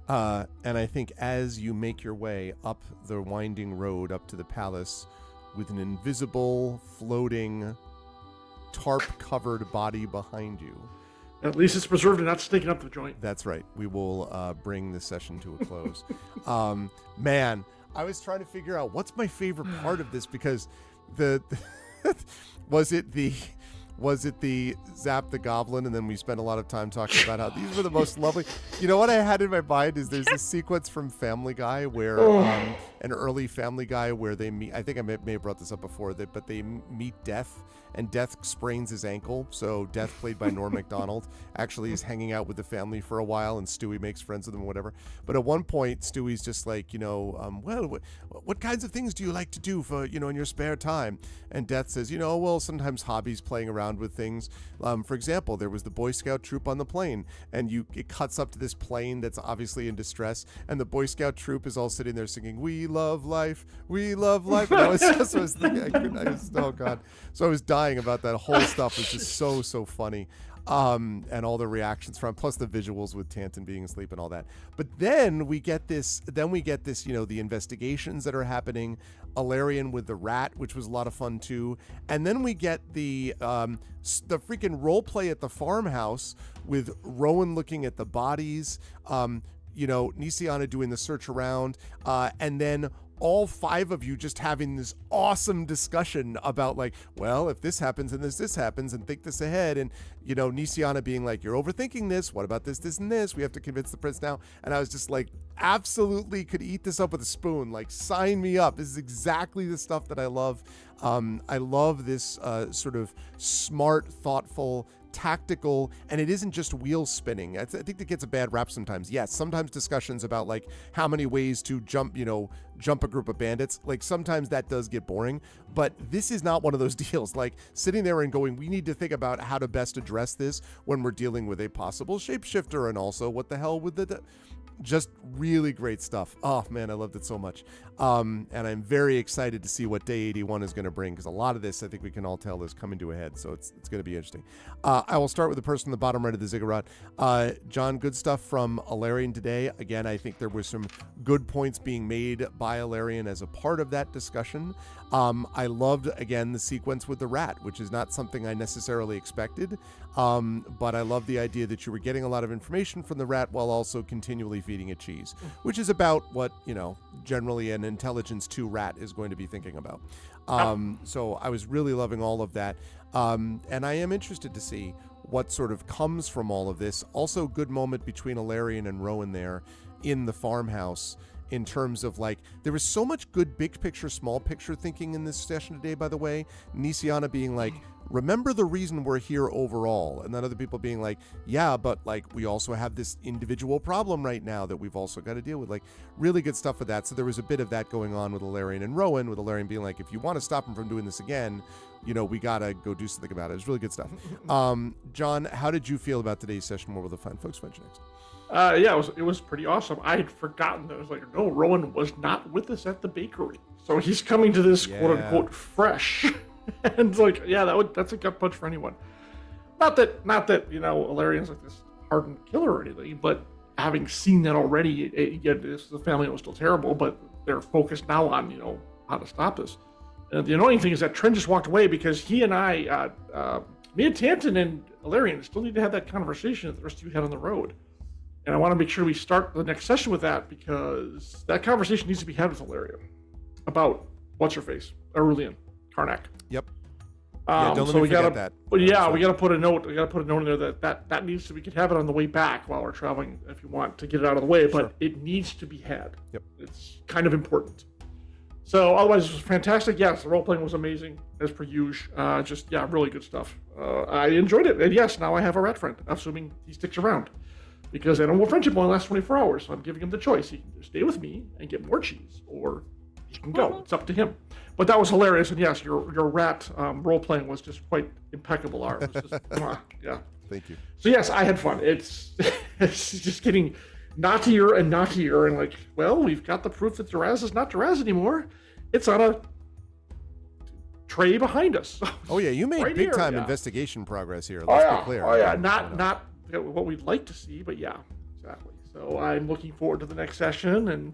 and I think as you make your way up the winding road up to the palace with an invisible, floating, tarp-covered body behind you. At least it's preserved and not stinking up the joint. That's right. We will bring this session to a close. Man, I was trying to figure out what's my favorite part of this, because was it the Zap the Goblin, and then we spent a lot of time talking about how these were the most lovely. You know what I had in my mind is there's this sequence from Family Guy where an early Family Guy where they meet. I think I may have brought this up before, but they meet Death, and Death sprains his ankle. So Death, played by Norm Macdonald, actually is hanging out with the family for a while, and Stewie makes friends with him or whatever. But at one point, Stewie's just like, well, what kinds of things do you like to do for, in your spare time? And Death says, well, sometimes hobbies, playing around with things. For example, there was the Boy Scout troop on the plane, and it cuts up to this plane that's obviously in distress, and the Boy Scout troop is all sitting there singing, "We love life, we love life." And I was oh God. So I was dying about that whole stuff. It was just so funny. And all the reactions from, plus the visuals with Tanton being asleep and all that. But then we get this, the investigations that are happening, Alarian with the rat, which was a lot of fun too. And then we get the freaking role play at the farmhouse with Rowan looking at the bodies, Nisiana doing the search around, and then all 5 of you just having this awesome discussion about like, well, if this happens and this happens and think this ahead. And, you know, Nisiana being like, you're overthinking this. What about this, and this? We have to convince the prince now. And I was just like, absolutely could eat this up with a spoon. Like, sign me up. This is exactly the stuff that I love. I love this sort of smart, thoughtful, tactical, and it isn't just wheel spinning. I think that gets a bad rap sometimes. Yes, sometimes discussions about like how many ways to jump a group of bandits, like sometimes that does get boring, but this is not one of those deals. Like sitting there and going, we need to think about how to best address this when we're dealing with a possible shapeshifter, and also what the hell with the just really great stuff. Oh man, I loved it so much. And I'm very excited to see what Day 81 is going to bring, because a lot of this, I think we can all tell, is coming to a head. So it's going to be interesting. I will start with the person in the bottom right of the ziggurat. John, good stuff from Alarian today. Again, I think there were some good points being made by Alarian as a part of that discussion. I loved, again, the sequence with the rat, which is not something I necessarily expected. But I love the idea that you were getting a lot of information from the rat while also continually feeding it cheese, which is about what, generally an intelligence 2 rat is going to be thinking about. So I was really loving all of that. And I am interested to see what sort of comes from all of this. Also, good moment between Alarian and Rowan there in the farmhouse, in terms of like, there was so much good big picture, small picture thinking in this session today, by the way. Nisiana being like, remember the reason we're here overall. And then other people being like, yeah, but like we also have this individual problem right now that we've also got to deal with. Like, really good stuff with that. So there was a bit of that going on with Alarian and Rowan, with Alarian being like, if you want to stop him from doing this again, we got to go do something about it. It was really good stuff. John, how did you feel about today's session? What will the fine folks mention next? Yeah, it was pretty awesome. I had forgotten that. I was like, no, Rowan was not with us at the bakery, so he's coming to this quote unquote fresh. And it's like, yeah, that's a gut punch for anyone. Not that Alarian's like this hardened killer or anything, but having seen that already, this is a family that was still terrible, but they're focused now on how to stop this. And the annoying thing is that Trent just walked away, because he and I, me and Tanton and Alarian still need to have that conversation that the rest of you had on the road. And I want to make sure we start the next session with that, because that conversation needs to be had with Alarian about what's-her-face, Aurelian, Karnak. Yep. Don't let me forget that. But yeah, we got to put a note. We got to put a note in there that needs to. We could have it on the way back while we're traveling if you want to get it out of the way. But it needs to be had. Yep. It's kind of important. So otherwise, it was fantastic. Yes, the role playing was amazing as per usual. Really good stuff. I enjoyed it, and yes, now I have a rat friend, assuming he sticks around, because I know more friendship only lasts 24 hours. So I'm giving him the choice. He can either stay with me and get more cheese, or he can go. It's up to him. But that was hilarious, and yes, your rat role playing was just quite impeccable. Art. It was just, yeah. Thank you. So yes, I had fun. It's just getting knottier and knottier, and like, well, we've got the proof that Duraz is not Duraz anymore. It's on a tray behind us. Oh yeah, you made right big time investigation progress here. Let's be clear. Oh yeah, not what we'd like to see, but yeah, exactly. So I'm looking forward to the next session and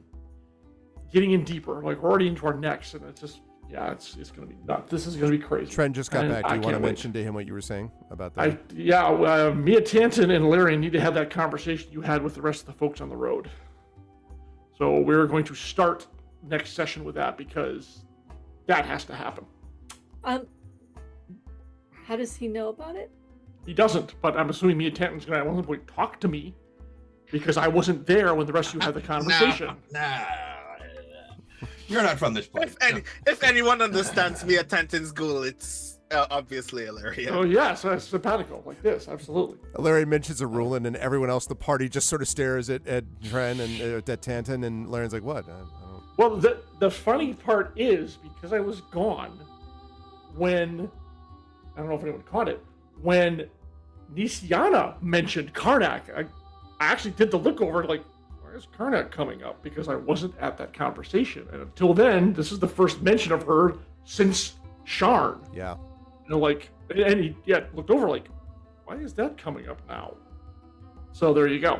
getting in deeper. Like, we're already into our next, and it's just. Yeah, it's going to be nuts. This is going to be crazy. Trent just got back. Do you want to mention to him what you were saying about that? Mia Tanton and Larry need to have that conversation you had with the rest of the folks on the road. So we're going to start next session with that, because that has to happen. How does he know about it? He doesn't, but I'm assuming Mia Tanton's going to at one point talk to me, because I wasn't there when the rest of you had the conversation. Nah. You're not from this place. If anyone understands Mia Tanton's goal, it's obviously Alarian. Oh yes, that's simpatico like this, absolutely. Larry mentions a Rulin, and everyone else, the party, just sort of stares at Tren and at Tanton, and Larry's like, "What?" Well, the funny part is, because I was gone when, I don't know if anyone caught it, when Nisiana mentioned Karnak, I actually did the look over, like, where's Karnak coming up? Because I wasn't at that conversation. And until then, this is the first mention of her since Sharn. Yeah. And he looked over like, why is that coming up now? So there you go.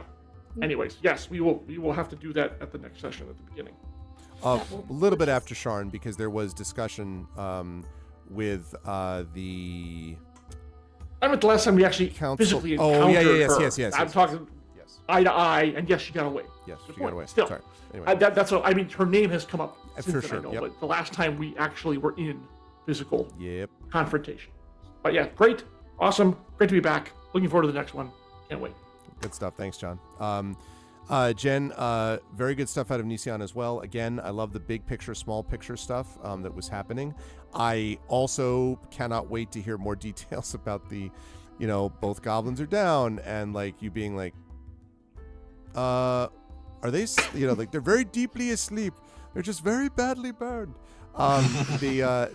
Anyways, yes, we will have to do that at the next session at the beginning. A little bit after Sharn, because there was discussion with the... I meant the last time we actually physically encountered her. Yes. I'm talking... Yes. eye to eye, and yes, she got away. Yes, Good she got point. away. Still, Sorry. Anyway. that's what I mean. Her name has come up since For then, sure, I know, yep. but the last time we actually were in physical Yep. confrontation. But yeah, great, awesome, great to be back. Looking forward to the next one. Can't wait. Good stuff. Thanks, John. Jen, very good stuff out of Nisian as well. Again, I love the big picture, small picture stuff that was happening. I also cannot wait to hear more details about the, both goblins are down and like you being like, are they, like they're very deeply asleep. They're just very badly burned. That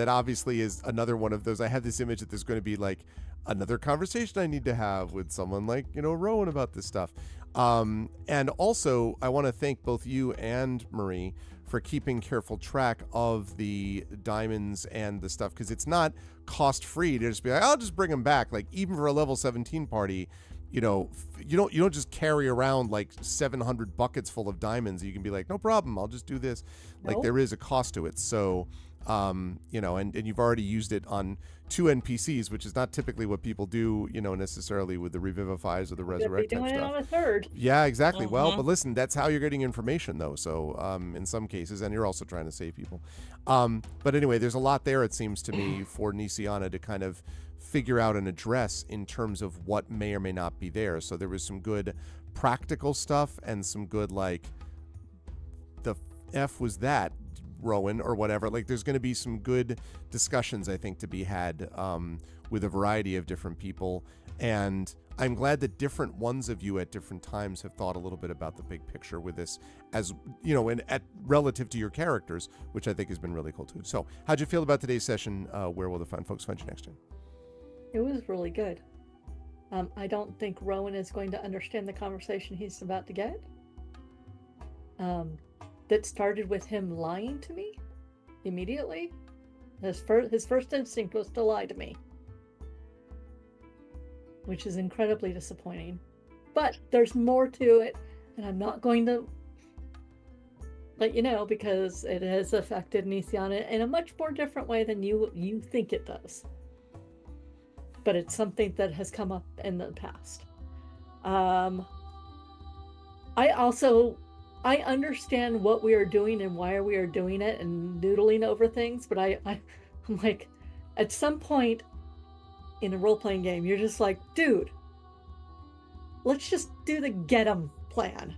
obviously is another one of those. I have this image that there's going to be like another conversation I need to have with someone like, Rowan about this stuff. And also I want to thank both you and Marie for keeping careful track of the diamonds and the stuff. Cause it's not cost free to just be like, I'll just bring them back. Like even for a level 17 party, you don't just carry around like 700 buckets full of diamonds. You can be like, no problem, I'll just do this. Like there is a cost to it. So, and you've already used it on 2 NPCs, which is not typically what people do, necessarily with the revivifies or the resurrect type doing stuff. it on a third. Yeah, exactly. Well, but listen, that's how you're getting information though. So, in some cases, and you're also trying to save people. But anyway, there's a lot there, it seems to me, for Nisiana to kind of figure out and address in terms of what may or may not be there. So there was some good practical stuff and some good like the F was that, Rowan, or whatever. Like there's going to be some good discussions, I think, to be had with a variety of different people. And I'm glad that different ones of you at different times have thought a little bit about the big picture with this, as and at relative to your characters, which I think has been really cool too. So how'd you feel about today's session? Where will the fine folks find you next time? It was really good. I don't think Rowan is going to understand the conversation he's about to get. That started with him lying to me immediately. His first instinct was to lie to me, which is incredibly disappointing. But there's more to it, and I'm not going to let you know because it has affected Nisiana in a much more different way than you think it does. But it's something that has come up in the past. I understand what we are doing and why we are doing it and noodling over things, but I'm like, at some point in a role-playing game, you're just like, dude, let's just do the get 'em plan.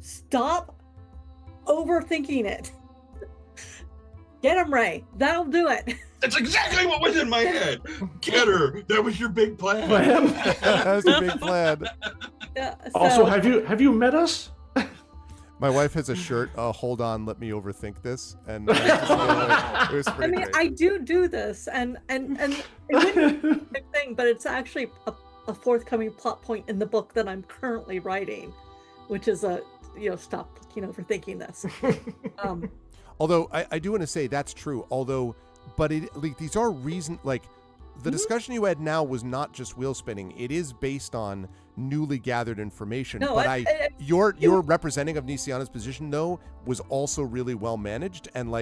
Stop overthinking it. Get 'em, Ray. That'll do it. That's exactly what was in my head. Get her. That was your big plan. That was a big plan. Yeah, Also, have you met us? My wife has a shirt, hold on, let me overthink this. And it was pretty great. I do this, and it wouldn't be a big thing, but it's actually a forthcoming plot point in the book that I'm currently writing, which is stop overthinking this. Although I do want to say that's true. But these are reason the discussion you had now was not just wheel spinning. It is based on newly gathered information. No, but your representing of Nisiana's position though was also really well managed, and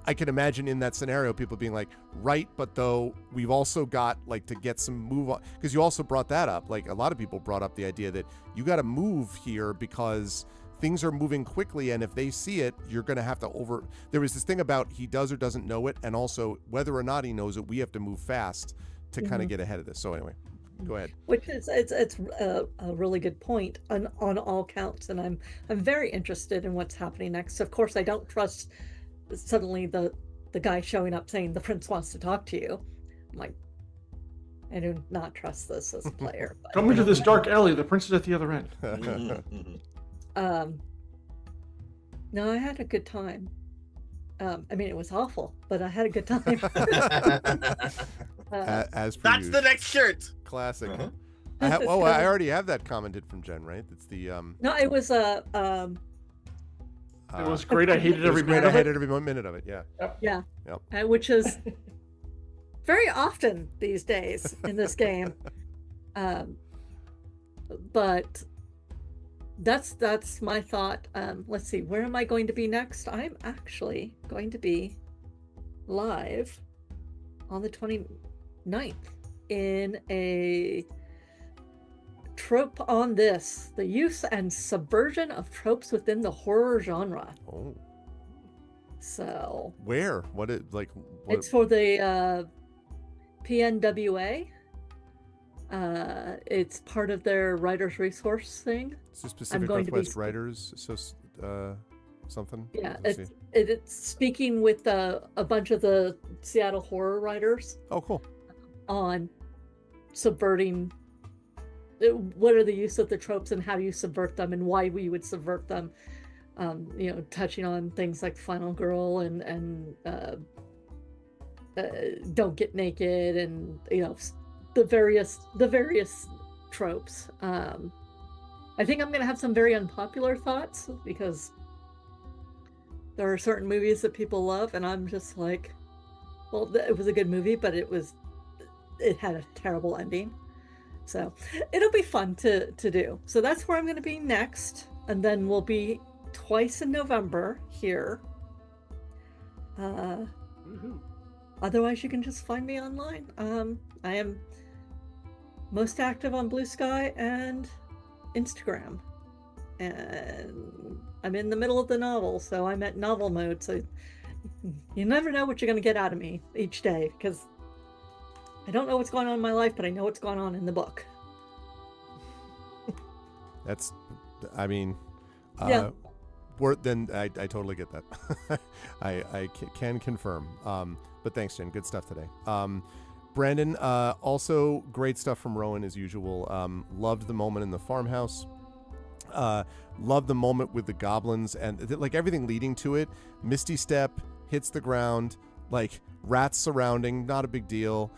I can imagine in that scenario people being like, right, but though we've also got to get some move on, because you also brought that up. A lot of people brought up the idea that you got to move here because things are moving quickly, and if they see it, you're going to have to there was this thing about he does or doesn't know it, and also whether or not he knows it, we have to move fast to kind of get ahead of this. So anyway, go ahead. Which is it's a really good point on all counts, and I'm very interested in what's happening next. Of course, I don't trust suddenly the guy showing up saying the prince wants to talk to you. I'm like, I do not trust this as a player. But, come into this dark alley. The prince is at the other end. No, I had a good time. I mean, it was awful, but I had a good time. As per That's usual. the next shirt. Classic. I already have that commented from Jen, right? It's the No, it was It was great. I hated every minute I of it. hated every minute of it. Yeah. yeah, Yep. Which is very often these days in this game. But that's my thought. Let's see, where am I going to be next? I'm actually going to be live on the 29th in a trope on this: the use and subversion of tropes within the horror genre. Oh, So where? What it like? What, it's for the PNWA. It's part of their writers' resource thing. it's the Pacific going to be Northwest Writers, so something. Yeah, Let's see. it's speaking with a bunch of the Seattle horror writers Oh, cool. on subverting. What are the use of the tropes and how you subvert them and why we would subvert them? Touching on things like Final Girl and Don't Get Naked and the various tropes. I think I'm gonna have some very unpopular thoughts because there are certain movies that people love, and I'm just like, well, it was a good movie, but it had a terrible ending. So it'll be fun to do. So that's where I'm going to be next, and then we'll be twice in November here. Otherwise, you can just find me online. I am most active on Blue Sky and Instagram, and I'm in the middle of the novel, so I'm at novel mode. So you never know what you're going to get out of me each day, because I don't know what's going on in my life, but I know what's going on in the book. That's, I mean, Yeah. then I totally get that. I can confirm. But thanks, Jen. Good stuff today. Brandon, also great stuff from Rowan as usual. Loved the moment in the farmhouse. Loved the moment with the goblins and like everything leading to it. Misty Step hits the ground, like rats surrounding, not a big deal.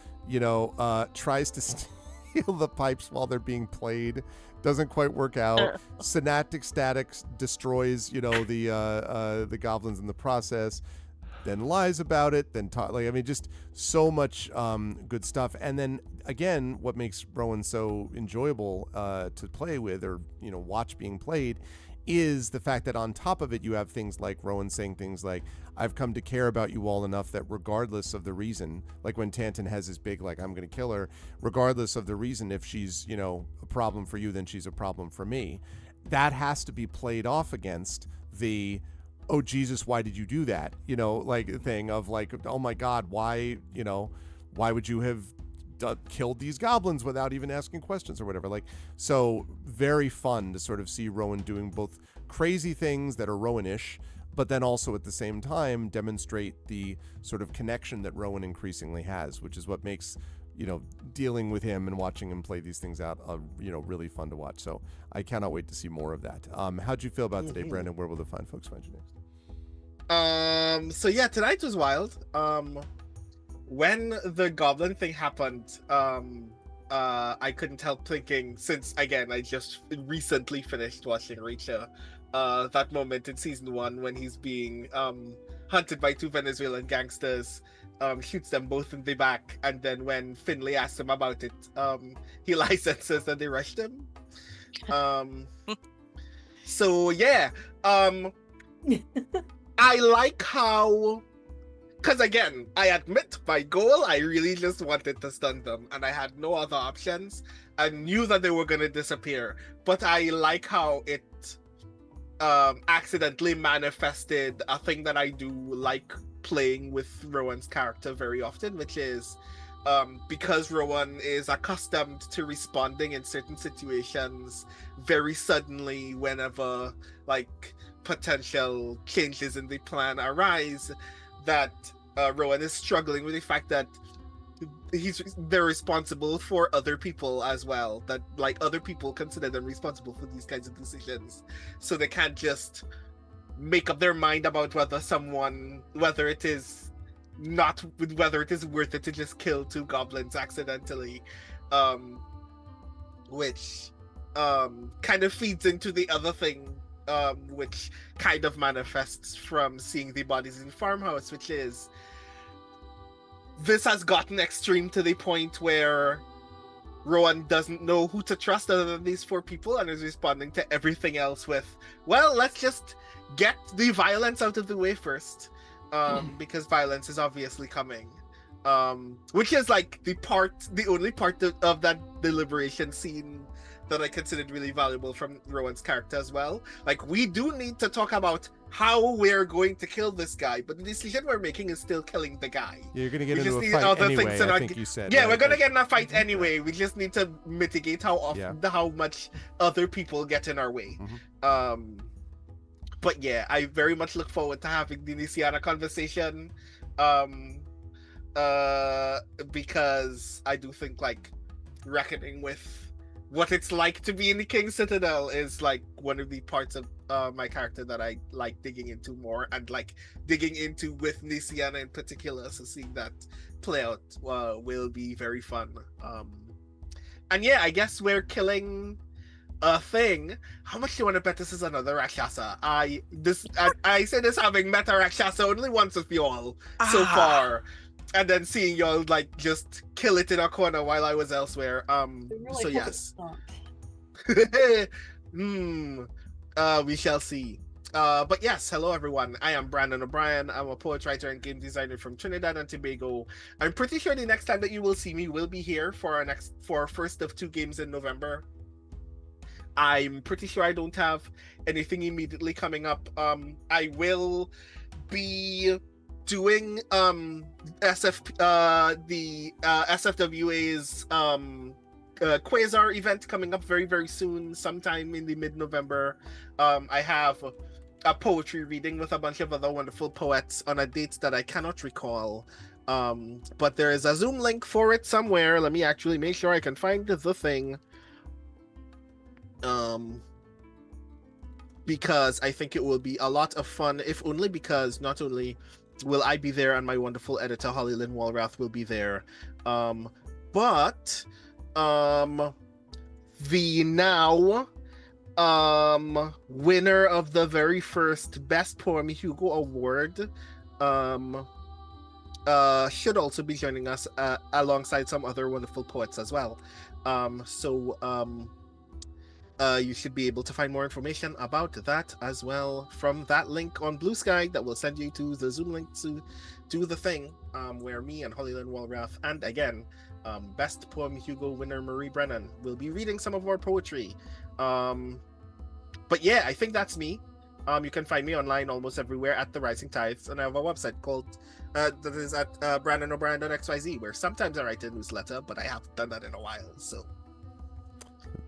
Tries to steal the pipes while they're being played. Doesn't quite work out. Synaptic Statics destroys, the goblins in the process. Then lies about it. Then just so much good stuff. And then again, what makes Rowan so enjoyable to play with or watch being played is the fact that on top of it, you have things like Rowan saying things like, I've come to care about you all enough that regardless of the reason, like when Tantan has his big, like, I'm going to kill her, regardless of the reason, if she's, a problem for you, then she's a problem for me. That has to be played off against the, oh, Jesus, why did you do that? Thing of like, oh my God, why would you have killed these goblins without even asking questions or whatever? So very fun to sort of see Rowan doing both crazy things that are Rowan-ish, but then also at the same time demonstrate the sort of connection that Rowan increasingly has, which is what makes dealing with him and watching him play these things out really fun to watch. So I cannot wait to see more of that. How'd you feel about today, Brandon? Where will the fine folks find you next? So yeah, tonight was wild. When the goblin thing happened, I couldn't help thinking, since again I just recently finished watching Reacher, that moment in season 1 when he's being hunted by 2 Venezuelan gangsters, shoots them both in the back, and then when Finley asks him about it, he lies and says that they rushed him. So yeah, I like how, because again, I admit my goal, I really just wanted to stun them, and I had no other options. I knew that they were going to disappear, but I like how it accidentally manifested a thing that I do like playing with Rowan's character very often, which is because Rowan is accustomed to responding in certain situations very suddenly whenever like potential changes in the plan arise, that Rowan is struggling with the fact that they're responsible for other people as well, that like other people consider them responsible for these kinds of decisions, so they can't just make up their mind about whether it is worth it to just kill 2 goblins accidentally, which kind of feeds into the other thing, which kind of manifests from seeing the bodies in the farmhouse, which is this has gotten extreme to the point where Rowan doesn't know who to trust other than these 4 people, and is responding to everything else with, well, let's just get the violence out of the way first, because violence is obviously coming, which is like the only part of that deliberation scene that I considered really valuable from Rowan's character as well. Like, we do need to talk about how we're going to kill this guy, but the decision we're making is still killing the guy. Yeah, you're going to get We into just a need fight other things anyway, to I not think get- you said. Yeah, right? we're gonna get in a fight anyway. We just need to mitigate how often, Yeah. how much other people get in our way. Mhm. But yeah, I very much look forward to having the Nisiana conversation. Because I do think like reckoning with what it's like to be in the King Citadel is like one of the parts of my character that I like digging into more, and like digging into with Nisiana in particular. So seeing that play out will be very fun. And yeah, I guess we're killing a thing. How much do you want to bet this is another Rakshasa? I say this having met a Rakshasa only once with you all so far, and then seeing y'all like just kill it in a corner while I was elsewhere. So yes. We shall see. But yes, hello everyone. I am Brandon O'Brien. I'm a poet, writer, and game designer from Trinidad and Tobago. I'm pretty sure the next time that you will see me will be here for our first of 2 games in November. I'm pretty sure I don't have anything immediately coming up. I will be doing the SFWA's Quasar event coming up very, very soon, sometime in the mid-November. I have a poetry reading with a bunch of other wonderful poets on a date that I cannot recall. But there is a Zoom link for it somewhere. Let me actually make sure I can find the thing. Because I think it will be a lot of fun, if only because not only will I be there and my wonderful editor Holly Lynn Walrath will be there, but the now winner of the very first Best Poem Hugo Award should also be joining us alongside some other wonderful poets as well. You should be able to find more information about that as well from that link on Blue Sky that will send you to the Zoom link to the thing, where me and Holly Lynn Walrath and again Best Poem Hugo winner Marie Brennan will be reading some of our poetry. But yeah, I think that's me. You can find me online almost everywhere at The Rising Tides, and I have a website called that is at brandonobrien.xyz, where sometimes I write a newsletter, but I haven't done that in a while. So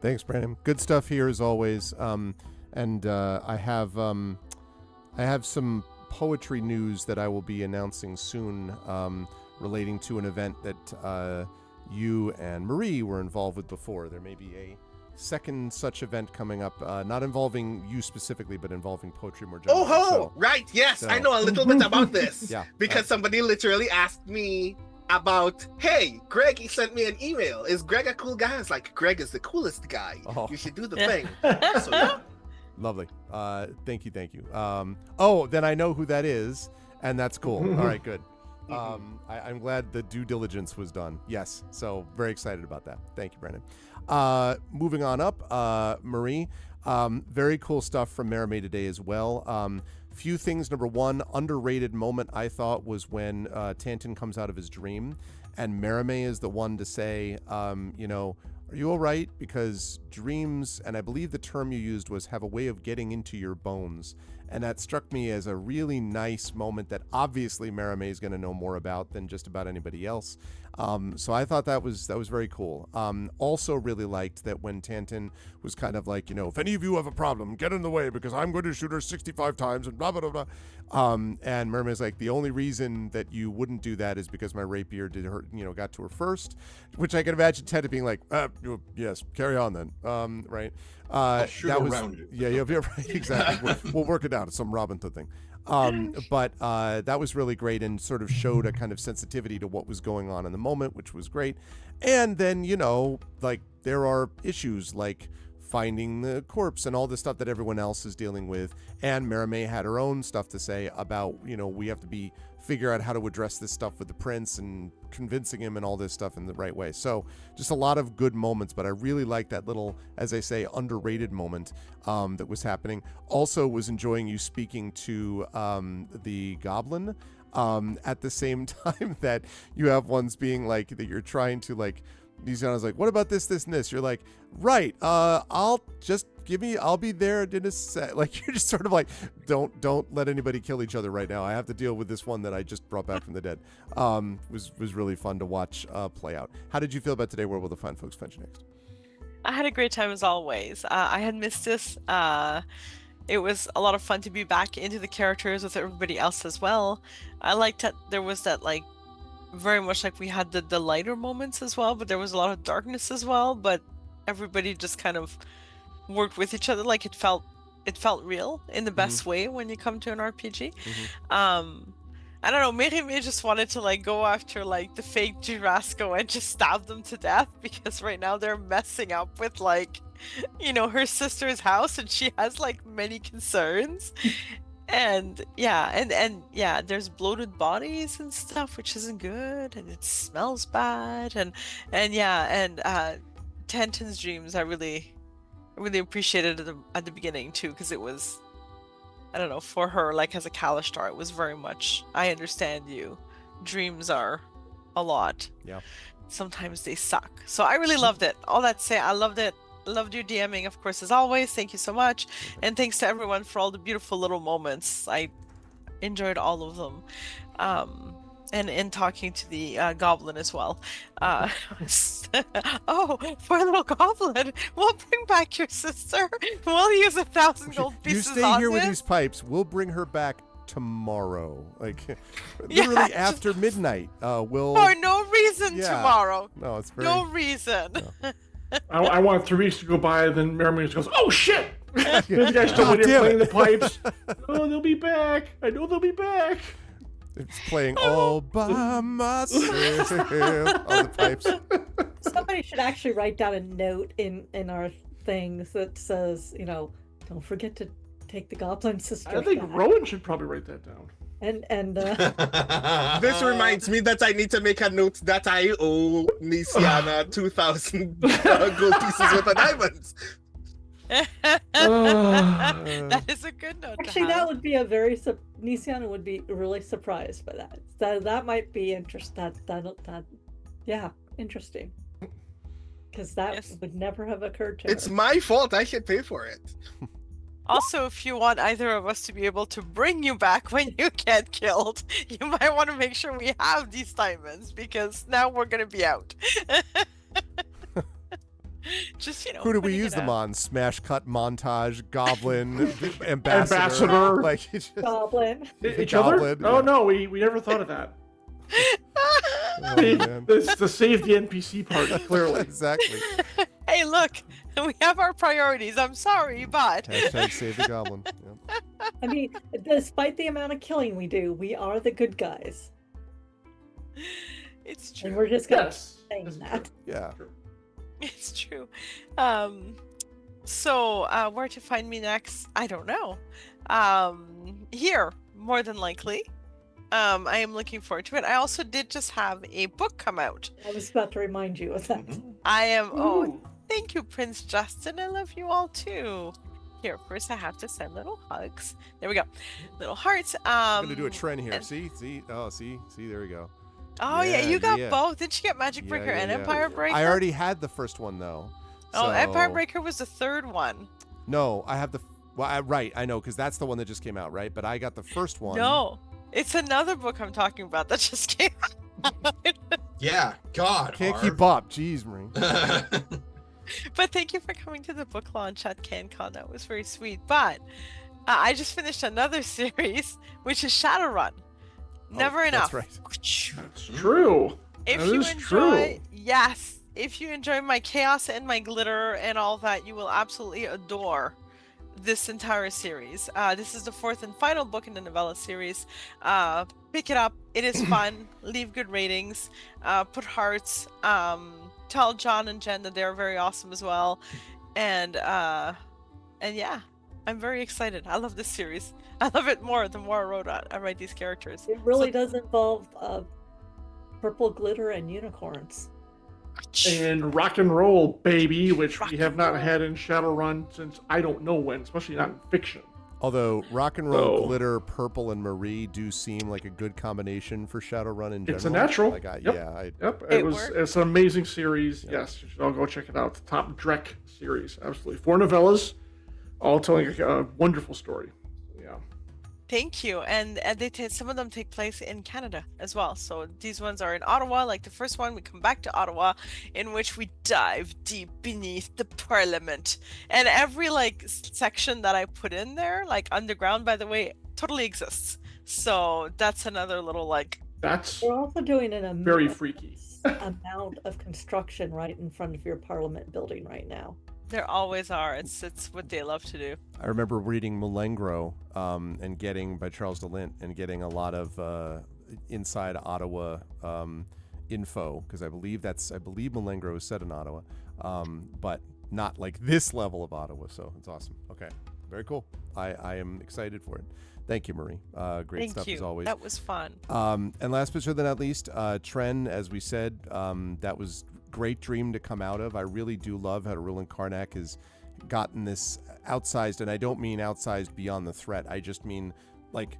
Thanks, Brandon. Good stuff here as always. And I have some poetry news that I will be announcing soon, relating to an event that you and Marie were involved with before. There may be a second such event coming up, not involving you specifically, but involving poetry more generally. Right, yes, I know a little bit about this. Yeah, because somebody literally asked me about, hey, Greg, he sent me an email. Is Greg a cool guy? I was like, Greg is the coolest guy. Oh. You should do the thing. So yeah. Lovely. Thank you. Then I know who that is, and that's cool. All right, good. I'm glad the due diligence was done. Yes, so very excited about that. Thank you, Brandon. Moving on up, Marie, very cool stuff from Maramé today as well. Few things. Number one, underrated moment I thought was when Tantan comes out of his dream, and Maramé is the one to say, are you all right? Because dreams, and I believe the term you used was, have a way of getting into your bones. And that struck me as a really nice moment that obviously Maramé is going to know more about than just about anybody else. So I thought that was very cool. Also really liked that when Tantan was kind of like, if any of you have a problem, get in the way because I'm going to shoot her 65 times and blah, blah, blah, blah. And Maраmé's like, the only reason that you wouldn't do that is because my rapier did her, got to her first, which I can imagine Tantan being like, yes, carry on then. Right. I'll shoot that was, around you. Yeah, right, exactly. we'll work it out. It's some Robin Hood thing. But that was really great and sort of showed a kind of sensitivity to what was going on in the moment, which was great. And then, there are issues like finding the corpse and all the stuff that everyone else is dealing with. And Maramé had her own stuff to say about, we have to figure out how to address this stuff with the prince and convincing him and all this stuff in the right way. So just a lot of good moments, but I really like that little, as I say, underrated moment that was happening. Also was enjoying you speaking to the goblin at the same time that you have ones being like that you're trying to Nisiana's like, what about this, this, and this? You're like, right. I'll be there in a sec. Like, you're just sort of like, don't let anybody kill each other right now. I have to deal with this one that I just brought back from the dead. Was really fun to watch play out. How did you feel about today? Where will the fine folks find you next? I had a great time as always. I had missed this. It was a lot of fun to be back into the characters with everybody else as well. I liked that there was that, like, very much like we had the lighter moments as well, but there was a lot of darkness as well, but everybody just kind of worked with each other. Like, it felt real in the best way when you come to an RPG. I don't know, Mary just wanted to, like, go after, like, the fake Jurasco and just stab them to death, because right now they're messing up with, like, you know, her sister's house, and she has, like, many concerns. And yeah, there's bloated bodies and stuff, which isn't good, and it smells bad, and Tantan's dreams I really appreciated at the beginning too, because it was, I don't know, for her, like, as a Kalashtar, it was very much, I understand you. Dreams are a lot. Yeah. Sometimes they suck. So I really loved it. All that to say, I loved it. Loved your DMing, of course, as always. Thank you so much. And thanks to everyone for all the beautiful little moments. I enjoyed all of them. And in talking to the goblin as well. Oh, poor little goblin. We'll bring back your sister. We'll use 1,000 gold pieces You stay on here with this. these pipes. We'll bring her back tomorrow. Like, literally after midnight. We'll... For no reason tomorrow. No, it's very... No reason. No. I want 3 weeks to go by, then Merriman just goes, "Oh shit!" You guys still when damn you're playing it. the pipes. Oh, they'll be back. I know they'll be back. It's playing all by myself on the pipes. Somebody should actually write down a note in our things that says, you know, don't forget to take the goblin sister. I think back. Rowan should probably write that down. And This reminds me that I need to make a note that I owe Nisiana 2,000 gold pieces worth of diamonds. That is a good note. actually, that would be a very Nisiana would be really surprised by that. That might be interesting. That yeah, interesting. Because that would never have occurred to It's her. my fault. I should pay for it. Also, if you want either of us to be able to bring you back when you get killed, you might want to make sure we have these diamonds, because now we're going to be out. Just, you know. Who do we putting use it them out. on? Smash cut montage, goblin, ambassador. Like, it's just- Goblin. Each goblin, other? Oh yeah. no, we never thought of that. Oh, man. This to save the NPC part, clearly. Exactly. Hey, look, we have our priorities. I'm sorry, but Hashtag save the goblin. Yeah. I mean, despite the amount of killing we do, we are the good guys, it's and true. we're just gonna Yes. keep saying that. Yeah. It's true. So where to find me next? I don't know. Here, more than likely. I am looking forward to it. I also did just have a book come out. I was about to remind you of that. I am. Oh, Ooh. thank you, Prince Justin. I love you all too. Here, first I have to send little hugs. There we go, little hearts. I'm gonna do a trend here. and- See, there we go. Oh yeah, Yeah, you got yeah. both. Did you get Magic Yeah, Breaker yeah, and yeah. Empire Breaker? I already had the first one though. Oh, Empire so- Breaker was the third one. No, I have the. Well, right, I know, because that's the one that just came out, right? But I got the first one. No, it's another book I'm talking about that just came out. Yeah, God. Can't Harv. keep up. Jeez, Marie. But thank you for coming to the book launch at CanCon. That was very sweet. But I just finished another series, which is Shadowrun. Never enough. That's right. That's true. If That you is enjoy, true. yes, if you enjoy my chaos and my glitter and all that, you will absolutely adore this entire series. This is the fourth and final book in the novella series. Pick it up. It is fun. Leave good ratings. Put hearts. Tell John and Jen that they're very awesome as well. And yeah, I'm very excited. I love this series. I love it more the more I write these characters. It really So- does involve purple glitter and unicorns. And rock and roll, baby, which Rock we have and not roll. had in Shadowrun since I don't know when, especially not in fiction. Although rock and roll, So- glitter, purple, and Marie do seem like a good combination for Shadowrun in general. It's a natural. Like, Yep. yeah, Yep, It works. it's an amazing series. Yep. Yes, you should all go check it out. The Top Drek series, absolutely. 4 novellas, all telling a wonderful story. Yeah. Thank you. And some of them take place in Canada as well. So these ones are in Ottawa. Like the first one, we come back to Ottawa, in which we dive deep beneath the Parliament. And every like section that I put in there, like underground, by the way, totally exists. So that's another little like. That's We're also doing very freaky. amount of construction right in front of your Parliament building right now. There always are. It's what they love to do. I remember reading Malengro and getting by Charles DeLint and getting a lot of inside Ottawa info because I believe Malengro is set in Ottawa, but not like this level of Ottawa. So it's awesome. Okay, very cool. I am excited for it. Thank you, Marie. Great Thank stuff you. as always. That was fun. And last but certainly not least, Tren, as we said, that was great dream to come out of. I really do love how Rulin Karnak has gotten this outsized, and I don't mean outsized beyond the threat. I just mean like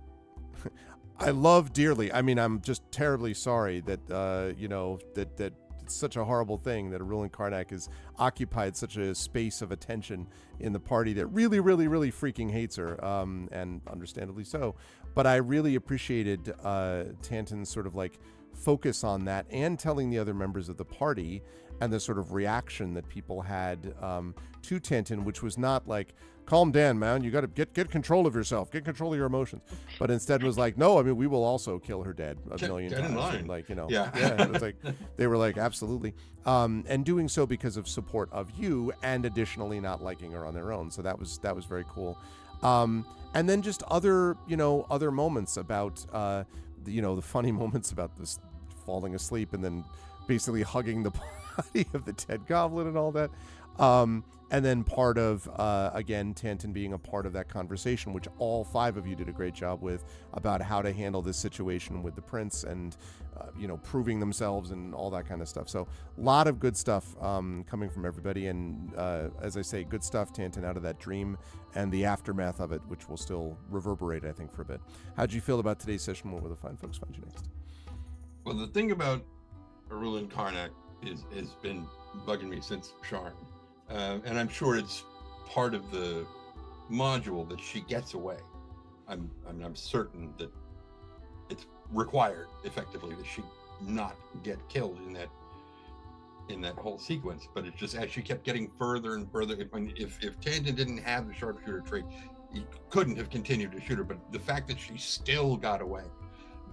I love dearly. I mean, I'm just terribly sorry that that it's such a horrible thing that Rulin Karnak has occupied such a space of attention in the party that really, really, really freaking hates her, and understandably so. But I really appreciated Tantan's sort of like focus on that and telling the other members of the party and the sort of reaction that people had to Tantan, which was not like, calm down, man, you got to get control of yourself, get control of your emotions, but instead was like, no, I mean, we will also kill her dead a million Get in times. line. And like, Yeah. it was like, they were like, absolutely. And doing so because of support of you and additionally not liking her on their own. So that was very cool. And then just other moments about, the funny moments about this falling asleep and then basically hugging the body of the dead goblin and all that. And then part of, again, Tantan being a part of that conversation, which all 5 of you did a great job with, about how to handle this situation with the prince and, proving themselves and all that kind of stuff. So a lot of good stuff coming from everybody. And as I say, good stuff, Tantan, out of that dream and the aftermath of it, which will still reverberate, I think, for a bit. How'd you feel about today's session? What will the fine folks find you next? Well, the thing about Rulin Karnak has been bugging me since Sharn. And I'm sure it's part of the module that she gets away. I'm certain that it's required effectively that she not get killed in that whole sequence. But it's just as she kept getting further and further. If Tantan didn't have the sharpshooter trait, he couldn't have continued to shoot her. But the fact that she still got away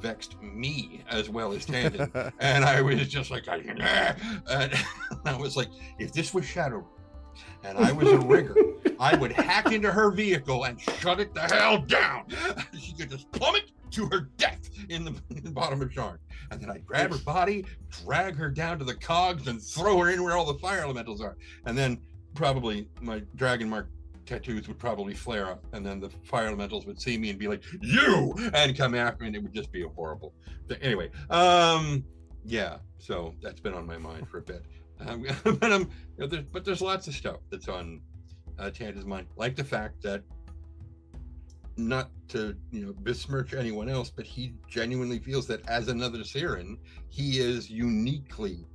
vexed me as well as Tantan. And I was just like, and I was like, if this was Shadowrun and I was a rigger, I would hack into her vehicle and shut it the hell down. She could just plummet to her death in the bottom of Sharn. And then I'd grab her body, drag her down to the cogs, and throw her in where all the fire elementals are. And then probably my dragon mark tattoos would probably flare up, and then the fire elementals would see me and be like, you, and come after me, and it would just be a horrible thing. Anyway, yeah, so that's been on my mind for a bit. But there's lots of stuff that's on Tanta's mind, like the fact that, not to besmirch anyone else, but he genuinely feels that as another Siren, he is uniquely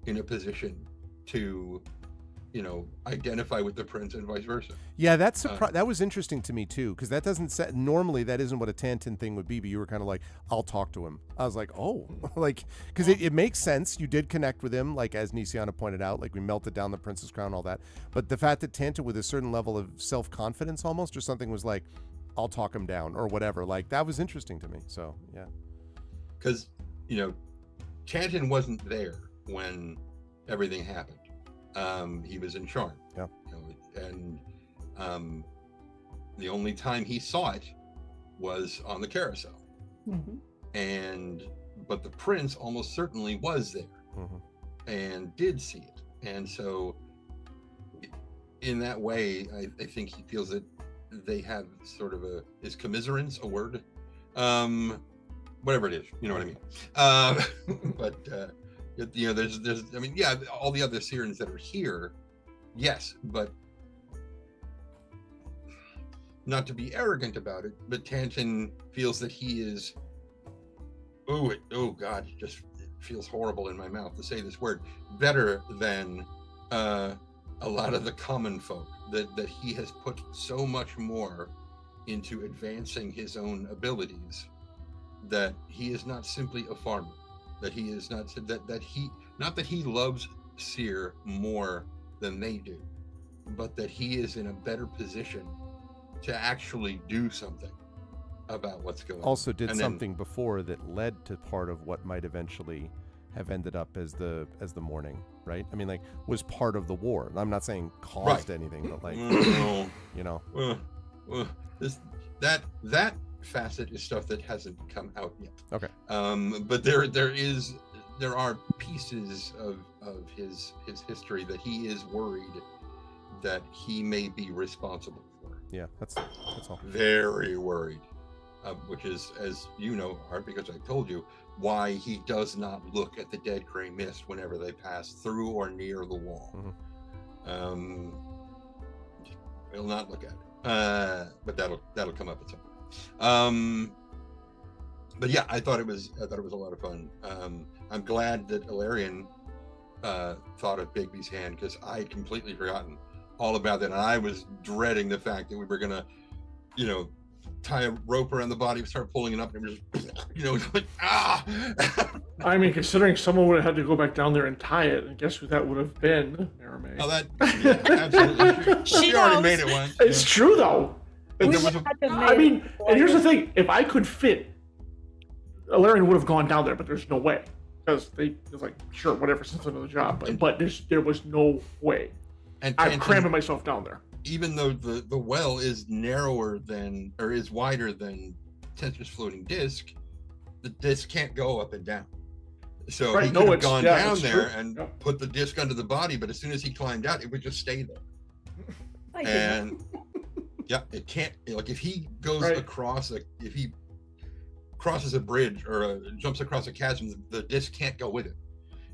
in a position to identify with the prince and vice versa. Yeah, that was interesting to me too, because that doesn't normally that isn't what a Tantan thing would be, but you were kind of like, I'll talk to him. I was like, oh, like, because it makes sense. You did connect with him, like as Nisiana pointed out, like we melted down the prince's crown, all that. But the fact that Tantan with a certain level of self-confidence almost or something was like, I'll talk him down or whatever, like that was interesting to me. So yeah, because Tantan wasn't there when everything happened. He was in Sharn. Yeah. And the only time he saw it was on the carousel. Mm-hmm. But the prince almost certainly was there and did see it. And so in that way, I think he feels that they have sort of is commiserance a word? Whatever it is, you know what I mean? But there's I mean, yeah, all the other Sirens that are here, yes, but not to be arrogant about it, but Tanton feels that he is, oh God, it feels horrible in my mouth to say this word, better than a lot of the common folk, that he has put so much more into advancing his own abilities, that he is not simply a farmer, that he is not, not that he loves Seer more than they do, but that he is in a better position to actually do something about what's going on. Also did something before that led to part of what might eventually have ended up as the mourning, right? I mean, like, was part of the war. I'm not saying caused anything, but like, you know. That facet is stuff that hasn't come out yet. Okay. But there are pieces of his history that he is worried that he may be responsible for. Yeah, that's all. Very worried, which is, as you know, Art, because I told you, why he does not look at the dead gray mist whenever they pass through or near the wall. Mm-hmm. He'll not look at it, but that'll come up at some point. But yeah, I thought it was a lot of fun. I'm glad that Ilarion thought of Bigby's hand, because I had completely forgotten all about that, and I was dreading the fact that we were gonna, tie a rope around the body, start pulling it up, and just, like I mean, considering someone would have had to go back down there and tie it, and guess who that would have been? Merame. Oh, absolutely true. She already made it once. It's true though. And and here's the thing: if I could fit, Ilarion would have gone down there, but there's no way, because it was like, sure, whatever, since another job, but there was no way. And I'm cramming myself down there. Even though the well is narrower than, or is wider than Tensor's floating disc, the disc can't go up and down. So he could have gone down there and put the disc under the body, but as soon as he climbed out, it would just stay there. And it can't, like, if he goes across, if he crosses a bridge or jumps across a chasm, the disc can't go with it.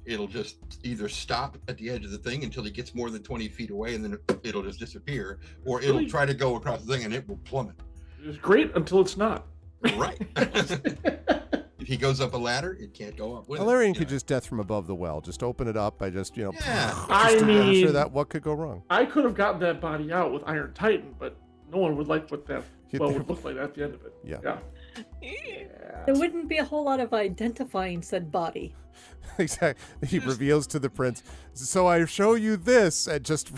It'll just either stop at the edge of the thing until he gets more than 20 feet away, and then it'll just disappear, or it'll try to go across the thing and it will plummet. It's great until it's not. Right. If he goes up a ladder, it can't go up with Ilarion it. could just death from above the well. Just open it up by just, I mean, I'm sure that what could go wrong. I could have gotten that body out with Iron Titan, but no one would like what that well would look like at the end of it. Yeah. There wouldn't be a whole lot of identifying said body. Exactly. He reveals to the prince, so I show you this, and just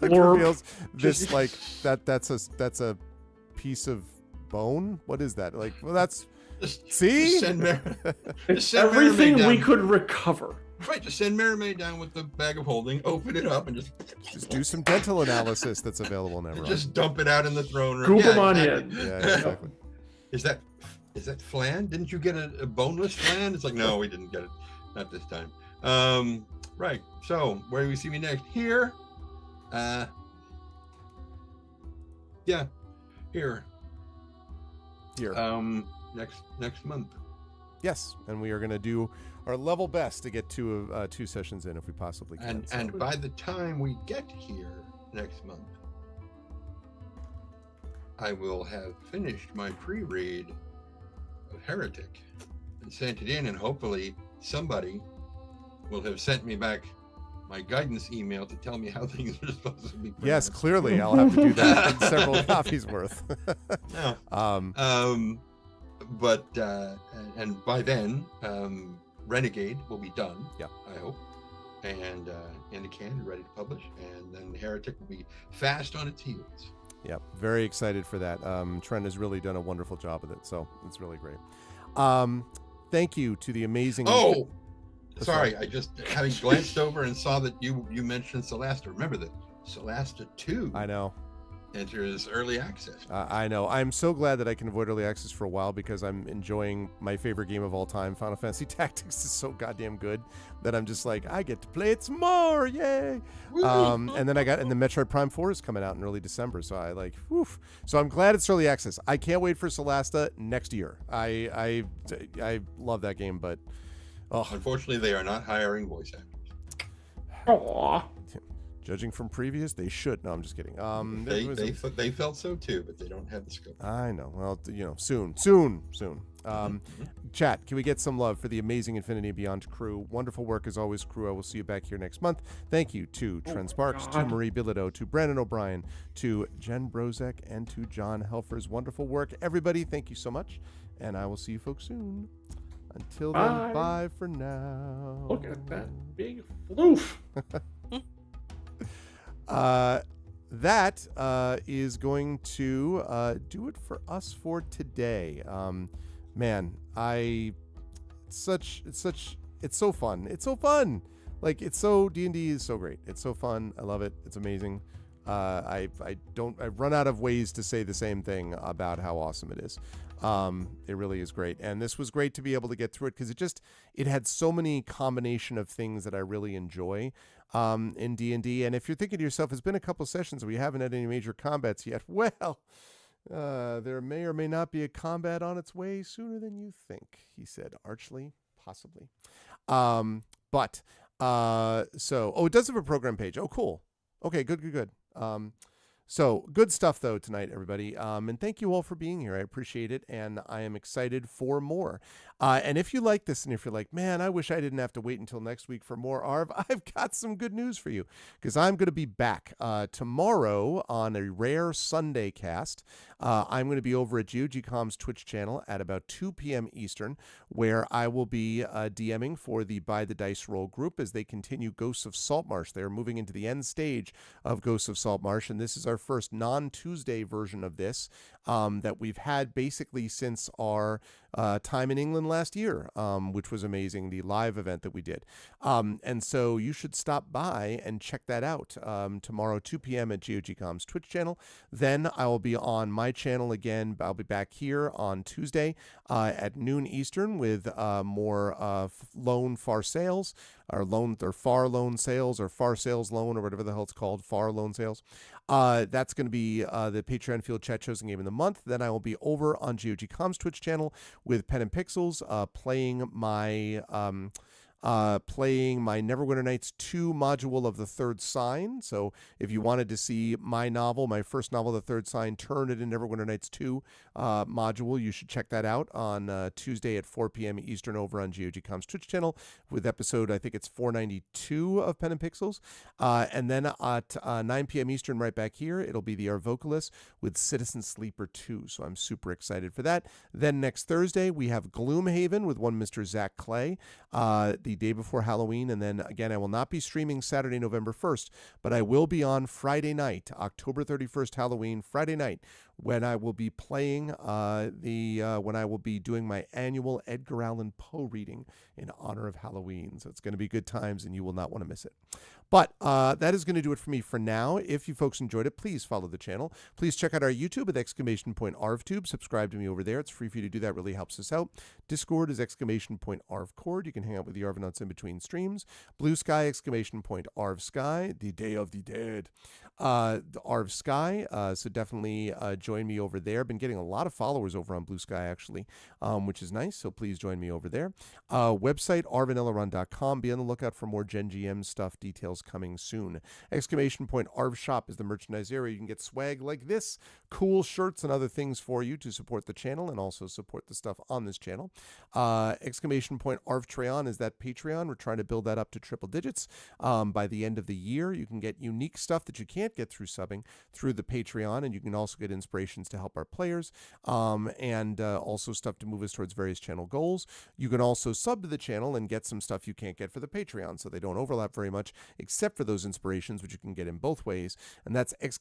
reveals this, like, that's a piece of bone. What is that? Like, well, that's see? Just send everything we could recover. Right, just send Merame down with the bag of holding, open it up, and just do some dental analysis that's available now. Just dump it out in the throne room. Goop them on in. Yeah, exactly. Is that flan? Didn't you get a boneless flan? It's like, no, we didn't get it. Not this time. Right. So where do we see me next? Here. Yeah. Here. Next month. Yes, and we are going to do our level best to get two sessions in if we possibly can. And by the time we get here next month, I will have finished my pre-read of Heretic and sent it in, and hopefully somebody will have sent me back my guidance email to tell me how things are supposed to be pronounced. Yes, clearly I'll have to do that in several copies worth. But and by then, Renegade will be done. Yeah, I hope, and in the can, ready to publish, and then Heretic will be fast on its heels. Yeah, very excited for that. Trent has really done a wonderful job with it, so it's really great. Thank you to the amazing. Oh, sorry, I just having glanced over and saw that you mentioned Celasta. Remember that Celasta 2. I know. Enters early access. I know. I'm so glad that I can avoid early access for a while, because I'm enjoying my favorite game of all time. Final Fantasy Tactics is so goddamn good that I'm just like, I get to play it some more, yay! And then the Metroid Prime 4 is coming out in early December, so I like, woof. So I'm glad it's early access. I can't wait for Celasta next year. I love that game, but unfortunately, they are not hiring voice actors. Aww. Judging from previous, they should. No, I'm just kidding. They felt so too, but they don't have the scope. I know. Well, soon. Chat, can we get some love for the amazing Infinity and Beyond crew? Wonderful work as always, crew. I will see you back here next month. Thank you to Trent Sparks, to Marie Bilodeau, to Brandon O'Brien, to Jen Brozek, and to John Helfer's wonderful work. Everybody, thank you so much, and I will see you folks soon. Until then, bye for now. Look at that big floof. That is going to do it for us for today. Man, it's so fun. It's so fun. Like, it's so, D&D is so great. It's so fun. I love it. It's amazing. I've run out of ways to say the same thing about how awesome it is. It really is great. And this was great to be able to get through it because it had so many combination of things that I really enjoy in D&D. And if you're thinking to yourself, it's been a couple sessions and we haven't had any major combats yet. Well, there may or may not be a combat on its way sooner than you think, he said archly, possibly. It does have a program page. Oh, cool. Okay, good. So good stuff though tonight, everybody. And thank you all for being here. I appreciate it. And I am excited for more. And if you like this and if you're like, man, I wish I didn't have to wait until next week for more ARV, I've got some good news for you because I'm going to be back tomorrow on a rare Sunday cast. I'm going to be over at GOGcom's Twitch channel at about 2 p.m. Eastern, where I will be DMing for the By the Dice Roll group as they continue Ghosts of Saltmarsh. They're moving into the end stage of Ghosts of Saltmarsh, and this is our first non-Tuesday version of this that we've had basically since our time in England last year, which was amazing, the live event that we did. And so you should stop by and check that out tomorrow, 2 p.m. at GOGcom's Twitch channel. Then I will be on my channel again. I'll be back here on Tuesday at noon Eastern with more Lone Far Sales, or Far Loan Sales, or Far Sales Loan, or whatever the hell it's called, Far Loan Sales. That's going to be the Patreon Field Chat Chosen Game of the Month. Then I will be over on GOGcom's Twitch channel with Pen and Pixels, playing my Neverwinter Nights 2 module of The Third Sign. So if you wanted to see my first novel, The Third Sign, turn it in Neverwinter Nights 2 module, you should check that out on Tuesday at 4 p.m. Eastern over on GOGcom's Twitch channel with episode, I think it's 492 of Pen and Pixels. And then at 9 p.m. Eastern right back here, it'll be the Arvocalis with Citizen Sleeper 2. So I'm super excited for that. Then next Thursday, we have Gloomhaven with one Mr. Zach Clay. The day before Halloween, and then again I will not be streaming Saturday, November 1st, but I will be on Friday night, October 31st, Halloween, Friday night, when I will be playing when I will be doing my annual Edgar Allan Poe reading in honor of Halloween. So it's going to be good times and you will not want to miss it. But that is going to do it for me for now. If you folks enjoyed it, please follow the channel. Please check out our YouTube at !ArvTube. Subscribe to me over there. It's free for you to do that. Really helps us out. Discord is !ArvCord. You can hang out with the Arvanauts in between streams. Blue Sky, !ArvSky, the Day of the Dead. The Arv Sky. So definitely join me over there. Been getting a lot of followers over on Blue Sky, actually, which is nice. So please join me over there. Website, arvanelleron.com. Be on the lookout for more Gen GM stuff, details coming soon. !Arv Shop is the merchandise area. You can get swag like this, cool shirts and other things for you to support the channel and also support the stuff on this channel. !Arv Treon is that Patreon. We're trying to build that up to triple digits by the end of the year. You can get unique stuff that you can't get through subbing through the Patreon, and you can also get inspirations to help our players and also stuff to move us towards various channel goals. You can also sub to the channel and get some stuff you can't get for the Patreon, so they don't overlap very much except for those inspirations, which you can get in both ways. And that's !Arv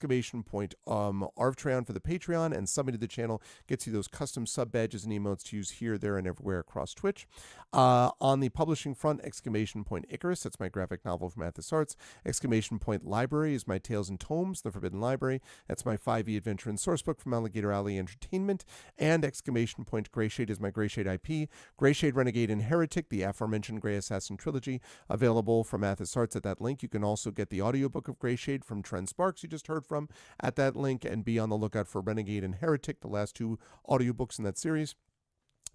for the Patreon, and subbing to the channel gets you those custom sub badges and emotes to use here, there, and everywhere across Twitch. On the publishing front, !Icarus, that's my graphic novel from Athos Arts. !Library is my Tales and Tomes, The Forbidden Library. That's my 5e adventure and sourcebook from Alligator Alley Entertainment. And !Greyshade is my Greyshade IP. Greyshade, Renegade, and Heretic, the aforementioned Grey Assassin trilogy, available from Athos Arts at that link. You can also get the audiobook of Greyshade from Trent Sparks you just heard from at that link, and be on the lookout for Renegade and Heretic, the last two audiobooks in that series.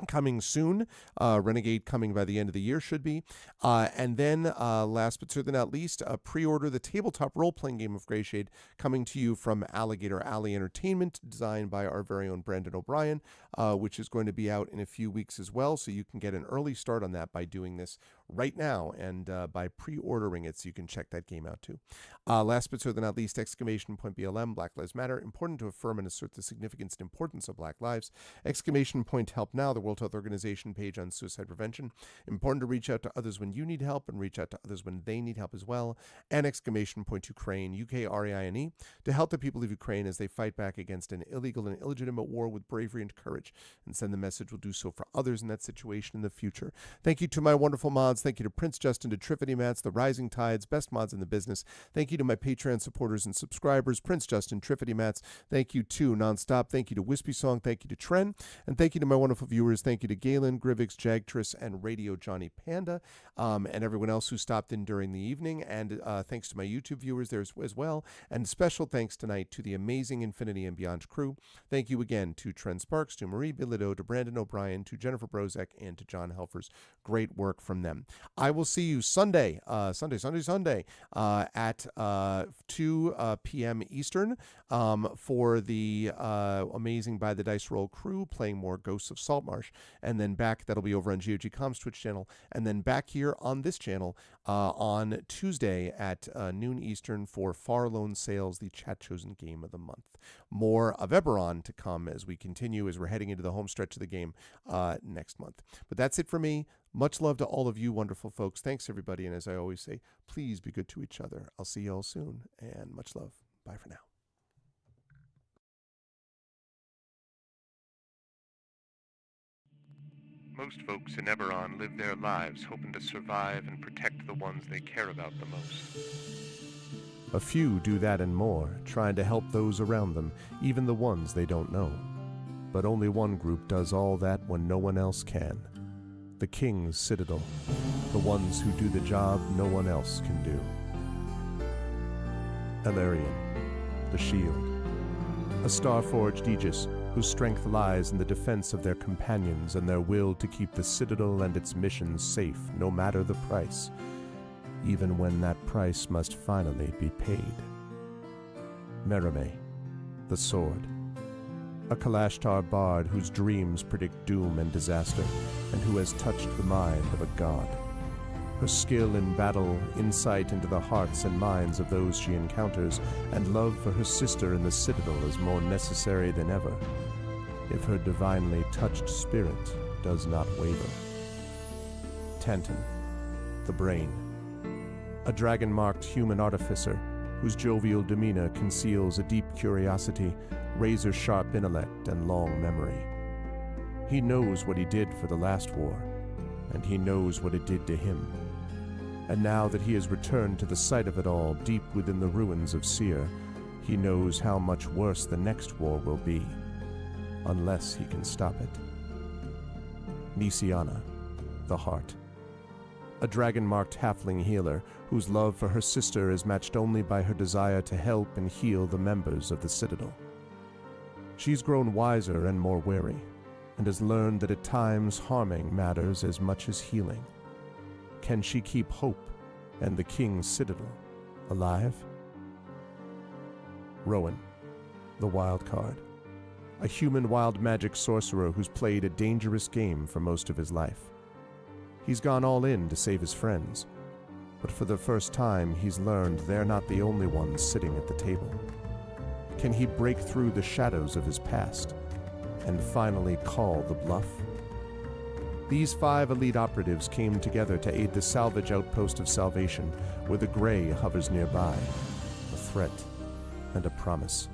coming soon. Renegade coming by the end of the year should be. And then, last but certainly not least, pre-order the tabletop role-playing game of Grey Shade, coming to you from Alligator Alley Entertainment, designed by our very own Brandon O'Brien, which is going to be out in a few weeks as well. So you can get an early start on that by doing this right now and by pre-ordering it, so you can check that game out too. Last but certainly not least, exclamation point BLM, Black Lives Matter, important to affirm and assert the significance and importance of Black lives. Exclamation point Help Now, the World Health Organization page on suicide prevention. Important to reach out to others when you need help and reach out to others when they need help as well. And exclamation point Ukraine, UKRAINE, to help the people of Ukraine as they fight back against an illegal and illegitimate war with bravery and courage, and send the message we'll do so for others in that situation in the future. Thank you to my wonderful mods. Thank you to Prince Justin, to Triffany Mats, the Rising Tides, best mods in the business. Thank you to my Patreon supporters and subscribers, Prince Justin, Triffany Mats. Thank you to Nonstop. Thank you to Wispy Song. Thank you to Tren. And thank you to my wonderful viewers. Thank you to Galen, Grivix, Jagtris, and Radio Johnny Panda, and everyone else who stopped in during the evening. And thanks to my YouTube viewers there as well. And special thanks tonight to the amazing Infinity and Beyond crew. Thank you again to Tren Sparks, to Marie Bilodeau, to Brandon O'Brien, to Jennifer Brozek, and to John Helfers. Great work from them. I will see you Sunday at 2 p.m. Eastern for the amazing By the Dice Roll crew playing more Ghosts of Saltmarsh. And then back, that'll be over on GOG Com's Twitch channel. And then back here on this channel on Tuesday at noon Eastern for Far Lone Sales, the chat chosen game of the month. More of Eberron to come as we continue, as we're heading into the home stretch of the game next month. But that's it for me. Much love to all of you wonderful folks. Thanks, everybody. And as I always say, please be good to each other. I'll see you all soon, and much love. Bye for now. Most folks in Eberron live their lives hoping to survive and protect the ones they care about the most. A few do that and more, trying to help those around them, even the ones they don't know. But only one group does all that when no one else can. The King's Citadel, the ones who do the job no one else can do. Elarian, the Shield, a star-forged Aegis whose strength lies in the defense of their companions and their will to keep the Citadel and its missions safe no matter the price, even when that price must finally be paid. Merime, the Sword, a Kalashtar bard whose dreams predict doom and disaster, and who has touched the mind of a god. Her skill in battle, insight into the hearts and minds of those she encounters, and love for her sister in the Citadel is more necessary than ever, if her divinely touched spirit does not waver. Tantan, the Brain, a dragon-marked human artificer whose jovial demeanor conceals a deep curiosity, razor-sharp intellect, and long memory. He knows what he did for the last war, and he knows what it did to him. And now that he has returned to the site of it all, deep within the ruins of Seer, he knows how much worse the next war will be, unless he can stop it. Nisiana, the Heart, a dragon-marked halfling healer whose love for her sister is matched only by her desire to help and heal the members of the Citadel. She's grown wiser and more wary, and has learned that at times harming matters as much as healing. Can she keep hope and the King's Citadel alive? Rowan, the Wild Card, a human wild magic sorcerer who's played a dangerous game for most of his life. He's gone all in to save his friends, but for the first time he's learned they're not the only ones sitting at the table. Can he break through the shadows of his past and finally call the bluff? These 5 elite operatives came together to aid the salvage outpost of Salvation, where the Grey hovers nearby, a threat and a promise.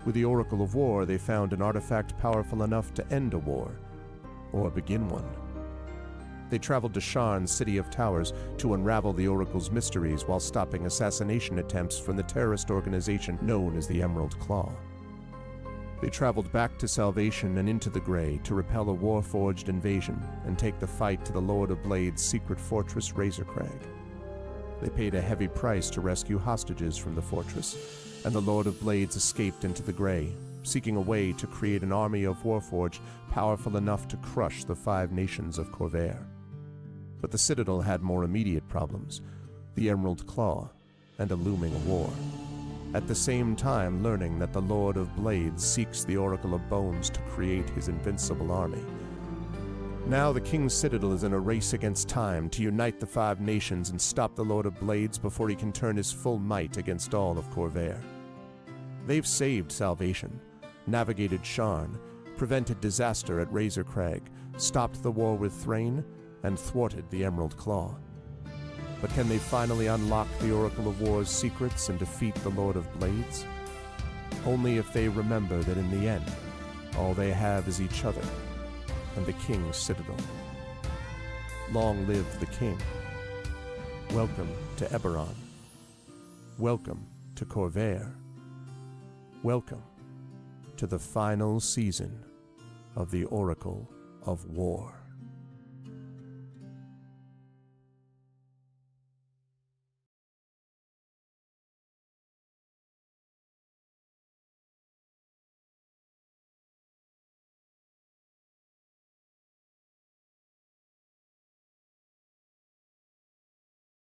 With the Oracle of War, they found an artifact powerful enough to end a war, or begin one. They traveled to Sharn's City of Towers to unravel the Oracle's mysteries while stopping assassination attempts from the terrorist organization known as the Emerald Claw. They traveled back to Salvation and into the Grey to repel a war-forged invasion and take the fight to the Lord of Blade's secret fortress Razorcrag. They paid a heavy price to rescue hostages from the fortress, and the Lord of Blades escaped into the Grey, seeking a way to create an army of Warforged powerful enough to crush the 5 nations of Corvair. But the Citadel had more immediate problems, the Emerald Claw, and a looming war. At the same time learning that the Lord of Blades seeks the Oracle of Bones to create his invincible army. Now the King's Citadel is in a race against time to unite the 5 nations and stop the Lord of Blades before he can turn his full might against all of Corvair. They've saved Salvation, navigated Sharn, prevented disaster at Razor Crag, stopped the war with Thrain, and thwarted the Emerald Claw. But can they finally unlock the Oracle of War's secrets and defeat the Lord of Blades? Only if they remember that in the end, all they have is each other and the King's Citadel. Long live the King. Welcome to Eberron. Welcome to Corvair. Welcome to the final season of the Oracle of War.